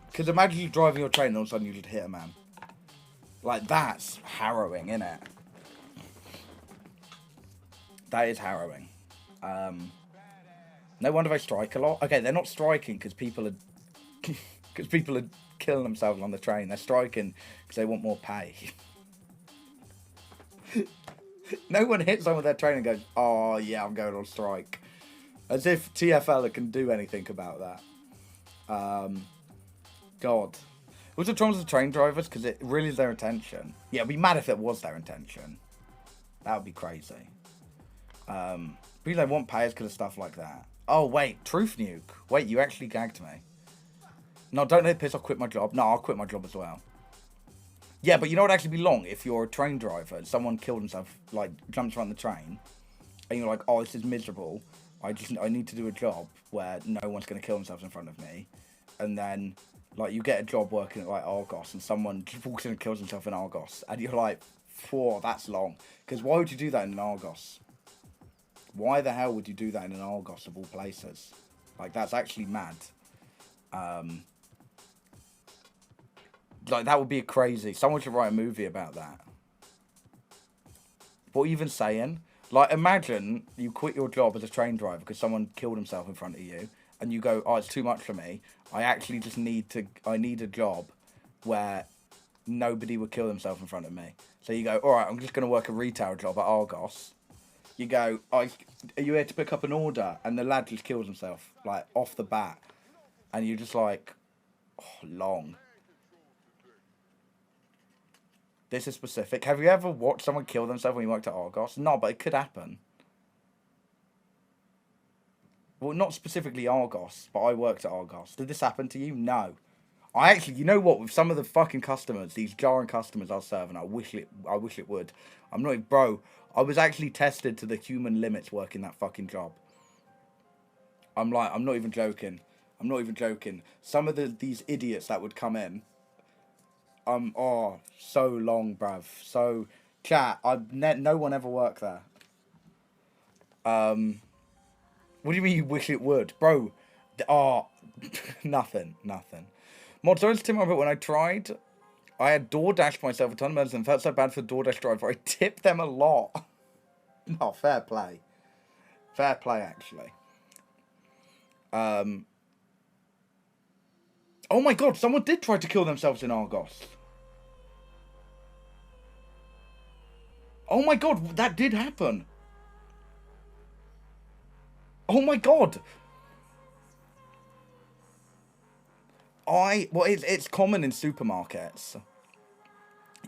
A: Because imagine you driving your train and all of a sudden you just hit a man. Like, that's harrowing, innit? That is harrowing. No wonder they strike a lot. Okay, they're not striking because people are... because people are killing themselves on the train. They're striking because they want more pay. No one hits someone with their train and goes, oh, yeah, I'm going on strike. As if TFL can do anything about that. God. What's the trouble with the train drivers? Because it really is their intention. Yeah, it'd be mad if it was their intention. That would be crazy. People don't want payers because of stuff like that. Oh, wait. Truth nuke. Wait, you actually gagged me. No, don't let piss. I'll quit my job. No, I'll quit my job as well. Yeah, but you know what would actually be long? If you're a train driver and someone killed himself, like, jumps around the train, and you're like, oh, this is miserable. I need to do a job where no one's going to kill themselves in front of me. And then... like, you get a job working at, like, Argos, and someone just walks in and kills himself in Argos. And you're like, whoa, that's long. Because why would you do that in an Argos? Why the hell would you do that in an Argos, of all places? Like, that's actually mad. Like, that would be crazy. Someone should write a movie about that. What are you even saying? Like, imagine you quit your job as a train driver because someone killed himself in front of you. And you go, oh, it's too much for me. I actually just need a job where nobody would kill themselves in front of me. So you go, all right, I'm just going to work a retail job at Argos. You go, are you here to pick up an order? And the lad just kills himself, like, off the bat. And you're just like, oh, long. This is specific. Have you ever watched someone kill themselves when you worked at Argos? No, but it could happen. Well, not specifically Argos, but I worked at Argos. Did this happen to you? No. I actually, you know what? With some of the fucking customers, these jarring customers I was serving, I wish it would. I'm not, bro. I was actually tested to the human limits working that fucking job. I'm not even joking. I'm not even joking. Some of these idiots that would come in. Oh, so long, bruv. So, chat. No one ever worked there. What do you mean you wish it would? Bro, nothing. Mod, sorry to tip my bit. When I tried, I had DoorDash myself a ton of medicine. Felt so bad for the DoorDash driver. I tipped them a lot. No, fair play. Fair play, actually. Oh my god, someone did try to kill themselves in Argos. Oh my god, that did happen. Oh my god! It's common in supermarkets.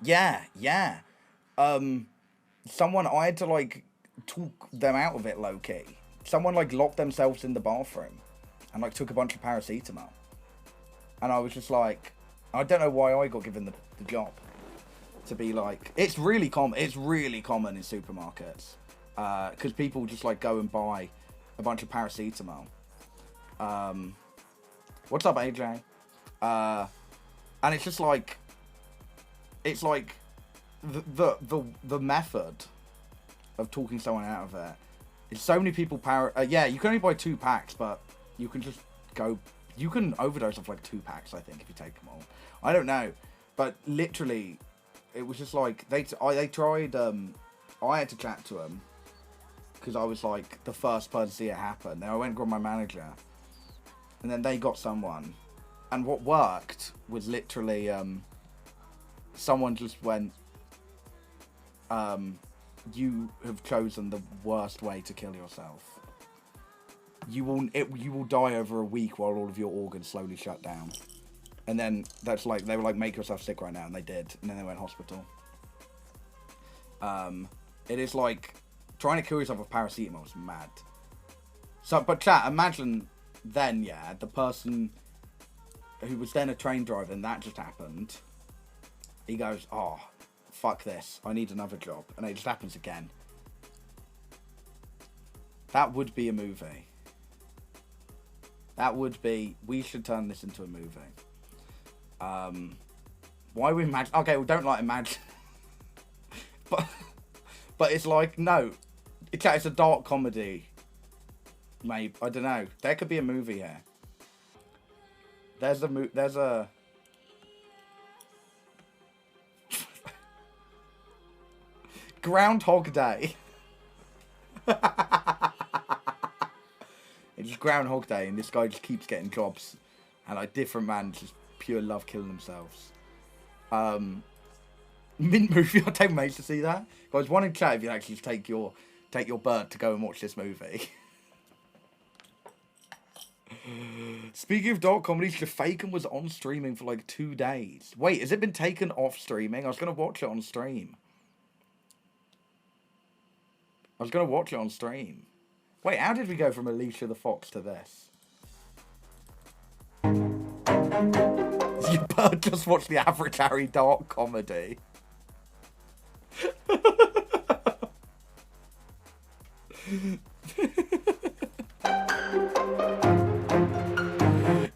A: Yeah. I had to, like, talk them out of it low-key. Someone, like, locked themselves in the bathroom and, like, took a bunch of paracetamol. And I was just like, I don't know why I got given the job. To be like, it's really common in supermarkets. Because people just, like, go and buy a bunch of paracetamol. What's up, AJ? And it's just like, it's like the method of talking someone out of it. It's so many people yeah, you can only buy 2 packs, but you can just go. You can overdose off like 2 packs, I think, if you take them all. I don't know, but literally, it was just like they tried. I had to chat to them. Because I was like the first person to see it happen. Then I went and got my manager. And then they got someone. And what worked was literally someone just went, you have chosen the worst way to kill yourself. You will die over a week while all of your organs slowly shut down. And then that's like, they were like, make yourself sick right now. And they did. And then they went hospital. It is like, trying to kill yourself with paracetamol is mad. So, but chat, imagine then, yeah, the person who was then a train driver and that just happened. He goes, oh, fuck this. I need another job. And it just happens again. That would be a movie. That would be... We should turn this into a movie. Why we imagine... Okay, we don't like imagine. but it's like, no. It's a dark comedy. Maybe. I don't know. There could be a movie here. There's a... Groundhog Day. It's Groundhog Day, and this guy just keeps getting jobs, and like different men just pure love killing themselves. Mint movie. I'll take mates to see that. Guys, one in chat if you actually just take your bird to go and watch this movie. Speaking of dark comedies, Faken was on streaming for like 2 days. Wait, has it been taken off streaming? I was gonna watch it on stream. Wait, how did we go from Alicia the Fox to this? You bird just watched the Average Harry dark comedy.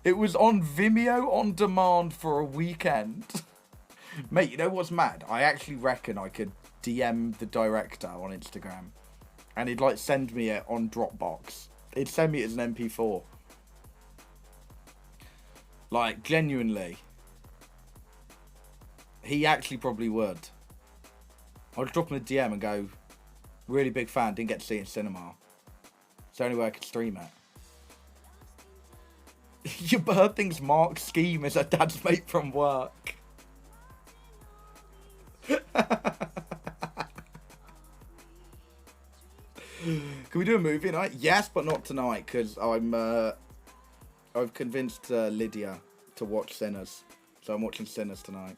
A: It was on Vimeo on demand for a weekend. Mate, you know what's mad? I actually reckon I could DM the director on Instagram. And he'd like send me it on Dropbox. He'd send me it as an MP4. Like, genuinely. He actually probably would. I'd drop him a DM and go, really big fan, didn't get to see it in cinema. It's the only way I could stream it. Your bird thinks Mark's scheme is her dad's mate from work. Can we do a movie night? Yes, but not tonight, because I've convinced Lydia to watch Sinners. So I'm watching Sinners tonight.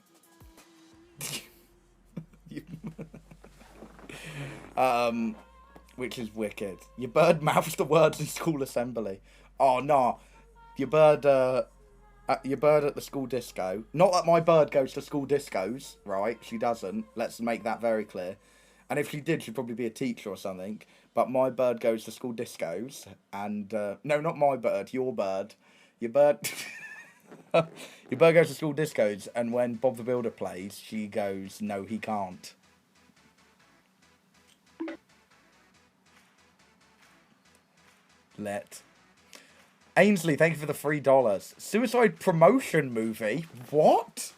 A: Which is wicked. Your bird mouths the words in school assembly. Oh, no. Your bird at the school disco. Not that my bird goes to school discos, right? She doesn't. Let's make that very clear. And if she did, she'd probably be a teacher or something. But my bird goes to school discos. And, no, not my bird, your bird. Your bird... Your bird goes to school discos, and when Bob the Builder plays, she goes, no, he can't. Ainsley, thank you for the $3. Suicide promotion movie? What?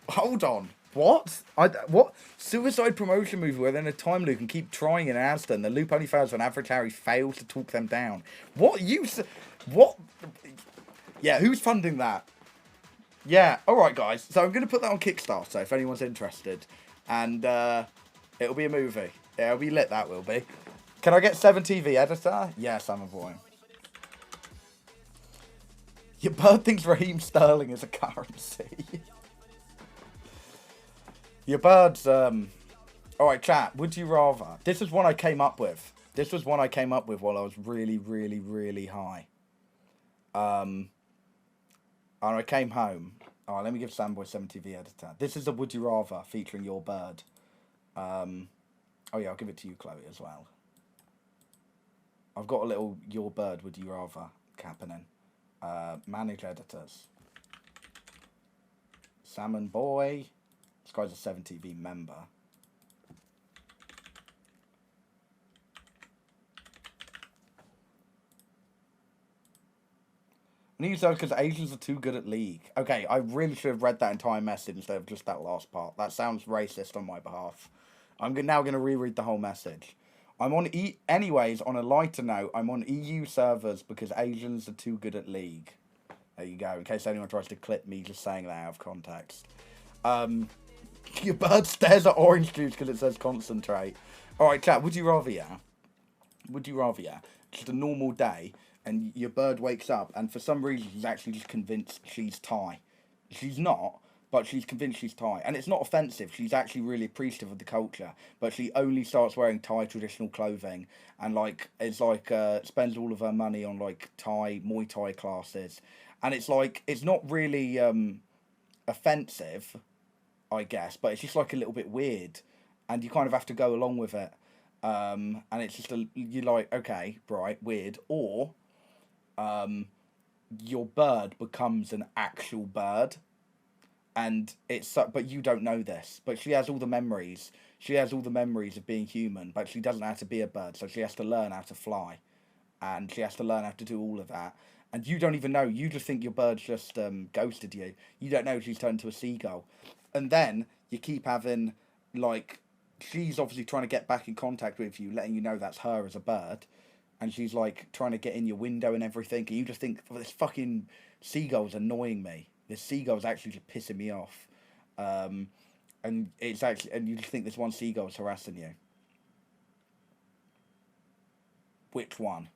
A: Hold on. What? What? Suicide promotion movie where they're in a time loop and keep trying in Aston. The loop only fails when Average Harry fails to talk them down. What? What? Yeah, who's funding that? Yeah, alright guys. So I'm going to put that on Kickstarter if anyone's interested. And it'll be a movie. Yeah, it'll be lit, that will be. Can I get 7TV editor? Yes, I'm a boy. Your bird thinks Raheem Sterling is a currency. Your bird's, alright chat, would you rather? This is one I came up with. This was one I came up with while I was really, really, really high. And I came home. Oh, let me give Samboy 7TV editor. This is a Would You Rather featuring your bird. Oh yeah, I'll give it to you, Chloe, as well. I've got a little Your Bird Would You Rather happening. Manage editors. Salmon Boy. This guy's a 7TV member. I need to because Asians are too good at League. Okay, I really should have read that entire message instead of just that last part. That sounds racist on my behalf. I'm now going to reread the whole message. I'm on anyways, on a lighter note, I'm on EU servers because Asians are too good at League. There you go, in case anyone tries to clip me just saying that out of context. Your bird stares at orange juice because it says concentrate. Alright, chat, would you rather, yeah? Would you rather, yeah? Just a normal day, and your bird wakes up, and for some reason she's actually just convinced she's Thai. She's not, but she's convinced she's Thai. And it's not offensive, she's actually really appreciative of the culture, but she only starts wearing Thai traditional clothing, and like, it's like, spends all of her money on like Thai, Muay Thai classes. And it's like, it's not really offensive, I guess, but it's just like a little bit weird, and you kind of have to go along with it. And it's just you're like, okay, right, weird, or your bird becomes an actual bird, and but you don't know this, but she has all the memories. She has all the memories of being human, but she doesn't know how to be a bird, so she has to learn how to fly, and she has to learn how to do all of that. And you don't even know. You just think your bird's just ghosted you. You don't know she's turned into a seagull. And then you keep having, like, she's obviously trying to get back in contact with you, letting you know that's her as a bird. And she's, like, trying to get in your window and everything. And you just think, well, this fucking seagull's annoying me. This seagull's actually just pissing me off. And it's actually, and you just think this one seagull's harassing you. Which one?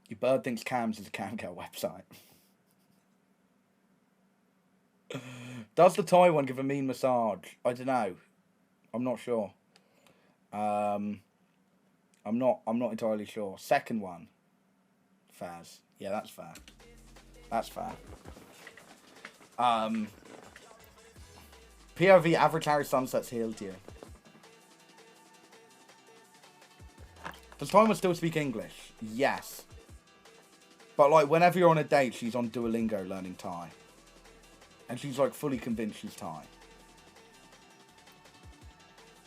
A: Your bird thinks Cam's is a camgirl website. Does the Thai one give a mean massage? I don't know. I'm not sure. I'm not entirely sure. Second one. Faz. Yeah, that's fair. That's fair. POV average Harry Sunset's healed you. Does Thai still speak English? Yes. But, like, whenever you're on a date, she's on Duolingo learning Thai. And she's, like, fully convinced she's Thai.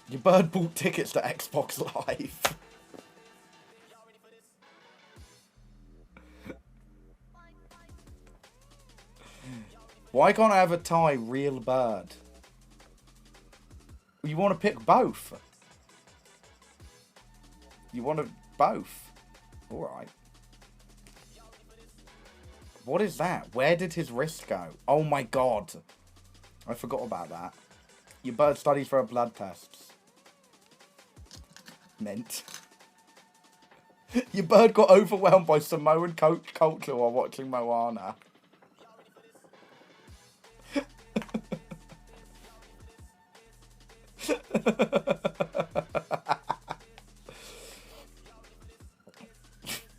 A: Your bird bought tickets to Xbox Live. Why can't I have a Thai real bird? You want to pick both? You want to both? Alright. What is that? Where did his wrist go? Oh my god. I forgot about that. Your bird studies for her blood tests. Mint. Your bird got overwhelmed by Samoan culture while watching Moana.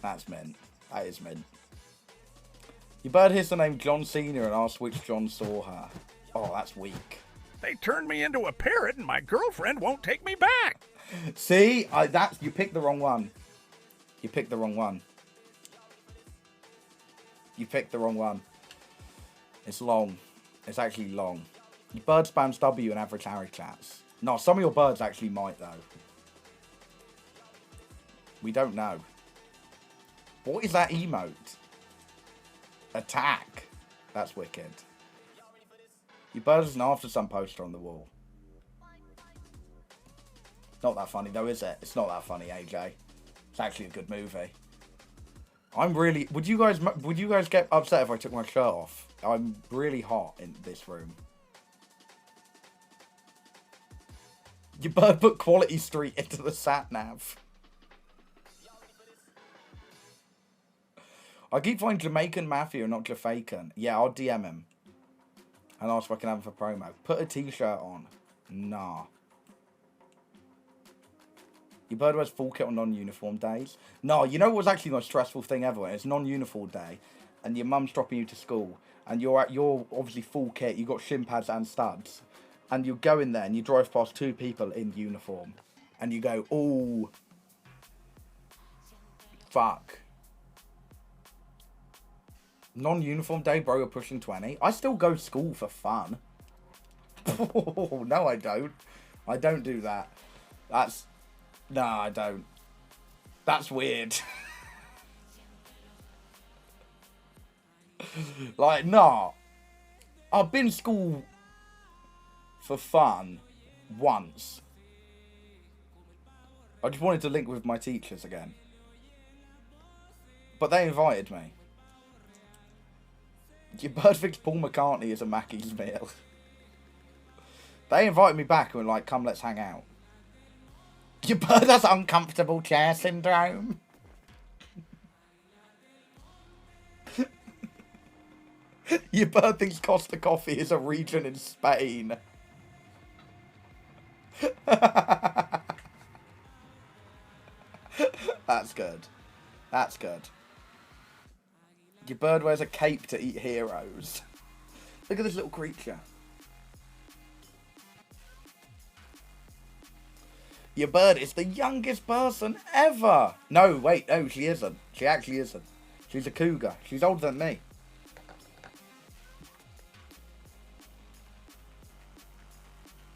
A: That's mint. That is mint. Your bird hears the name John Cena and asks which John saw her. Oh, that's weak.
D: They turned me into a parrot and my girlfriend won't take me back.
A: See, you picked the wrong one. You picked the wrong one. You picked the wrong one. It's long. It's actually long. Your bird spams W in average Harry chats. No, some of your birds actually might, though. We don't know. What is that emote? Attack. That's wicked. Your bird is an After Sun poster on the wall. Not that funny, though, is it? It's not that funny, AJ. It's actually a good movie. I'm really... Would you guys get upset if I took my shirt off? I'm really hot in this room. Your bird put Quality Street into the sat-nav. I keep finding Jamaican Mafia and not Jafacan. Yeah, I'll DM him. And ask if I can have him for promo. Put a t-shirt on. Nah. Your bird wears full kit on non-uniform days. No, you know what was actually the most stressful thing ever? It's non-uniform day. And your mum's dropping you to school. And you're obviously full kit. You got shin pads and studs. And you go in there and you drive past two people in uniform. And you go, ooh. Fuck. Non-uniform day, bro, you're pushing 20. I still go to school for fun. No, I don't. I don't do that. No, I don't. That's weird. Like, nah. I've been to school for fun once. I just wanted to link with my teachers again. But they invited me. Your bird thinks Paul McCartney is a Mackey's meal. They invited me back and were like, come, let's hang out. Your bird has uncomfortable chair syndrome. Your bird thinks Costa Coffee is a region in Spain. That's good. That's good. Your bird wears a cape to eat heroes. Look at this little creature. Your bird is the youngest person ever. No, wait, no, she isn't. She actually isn't. She's a cougar. She's older than me.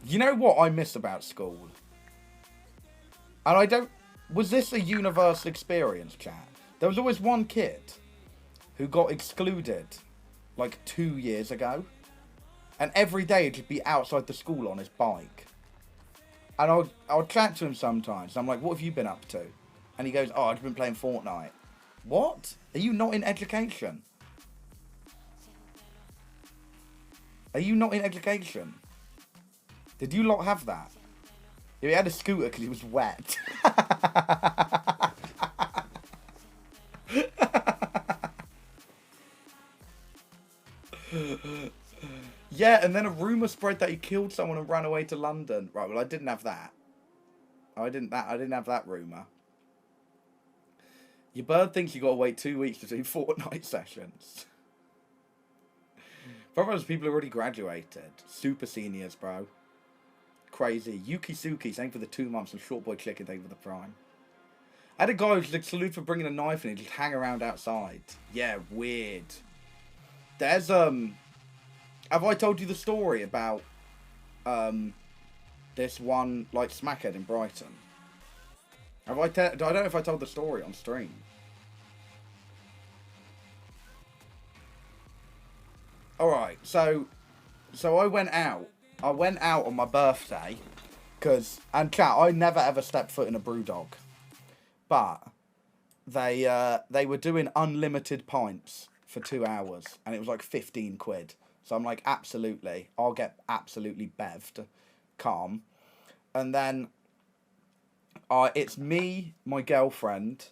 A: You know what I miss about school? And I don't... Was this a universal experience, chat? There was always one kid who got excluded like 2 years ago. And every day he'd just be outside the school on his bike. And I'll chat to him sometimes. I'm like, what have you been up to? And he goes, oh, I've been playing Fortnite. What? Are you not in education? Are you not in education? Did you lot have that? Yeah, he had a scooter because he was wet. Yeah, and then a rumour spread that he killed someone and ran away to London. Right, well, I didn't have that. I didn't have that rumour. Your bird thinks you got to wait 2 weeks to do Fortnite sessions. Brothers, people have already graduated. Super seniors, bro. Crazy. Yuki Suki, thank you for the 2 months. And Short Boy Chicken, thank you for the prime. I had a guy who was like, salute for bringing a knife in and just hang around outside. Yeah, weird. There's, have I told you the story about, this one, like, smackhead in Brighton? I don't know if I told the story on stream. Alright, so I went out. I went out on my birthday. And chat, I never ever stepped foot in a Brewdog. But they were doing unlimited pints for 2 hours. And it was like 15 quid. So I'm like, absolutely. I'll get absolutely bevved. Calm. And then it's me, my girlfriend,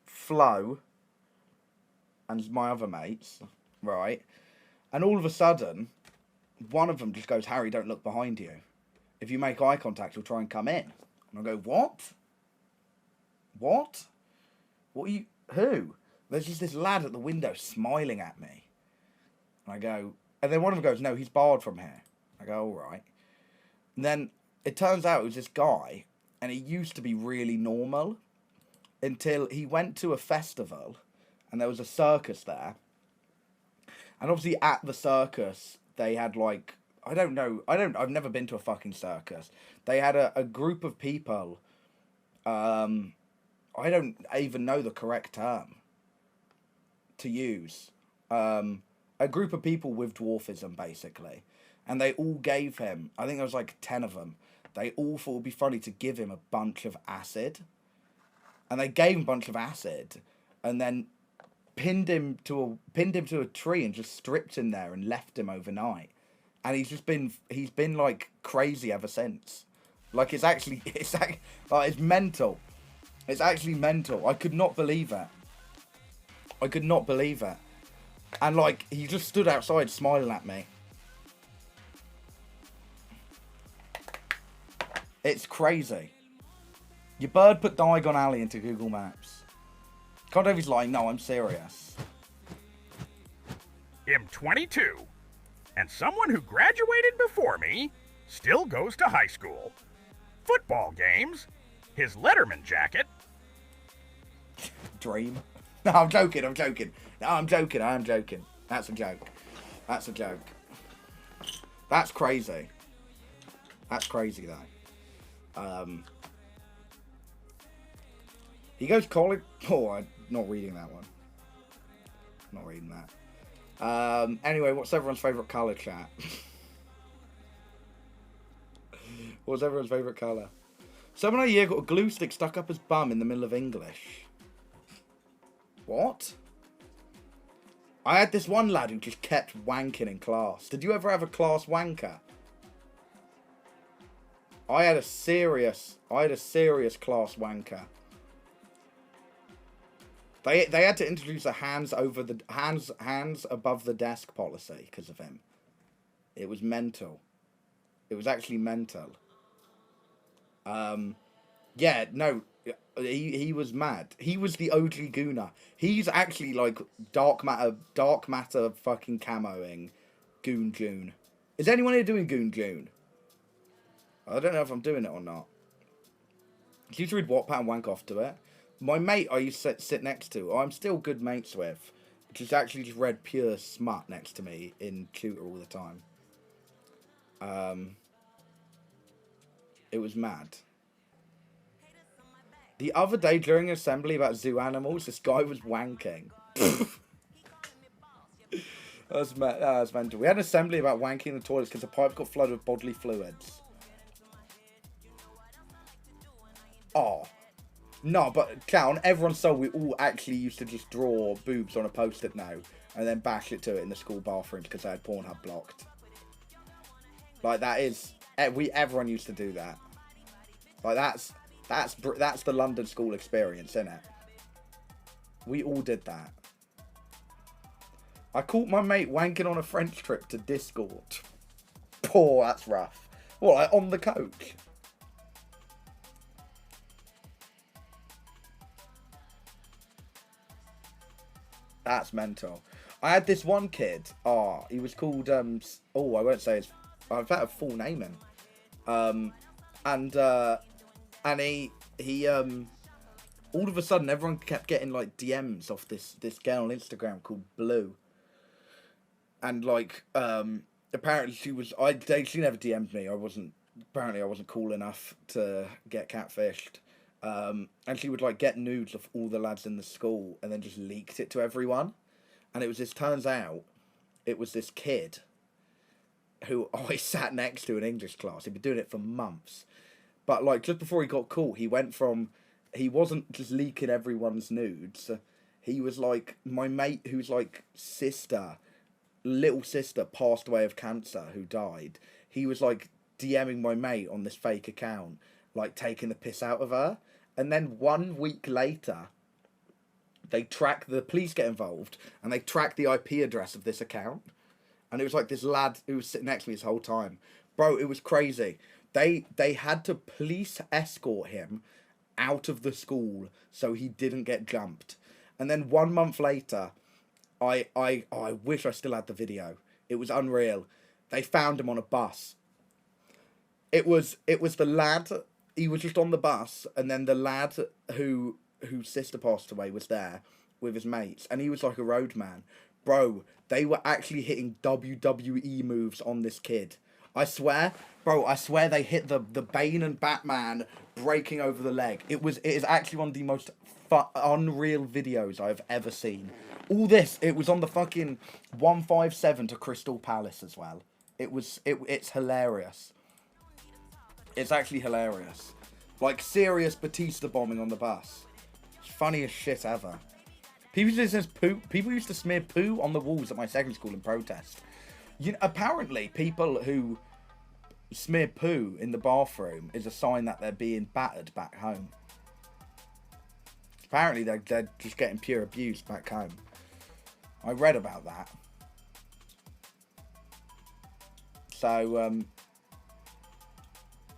A: Flo, and my other mates, right? And all of a sudden, one of them just goes, Harry, don't look behind you. If you make eye contact, you'll try and come in. And I go, what? What? What are you... Who? There's just this lad at the window smiling at me. And I go... And then one of them goes, no, he's barred from here. I go, all right. And then it turns out it was this guy, and he used to be really normal until he went to a festival, and there was a circus there. And obviously at the circus, they had like, I've never been to a fucking circus. They had a group of people, I don't even know the correct term to use. A group of people with dwarfism, basically. And they all gave him, I think there was like 10 of them, they all thought it would be funny to give him a bunch of acid. And they gave him a bunch of acid, and then pinned him to a tree and just stripped him there and left him overnight. And he's been like crazy ever since. Like it's mental. It's actually mental. I could not believe it. And like he just stood outside smiling at me. It's crazy. Your bird put Diagon Alley into Google Maps. Can't believe he's lying. No, I'm serious.
D: I'm 22, and someone who graduated before me still goes to high school. Football games, his Letterman jacket.
A: Dream. No, I'm joking. No, I'm joking. That's a joke. That's crazy. That's crazy, though. He goes college. Oh, I'm not reading that one. Not reading that. Anyway, what's everyone's favourite colour, chat? What's everyone's favourite colour? Someone a year got a glue stick stuck up his bum in the middle of English. What? I had this one lad who just kept wanking in class. Did you ever have a class wanker? I had a serious class wanker. They had to introduce a hands above the desk policy because of him. It was mental. It was actually mental. Yeah, no, He was mad. He was the OG Gooner. He's actually like dark matter fucking camoing Goon June. Is anyone here doing Goon June? I don't know if I'm doing it or not. Do you read Wattpad and wank off to it? My mate I used to sit next to, I'm still good mates with, just actually just read pure smut next to me in tutor all the time. It was mad. The other day during assembly about zoo animals, this guy was wanking. That's mental. We had an assembly about wanking in the toilets because the pipes got flooded with bodily fluids. Oh. No, but clown, everyone saw we all actually used to just draw boobs on a post-it note and then bash it to it in the school bathroom because I had Pornhub blocked. Like, that is... Everyone used to do that. Like, that's the London school experience, isn't it? We all did that. I caught my mate wanking on a French trip to Discord. Poor, that's rough. What, like on the coach? That's mental. I had this one kid. He was called, I won't say his... I've had a full name in. And he all of a sudden everyone kept getting like DMs off this girl on Instagram called Blue. And like apparently she never DM'd me. I wasn't cool enough to get catfished. And she would like get nudes of all the lads in the school and then just leaked it to everyone. And turns out it was this kid who I sat next to in English class. He'd been doing it for months. But like just before he got caught, he wasn't just leaking everyone's nudes. He was like my mate whose like little sister passed away of cancer, who died. He was like DMing my mate on this fake account, like taking the piss out of her. And then 1 week later, the police get involved and they track the IP address of this account. And it was like this lad who was sitting next to me this whole time. Bro, it was crazy. They had to police escort him out of the school so he didn't get jumped. And then 1 month later, I wish I still had the video. It was unreal. They found him on a bus. It was the lad. He was just on the bus, and then the lad whose sister passed away was there with his mates, and he was like a roadman. Bro, they were actually hitting WWE moves on this kid. I swear they hit the Bane and Batman breaking over the leg. It is actually one of the most unreal videos I've ever seen. All this, it was on the fucking 157 to Crystal Palace as well. It's hilarious. It's actually hilarious. Like serious Batista bombing on the bus. It's funniest shit ever. People used to smear poo on the walls at my secondary school in protest. Apparently people who smear poo in the bathroom is a sign that they're being battered back home. Apparently they're just getting pure abuse back home. I read about that. So,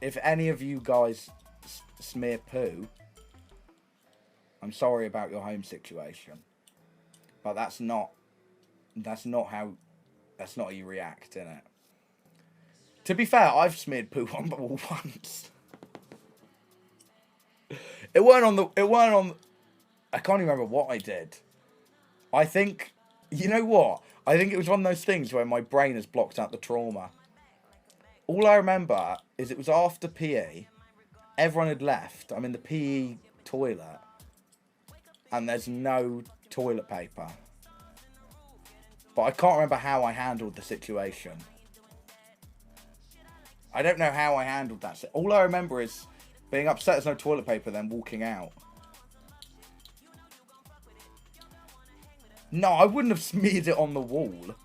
A: if any of you guys smear poo, I'm sorry about your home situation. But that's not how you react, innit? To be fair, I've smeared poo on the wall once. It weren't on, I can't even remember what I did. I think, you know what? I think it was one of those things where my brain has blocked out the trauma. All I remember is it was after PE. Everyone had left. I'm in the PE toilet. And there's no toilet paper. But I can't remember how I handled the situation. I don't know how I handled that. All I remember is being upset there's no toilet paper, then walking out. No, I wouldn't have smeared it on the wall.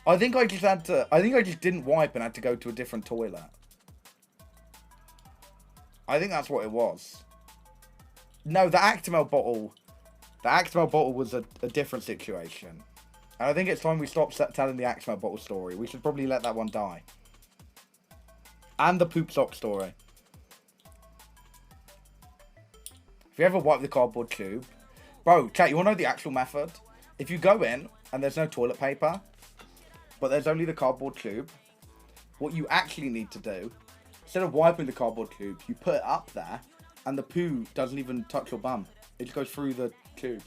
A: I think I just didn't wipe and had to go to a different toilet. I think that's what it was. No, the Actimel bottle was a different situation. And I think it's time we stop telling the Actimel bottle story. We should probably let that one die. And the poop sock story. If you ever wipe the cardboard tube, bro, chat, you wanna know the actual method? If you go in and there's no toilet paper, but there's only the cardboard tube, what you actually need to do, instead of wiping the cardboard tube, you put it up there, and the poo doesn't even touch your bum. It just goes through the tube.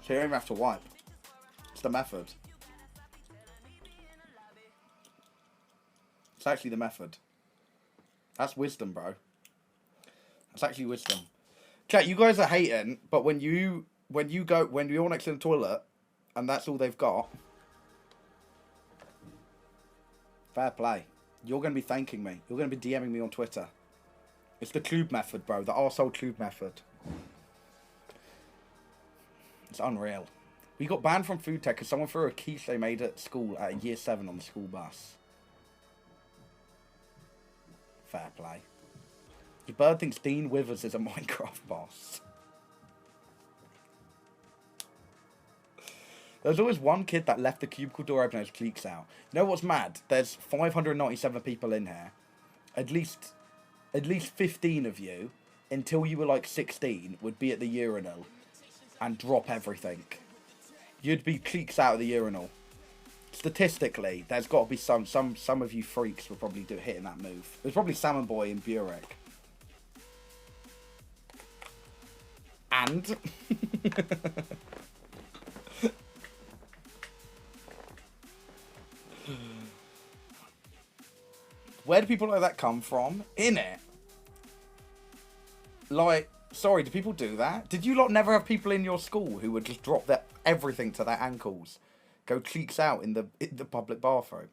A: So you don't even have to wipe. It's the method. It's actually the method. That's wisdom, bro. That's actually wisdom. Chat, you guys are hating, but when you're next to the toilet, and that's all they've got, fair play. You're going to be thanking me. You're going to be DMing me on Twitter. It's the tube method, bro. The arsehole tube method. It's unreal. We got banned from food tech because someone threw a quiche they made at school at year 7 on the school bus. Fair play. Your bird thinks Dean Withers is a Minecraft boss. There's always one kid that left the cubicle door open and his cleeks out. You know what's mad? There's 597 people in here. At least 15 of you, until you were like 16, would be at the urinal and drop everything. You'd be cleeks out of the urinal. Statistically, there's got to be some of you freaks will probably do hitting that move. There's probably Salmon Boy in Burek. And where do people like that come from? In it. Like, sorry, do people do that? Did you lot never have people in your school who would just drop everything to their ankles, go cheeks out in the public bathroom?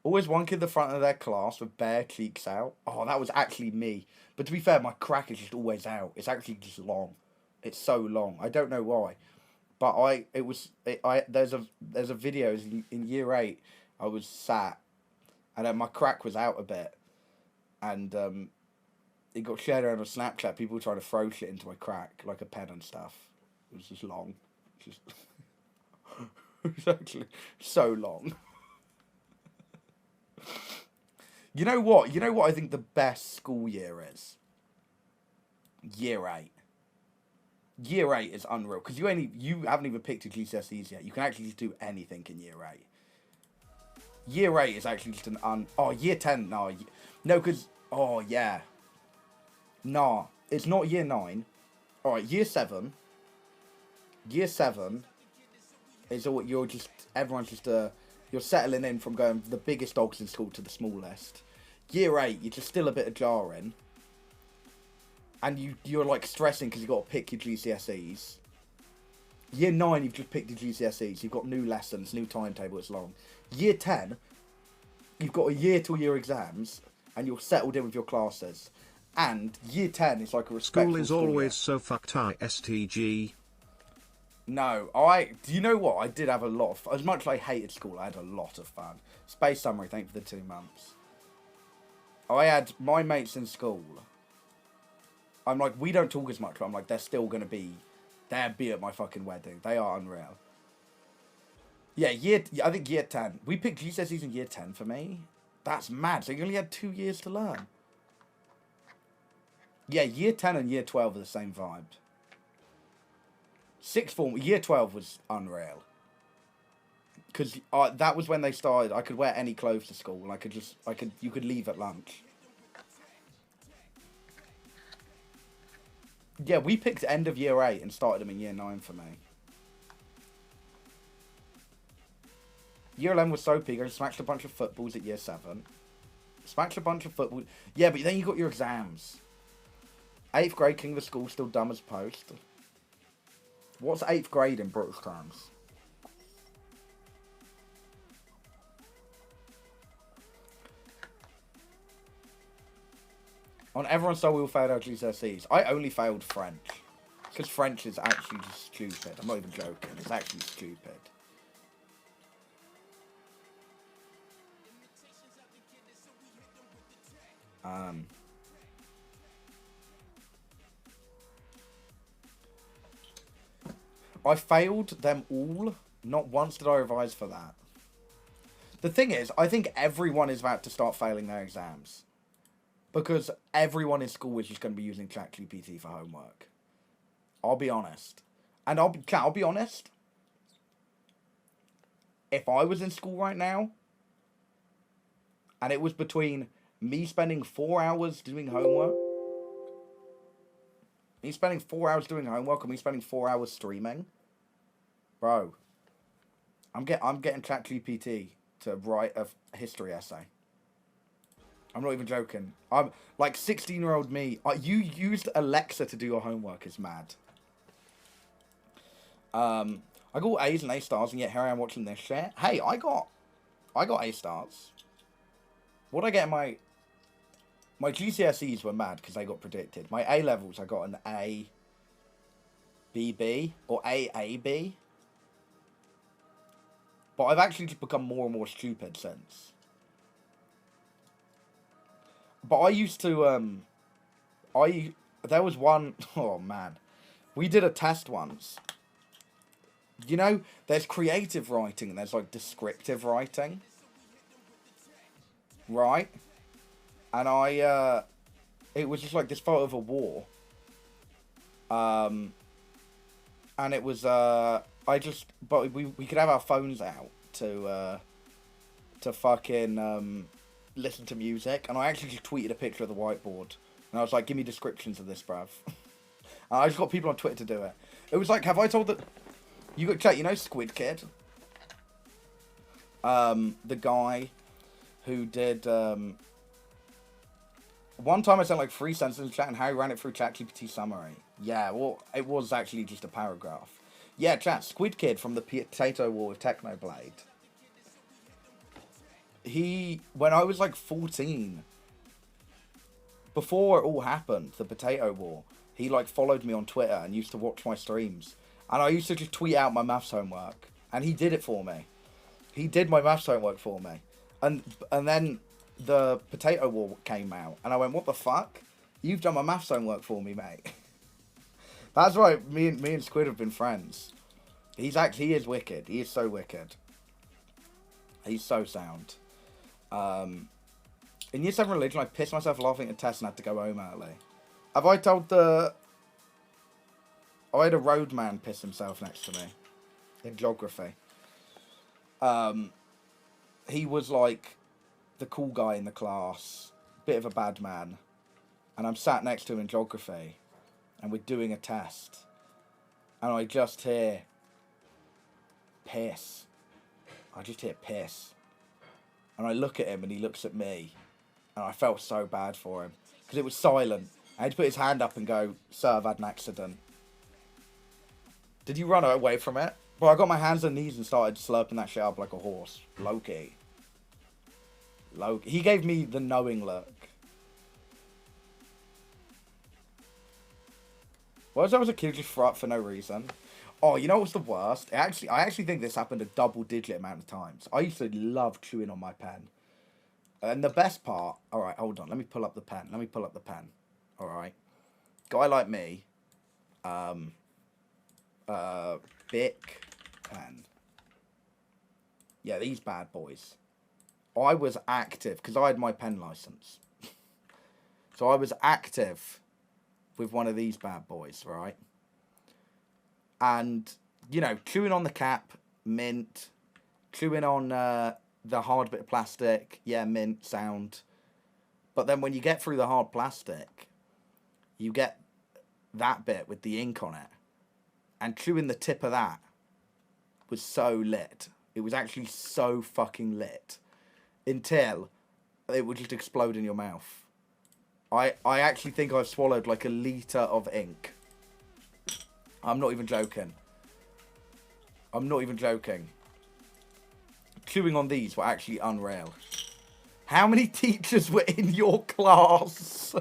A: Always one kid in the front of their class with bare cheeks out. Oh, that was actually me. But to be fair, my crack is just always out. It's actually just long. It's so long. I don't know why. But there's a video in year 8. I was sat and my crack was out a bit, and it got shared around on Snapchat. People were trying to throw shit into my crack, like a pen and stuff. It was just long. Just it was actually so long. You know what? You know what I think the best school year is? Year 8. Year 8 is unreal because you haven't even picked your GCSEs yet. You can actually just do anything in year 8. Year 8 is actually just year 10, no, because, oh, yeah. Nah, it's not year 9. Alright, year 7. Year 7 is all, everyone's just, you're settling in from going from the biggest dogs in school to the smallest. Year 8, you're just still a bit of jarring. And you're like stressing because you've got to pick your GCSEs. Year 9, you've just picked your GCSEs. You've got new lessons, new timetable, it's long. Year 10, you've got a year till your exams, and you're settled in with your classes. And year 10 is like a respectful
J: school is always so fucked STG.
A: No, do you know what? I did have a lot of fun. As much as I hated school, I had a lot of fun. Space Summary, thank you for the 2 months. I had my mates in school. I'm like, we don't talk as much, but I'm like, they're still going to be, they'll be at my fucking wedding. They are unreal. Yeah, I think year 10. We picked GCSEs in year 10 for me. That's mad. So you only had 2 years to learn. Yeah, year 10 and year 12 are the same vibe. Sixth form, year 12 was unreal. Because that was when they started. I could wear any clothes to school. And you could leave at lunch. Yeah, we picked end of year 8 and started them in year 9 for me. Year 11 was so peak. I just smashed a bunch of footballs at year 7. Smashed a bunch of footballs. Yeah, but then you got your exams. 8th grade, king of the school, still dumb as post. What's 8th grade in British terms? On everyone's soul, we all failed our GCSEs. I only failed French. Because French is actually just stupid. I'm not even joking. It's actually stupid. I failed them all. Not once did I revise for that. The thing is, I think everyone is about to start failing their exams. Because everyone in school is just going to be using ChatGPT for homework. I'll be honest. And I'll be honest. If I was in school right now, and it was between me spending 4 hours doing homework, or me spending 4 hours streaming, bro, I'm getting ChatGPT to write a history essay. I'm not even joking. I'm like 16-year-old me. You used Alexa to do your homework is mad. I got A's and A stars, and yet here I am watching this shit. Hey, I got A stars. What I get in my GCSEs were mad because they got predicted. My A levels, I got an A, BB or AAB. But I've actually just become more and more stupid since. But I used to, there was one, oh man. We did a test once. You know, there's creative writing and there's like descriptive writing. Right? And it was just like this photo of a war. And it was, but we could have our phones out to fucking, listen to music, and I actually just tweeted a picture of the whiteboard, and I was like, give me descriptions of this, bruv. And I just got people on Twitter to do it. It was like, have I told that, you got chat, you know Squid Kid? The guy who did, one time I sent like 3 sentences in chat, and Harry ran it through ChatGPT summary. Yeah, well, it was actually just a paragraph. Yeah, chat, Squid Kid from the Potato War with Technoblade. When I was like 14, before it all happened, the Potato War, he like followed me on Twitter and used to watch my streams. And I used to just tweet out my maths homework. And he did it for me. He did my maths homework for me. And then the Potato War came out. And I went, what the fuck? You've done my maths homework for me, mate. That's right, me and Squid have been friends. He is wicked. He is so wicked. He's so sound. In Year 7 Religion, I pissed myself laughing at a test and had to go home early. Have I told I had a roadman piss himself next to me. In geography. He was like the cool guy in the class. Bit of a bad man. And I'm sat next to him in geography. And we're doing a test. And I just hear piss. I just hear piss. And I look at him and he looks at me. And I felt so bad for him. Because it was silent. I had to put his hand up and go, sir, I've had an accident. Did you run away from it? Well, I got my hands and knees and started slurping that shit up like a horse. Loki. He gave me the knowing look. Why was I a kid just throw up for no reason? Oh, you know what's the worst? I actually think this happened a double-digit amount of times. I used to love chewing on my pen. And the best part... Alright, hold on. Let me pull up the pen. Alright. Guy like me. Bic pen. Yeah, these bad boys. I was active, because I had my pen license. So I was active with one of these bad boys, right? And, you know, chewing on the cap, mint. Chewing on the hard bit of plastic, yeah, mint sound. But then when you get through the hard plastic, you get that bit with the ink on it. And chewing the tip of that was so lit. It was actually so fucking lit. Until it would just explode in your mouth. I actually think I've swallowed like a litre of ink. I'm not even joking. Chewing on these were actually unreal. How many teachers were in your class?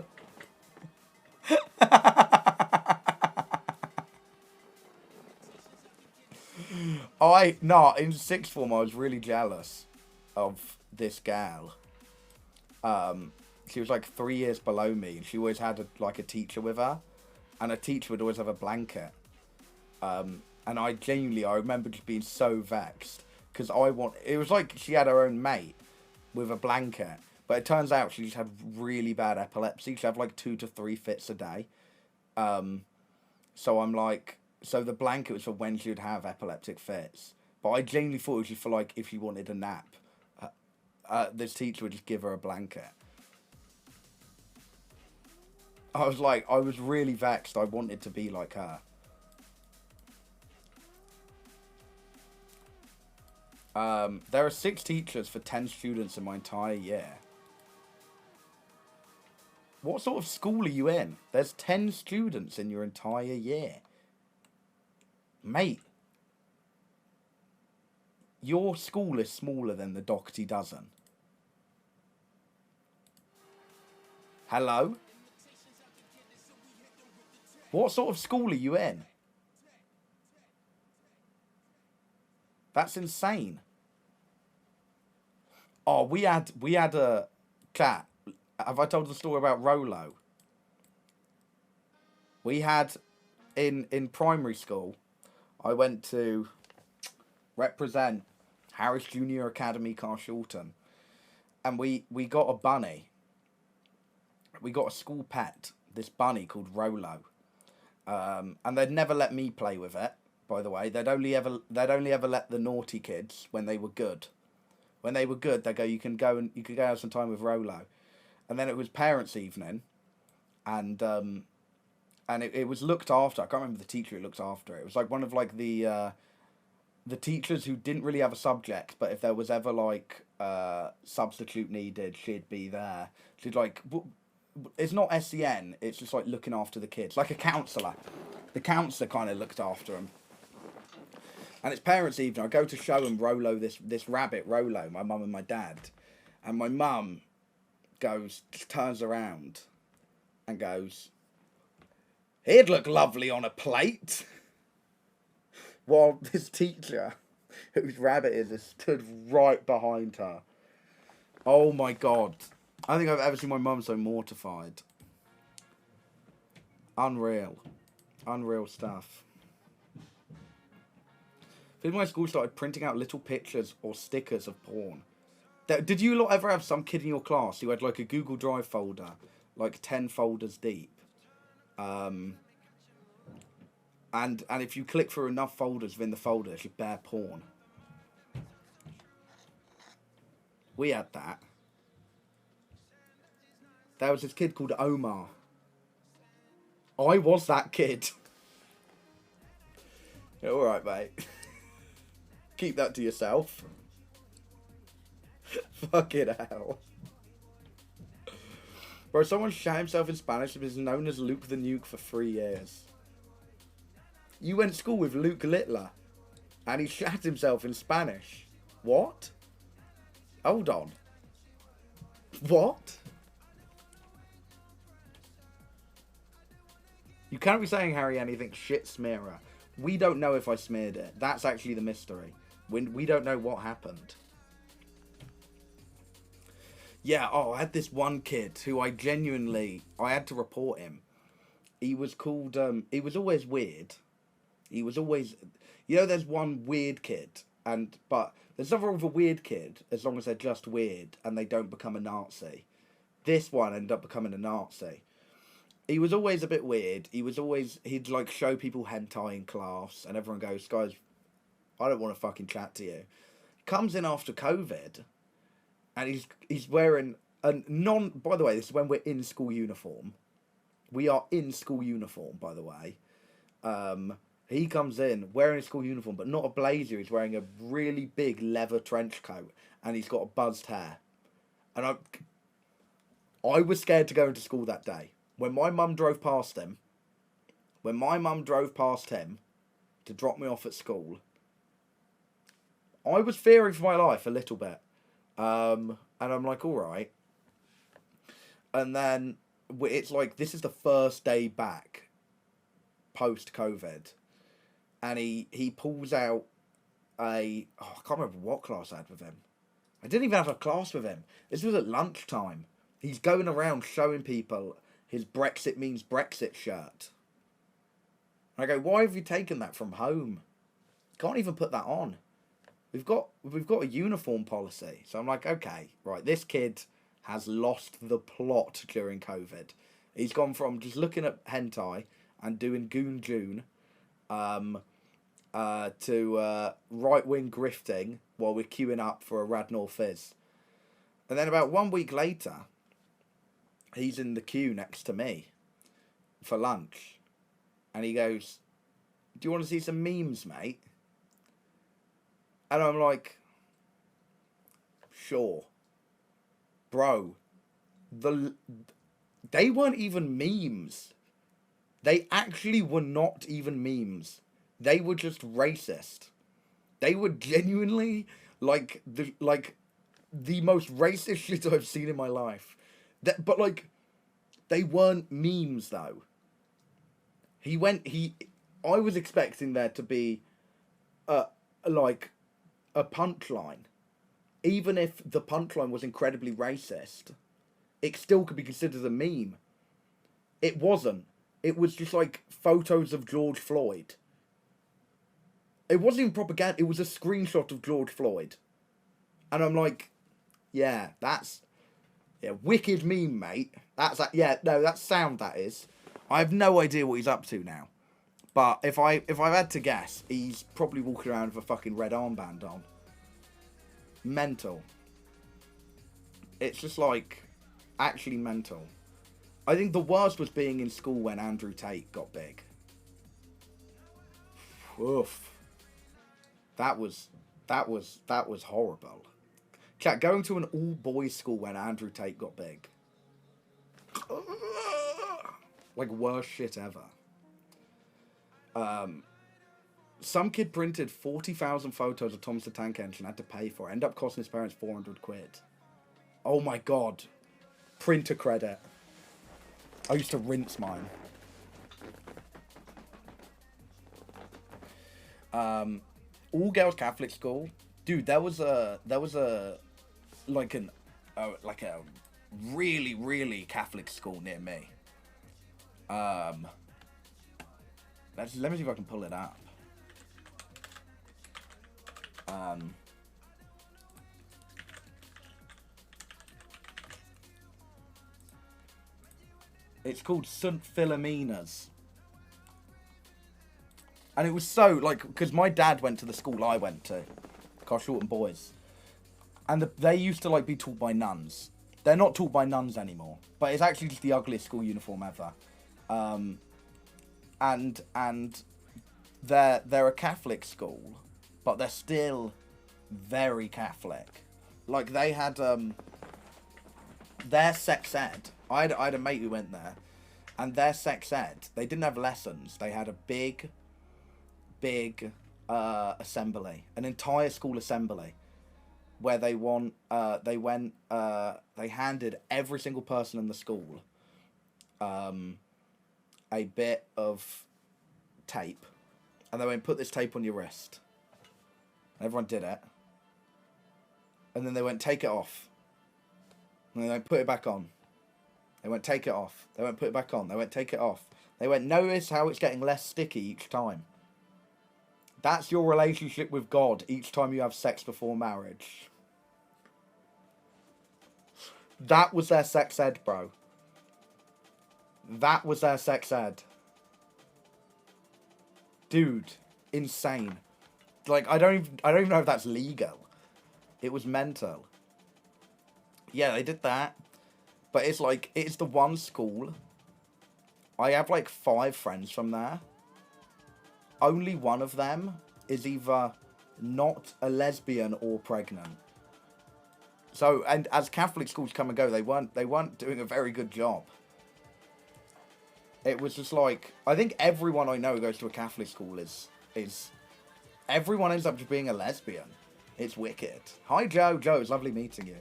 A: In sixth form I was really jealous of this gal. She was like 3 years below me, and she always had a teacher with her, and a teacher would always have a blanket. And I remember just being so vexed, because it was like she had her own mate with a blanket, But it turns out she just had really bad epilepsy. She'd have like 2 to 3 fits a day. So I'm like, so the blanket was for when she would have epileptic fits. But I genuinely thought it was just for like if she wanted a nap. This teacher would just give her a blanket. I was really vexed. I wanted to be like her. There are 6 teachers for 10 students in my entire year. What sort of school are you in? There's 10 students in your entire year. Mate. Your school is smaller than the Doherty dozen. Hello? What sort of school are you in? That's insane. Oh, we had a chat. Have I told the story about Rolo? We had in primary school, I went to represent Harris Junior Academy, Carshalton, and we got a bunny. We got a school pet, this bunny called Rolo, and they'd never let me play with it. By the way, they'd only ever let the naughty kids when they were good. When they were good, they go, you can go have some time with Rolo. And then it was parents' evening, and it was looked after. I can't remember the teacher who looked after it. It was like one of like the teachers who didn't really have a subject, but if there was ever like substitute needed, she'd be there. She'd like, it's not SEN. It's just like looking after the kids, like a counsellor. The counsellor kind of looked after them. And it's parents' evening. I go to show them Rolo, this rabbit Rolo, my mum and my dad, and my mum turns around and goes, he'd look lovely on a plate. While this teacher, whose rabbit is stood right behind her. Oh my God. I don't think I've ever seen my mum so mortified. Unreal. Unreal stuff. I think my school started printing out little pictures or stickers of porn. Did you lot ever have some kid in your class who had like a Google Drive folder, like 10 folders deep? And if you click through enough folders within the folder, it should bear porn. We had that. There was this kid called Omar. I was that kid. Yeah, alright, mate. Keep that to yourself. Fucking hell. Bro, someone shot himself in Spanish and is known as Luke the Nuke for 3 years. You went to school with Luke Littler and he shat himself in Spanish. What? Hold on. What? You can't be saying, Harry, anything shit smearer. We don't know if I smeared it. That's actually the mystery. We don't know what happened. Yeah, oh, I had this one kid who I had to report him. He was called, he was always weird. He was always, you know, there's one weird kid, but there's nothing wrong with a weird kid as long as they're just weird and they don't become a Nazi. This one ended up becoming a Nazi. He was always a bit weird. He'd like show people hentai in class and everyone goes, guys, I don't want to fucking chat to you. He comes in after COVID and he's wearing a by the way, this is when we're in school uniform. We are in school uniform, by the way. He comes in wearing a school uniform, but not a blazer. He's wearing a really big leather trench coat, and he's got a buzzed hair. And I was scared to go into school that day. When my mum drove past him, to drop me off at school, I was fearing for my life a little bit. And I'm like, all right. And then it's like, this is the first day back post-COVID. And he pulls out I can't remember what class I had with him. I didn't even have a class with him. This was at lunchtime. He's going around showing people his Brexit means Brexit shirt. And I go, why have you taken that from home? Can't even put that on. We've got a uniform policy. So I'm like, okay, right, this kid has lost the plot during COVID. He's gone from just looking at hentai and doing Goon June to right-wing grifting while we're queuing up for a Radnor Fizz. And then about 1 week later, he's in the queue next to me for lunch. And he goes, "Do you want to see some memes, mate?" And I'm like, "Sure." Bro, they weren't even memes. They actually were not even memes. They were just racist. They were genuinely like the most racist shit I've seen in my life. But like, they weren't memes though. I was expecting there to be like a punchline. Even if the punchline was incredibly racist, it still could be considered a meme. It wasn't. It was just like photos of George Floyd. It wasn't even propaganda. It was a screenshot of George Floyd. And I'm like, yeah, that's... Yeah, wicked meme, mate. That's sound, that is. I have no idea what he's up to now. But if I had to guess, he's probably walking around with a fucking red armband on. Mental. It's just like, actually mental. I think the worst was being in school when Andrew Tate got big. Oof. That was horrible. Chat, going to an all-boys school when Andrew Tate got big. Like, worst shit ever. Some kid printed 40,000 photos of Thomas the Tank Engine, had to pay for it. Ended up costing his parents 400 quid. Oh my god. Printer credit. I used to rinse mine. All girls Catholic school. Dude, there was a really, really Catholic school near me. Let me see if I can pull it up. It's called St. Philomena's. And it was so, like, because my dad went to the school I went to, Carshalton Boys. And they used to, like, be taught by nuns. They're not taught by nuns anymore. But it's actually just the ugliest school uniform ever. And they're a Catholic school, but they're still very Catholic. Like, they had, their sex ed. I had a mate who went there, and their sex ed, they didn't have lessons. They had a big assembly, an entire school assembly, where they handed every single person in the school a bit of tape, and they went, "Put this tape on your wrist." And everyone did it, and then they went, "Take it off." And they went, "Put it back on." They went, "Take it off." They went, "Put it back on." They went, "Take it off." They went, "Notice how it's getting less sticky each time." That's your relationship with God each time you have sex before marriage. That was their sex ed, bro. That was their sex ed. Dude, insane. Like, I don't even know if that's legal. It was mental. Yeah, they did that. But it's like, it's the one school. I have like 5 friends from there. Only one of them is either not a lesbian or pregnant. So, and as Catholic schools come and go, they weren't doing a very good job. It was just like, I think everyone I know who goes to a Catholic school is everyone ends up just being a lesbian. It's wicked. Hi Joe. Joe, it's lovely meeting you.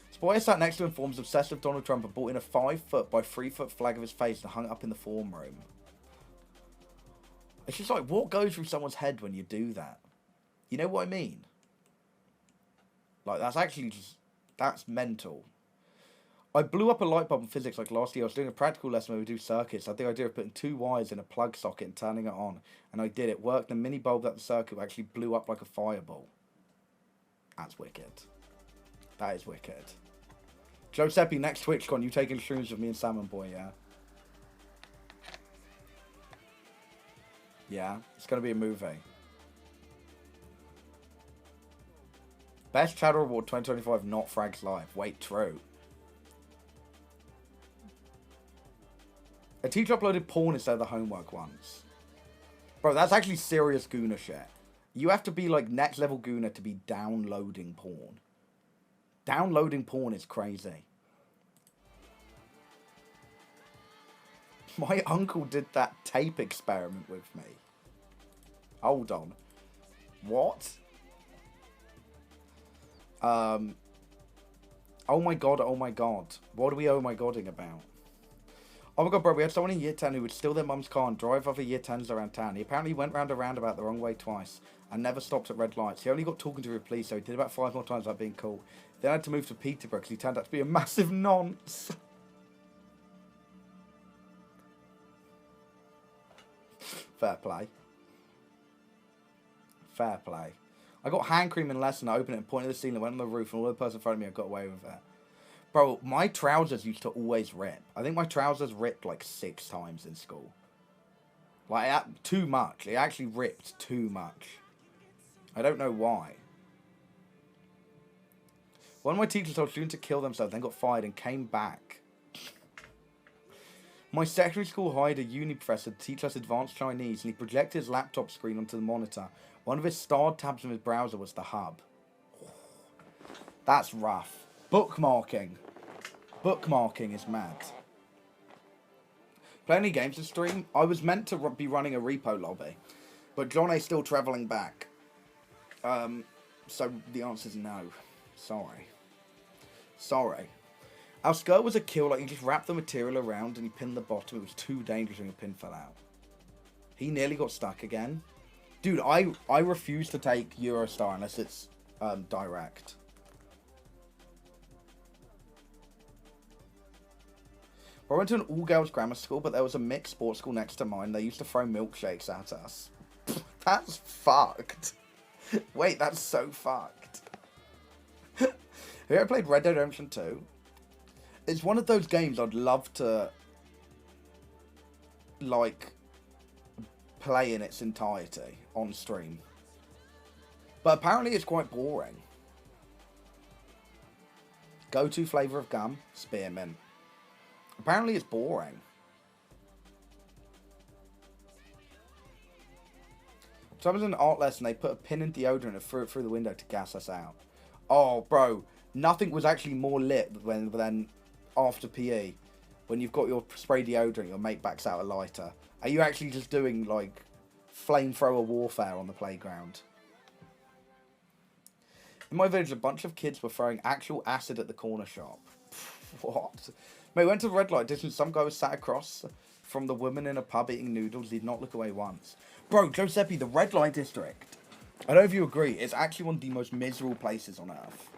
A: This boy sat next to him, forms obsessed with Donald Trump, and brought in a 5-foot by 3-foot flag of his face and hung it up in the form room. It's just like, what goes through someone's head when you do that? You know what I mean? Like, that's actually just, that's mental. I blew up a light bulb in physics like last year. I was doing a practical lesson where we do circuits. I had the idea of putting 2 wires in a plug socket and turning it on. And I did it. Worked. The mini bulb at the circuit actually blew up like a fireball. That's wicked. That is wicked. Giuseppe, next TwitchCon, you taking shrooms with me and Salmon Boy, yeah? Yeah, it's gonna be a movie. Best Channel Award 2025, not Frags Live. Wait, true. A teacher uploaded porn instead of the homework ones. Bro, that's actually serious Gooner shit. You have to be like next level Gooner to be downloading porn. Downloading porn is crazy. My uncle did that tape experiment with me. Hold on. What? Oh my god, oh my god. What are we oh my godding about? Oh my god, bro, we had someone in year 10 who would steal their mum's car and drive other year 10s around town. He apparently went round a roundabout the wrong way twice and never stopped at red lights. He only got talking to the police, so he did about 5 more times without being caught. Then had to move to Peterborough because he turned out to be a massive nonce. Fair play. Fair play. I got hand cream in lesson, I opened it and pointed at the ceiling, went on the roof, and all the person in front of me, I got away with it. Bro, my trousers used to always rip. I think my trousers ripped like 6 times in school. Like, too much. It actually ripped too much. I don't know why. One of my teachers told students to kill themselves, then got fired and came back. My secondary school hired a uni professor to teach us advanced Chinese, and he projected his laptop screen onto the monitor. One of his starred tabs in his browser was the hub. That's rough. Bookmarking. Bookmarking is mad. Play any games to stream? I was meant to be running a repo lobby, but John A's still travelling back. So the answer's no. Sorry. Sorry. Our skirt was a kill, like you just wrapped the material around and you pinned the bottom. It was too dangerous when your pin fell out. He nearly got stuck again. Dude, I refuse to take Eurostar unless it's direct. I went to an all-girls grammar school, but there was a mixed sports school next to mine. They used to throw milkshakes at us. That's fucked. Wait, that's so fucked. Have you ever played Red Dead Redemption 2? It's one of those games I'd love to, like, play in its entirety on stream. But apparently it's quite boring. Go-to flavour of gum? Spearmint. Apparently it's boring. So I was in an art lesson, they put a pin in deodorant and threw it through the window to gas us out. Oh, bro. Nothing was actually more lit than after PE. When you've got your spray deodorant, your mate backs out a lighter. Are you actually just doing, like, flamethrower warfare on the playground? In my village, a bunch of kids were throwing actual acid at the corner shop. What? Mate, went to the red light district. Some guy was sat across from the woman in a pub eating noodles. He did not look away once. Bro, Giuseppe, the red light district. I don't know if you agree. It's actually one of the most miserable places on earth.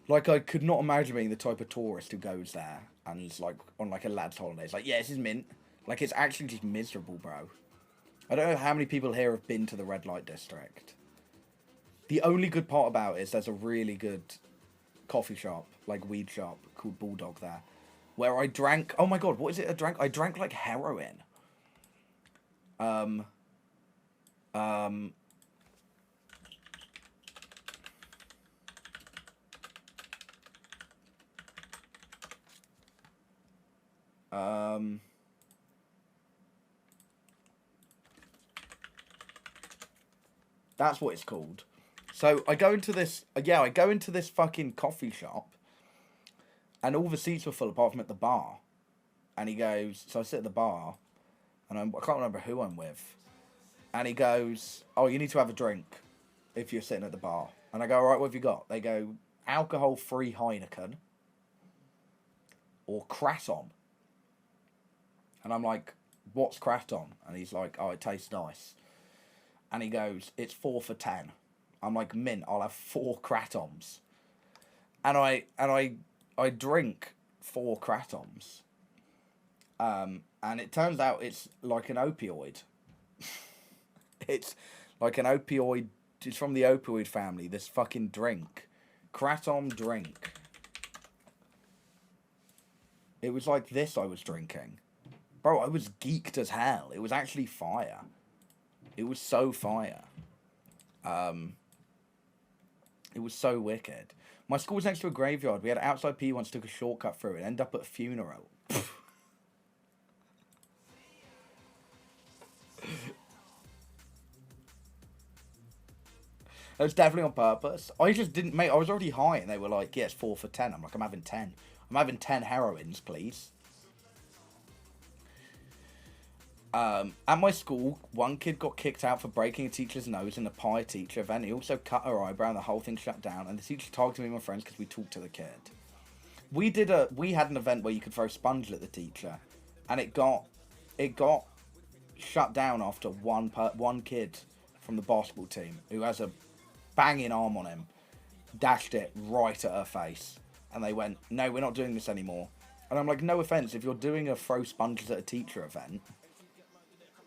A: Like, I could not imagine being the type of tourist who goes there and is like on like a lad's holiday. It's like, yeah, this is mint. Like, it's actually just miserable, bro. I don't know how many people here have been to the red light district. The only good part about it is there's a really good coffee shop, like weed shop, called Bulldog there, where I drank, oh my god, what is it I drank? I drank like heroin. That's what it's called. So I go into this, I go into this fucking coffee shop, and all the seats were full apart from at the bar. And he goes, so I sit at the bar, and I can't remember who I'm with. And he goes, oh, you need to have a drink if you're sitting at the bar. And I go, all right, what have you got? They go, alcohol-free Heineken or Kratom. And I'm like, what's Kratom? And he's like, oh, it tastes nice. And he goes, it's 4 for 10. I'm like, mint, I'll have 4 Kratoms. And I drink 4 Kratoms. And it turns out it's like an opioid. It's like an opioid. It's from the opioid family, this fucking drink. Kratom drink. It was like this I was drinking. Bro, I was geeked as hell. It was actually fire. It was so fire. It was so wicked. My school was next to a graveyard. We had outside PE once, took a shortcut through it, ended up at a funeral. It was definitely on purpose. I just didn't, mate, I was already high and they were like, yeah, it's 4 for 10. I'm like, I'm having 10. I'm having 10 heroines, please. At my school, one kid got kicked out for breaking a teacher's nose in a pie teacher event. He also cut her eyebrow and the whole thing shut down. And the teacher targeted me and my friends because we talked to the kid. We had an event where you could throw sponges at the teacher. And it got shut down after one kid from the basketball team who has a banging arm on him dashed it right at her face. And they went, no, we're not doing this anymore. And I'm like, no offense, if you're doing a throw sponges at a teacher event,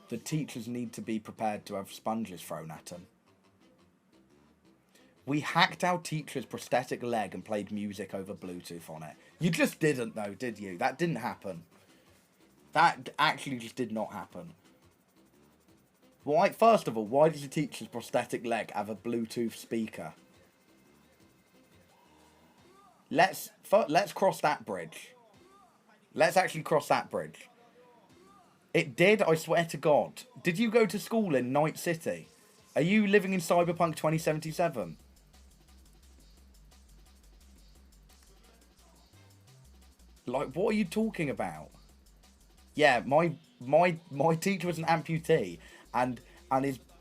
A: the teachers need to be prepared to have sponges thrown at them. We hacked our teacher's prosthetic leg and played music over Bluetooth on it. You just didn't though, did you? That didn't happen. That actually just did not happen. Why? First of all, why does a teacher's prosthetic leg have a Bluetooth speaker? Let's cross that bridge. Let's actually cross that bridge. It did, I swear to God. Did you go to school in Night City? Are you living in Cyberpunk 2077? Like, what are you talking about? Yeah, my teacher was an amputee, and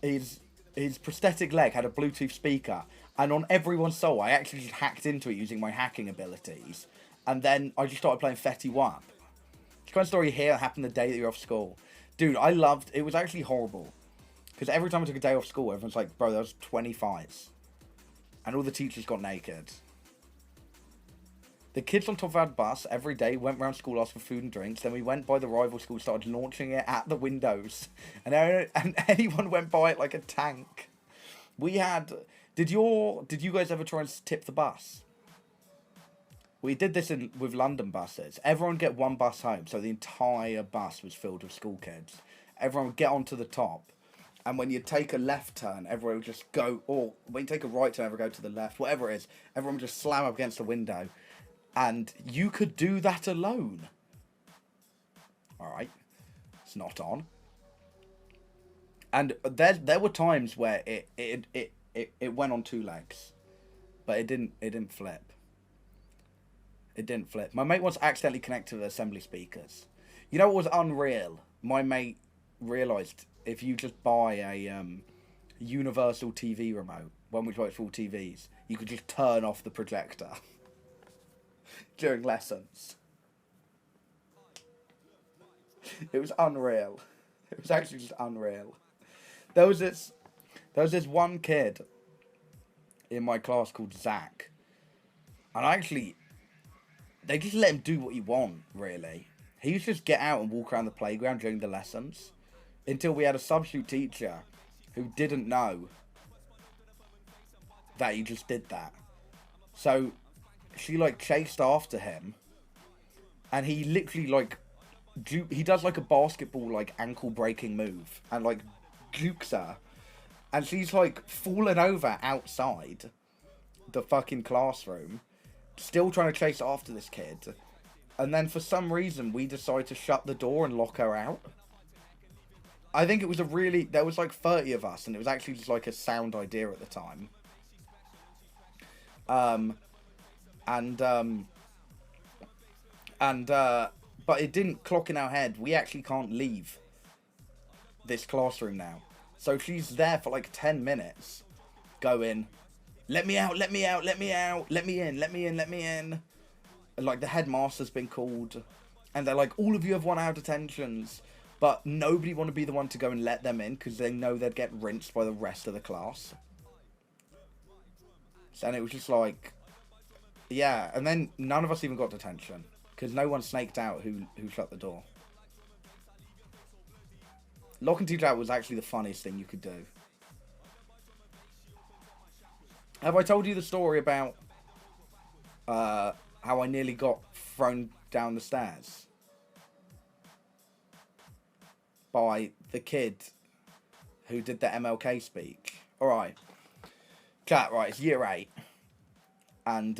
A: his prosthetic leg had a Bluetooth speaker, and on everyone's soul, I actually just hacked into it using my hacking abilities, and then I just started playing Fetty Wap. It's kind of story here that happened the day that you're off school. Dude, I loved... It was actually horrible. Because every time I took a day off school, everyone's like, bro, there was 20 fights. And all the teachers got naked. The kids on top of our bus every day went round school, asked for food and drinks. Then we went by the rival school, started launching it at the windows. And anyone went by it like a tank. We had... Did you guys ever try and tip the bus? We did this with London buses. Everyone would get one bus home, so the entire bus was filled with school kids. Everyone would get onto the top, and when you take a left turn, everyone would just go, or when you take a right turn, everyone would go to the left, whatever it is, everyone would just slam up against the window. And you could do that alone. Alright. It's not on. And there were times where it went on two legs. But it didn't flip. It didn't flip. My mate once accidentally connected to the assembly speakers. You know what was unreal? My mate realised if you just buy a universal TV remote, one which works for all TVs, you could just turn off the projector during lessons. It was unreal. It was actually just unreal. There was this one kid in my class called Zach, and they just let him do what he want, really. He used to just get out and walk around the playground during the lessons until we had a substitute teacher who didn't know that he just did that. So she chased after him, and he literally he does a basketball ankle breaking move and jukes her, and she's fallen over outside the fucking classroom, still trying to chase after this kid. And then for some reason we decided to shut the door and lock her out. I think it was there was 30 of us, and it was actually just a sound idea at the time. But it didn't clock in our head. We actually can't leave this classroom now. So she's there for 10 minutes going, let me out, let me out, let me out, let me in, let me in, let me in. And the headmaster's been called, and they're all of you have 1 hour detentions, but nobody want to be the one to go and let them in because they know they'd get rinsed by the rest of the class. And it was just yeah, and then none of us even got detention because no one snaked out who shut the door. Locking teacher out was actually the funniest thing you could do. Have I told you the story about how I nearly got thrown down the stairs by the kid who did the MLK speech. Alright. Chat, right, it's year 8. And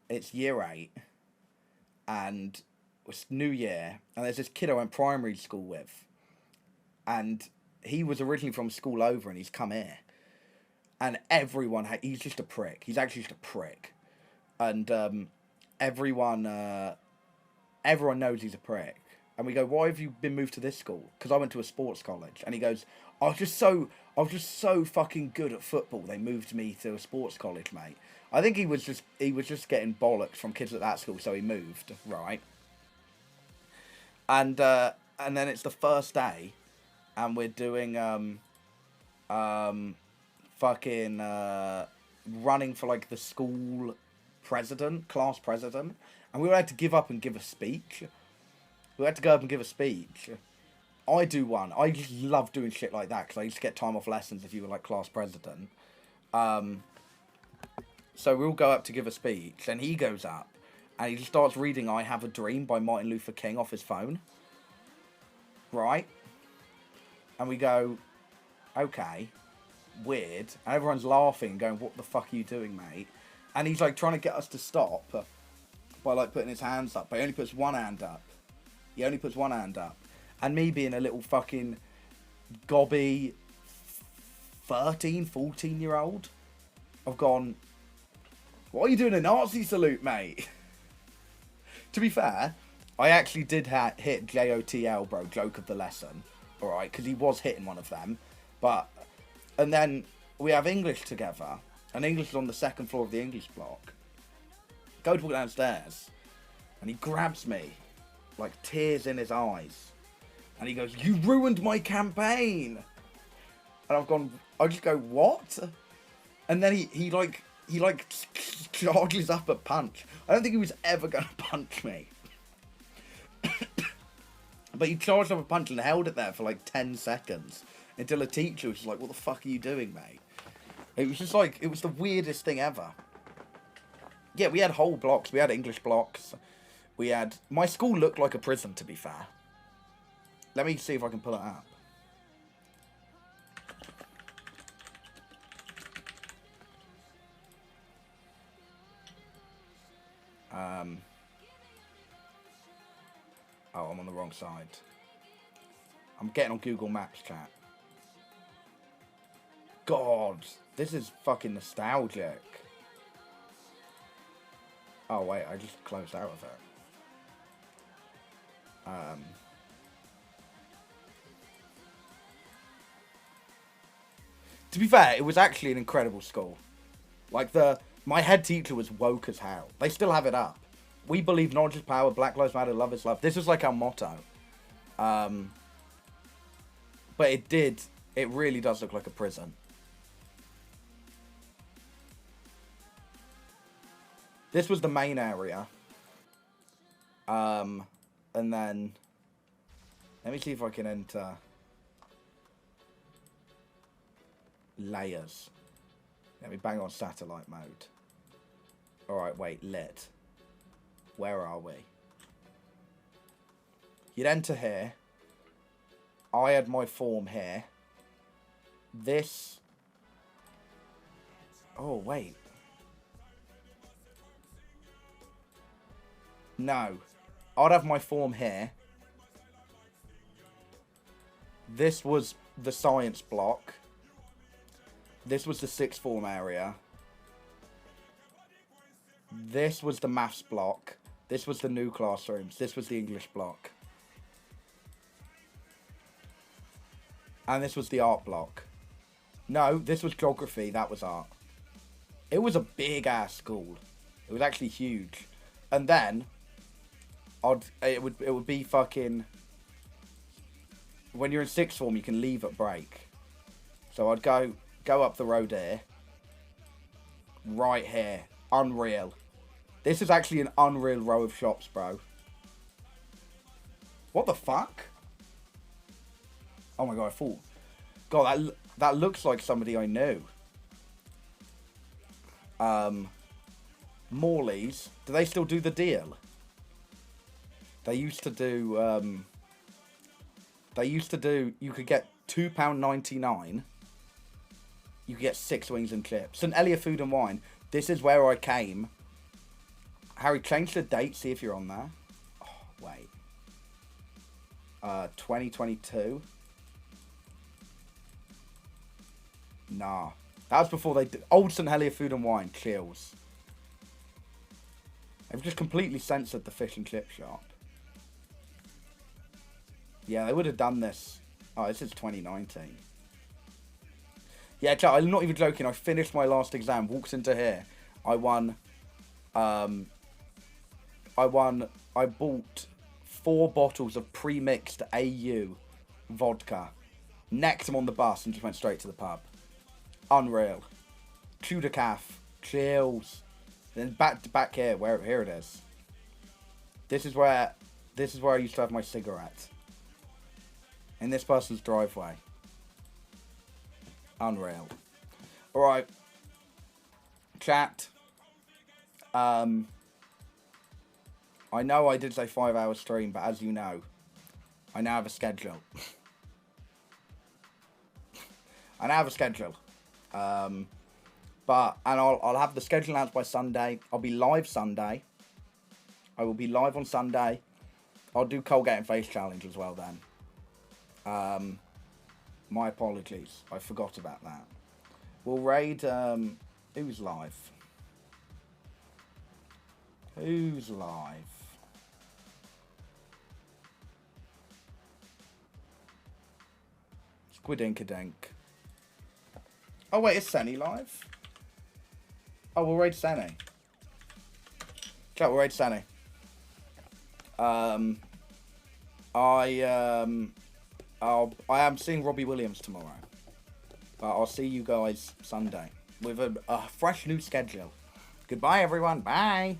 A: it's year 8. And it's New Year. And there's this kid I went primary school with. And he was originally from school over and he's come here. And everyone, he's just a prick. He's actually just a prick. And everyone knows he's a prick. And we go, why have you been moved to this school? Because I went to a sports college. And he goes, I was just so fucking good at football. They moved me to a sports college, mate. I think he was just getting bollocks from kids at that school, so he moved, right? And then it's the first day, and we're doing fucking running for like the school president, class president, and we had to give up and give a speech. We had to go up and give a speech. I do one. I just love doing shit like that because I used to get time off lessons if you were like class president. So we'll go up to give a speech, and he goes up, and he just starts reading I Have a Dream by Martin Luther King off his phone. Right? And we go, okay, weird. And everyone's laughing and going, what the fuck are you doing, mate? And he's like trying to get us to stop by like putting his hands up, but he only puts one hand up. He only puts one hand up. And me being a little fucking gobby 13, 14-year-old, I've gone, what are you doing a Nazi salute, mate? To be fair, I actually did hit JOTL, bro, joke of the lesson, alright, because he was hitting one of them. And then we have English together, and English is on the second floor of the English block. Go to walk downstairs, and he grabs me, like tears in his eyes. And he goes, you ruined my campaign. And I just go, what? And then he charges up a punch. I don't think he was ever going to punch me. But he charged up a punch and held it there for like 10 seconds. Until a teacher was just like, what the fuck are you doing, mate? It was just like, it was the weirdest thing ever. Yeah, we had whole blocks. We had English blocks. My school looked like a prison, to be fair. Let me see if I can pull it up. Oh, I'm on the wrong side. I'm getting on Google Maps, chat. God, this is fucking nostalgic. Oh, wait, I just closed out of it. To be fair, it was actually an incredible school. Like, my head teacher was woke as hell. They still have it up. We believe knowledge is power, Black Lives Matter, love is love. This was like our motto. But it really does look like a prison. This was the main area. And then, let me see if I can enter layers. Let me bang on satellite mode. Alright, wait, lit. Where are we? You'd enter here. I had my form here. This. Oh, wait. No. I'd have my form here. This was the science block. This was the sixth form area. This was the maths block. This was the new classrooms. This was the English block. And this was the art block. No, this was geography. That was art. It was a big ass school. It was actually huge. And then it would be fucking, when you're in sixth form you can leave at break. So I'd go up the road here. Right here. Unreal. This is actually an unreal row of shops, bro. What the fuck? Oh my god, I thought. God, that looks like somebody I knew. Morley's, do they still do the deal? They used to do, you could get £2.99. You could get 6 wings and chips. St. Eliot Food and Wine. This is where I came. Harry, change the date, see if you're on there. Oh, wait. 2022. Nah. That was before they did. Old St. Helier Food and Wine. Chills. They've just completely censored the fish and chip shop. Yeah, they would have done this. Oh, this is 2019. Yeah, I'm not even joking. I finished my last exam. Walks into here. I won. I bought 4 bottles of pre-mixed AU vodka. Necked them on the bus and just went straight to the pub. Unreal. Tudor calf. Chills. Then back here. Here it is. This is where I used to have my cigarette. In this person's driveway. Unreal. Alright. Chat. I know I did say 5-hour stream, but as you know, I now have a schedule. I now have a schedule. And I'll have the schedule announced by Sunday. I'll be live Sunday. I will be live on Sunday. I'll do Colgate and Face Challenge as well then. My apologies. I forgot about that. We'll raid, who's live? Who's live? Squidinkadink. Oh wait, is Senny live? Oh, we'll raid Senny. Chat, we'll raid Senny. I am seeing Robbie Williams tomorrow. But I'll see you guys Sunday with a fresh new schedule. Goodbye, everyone. Bye.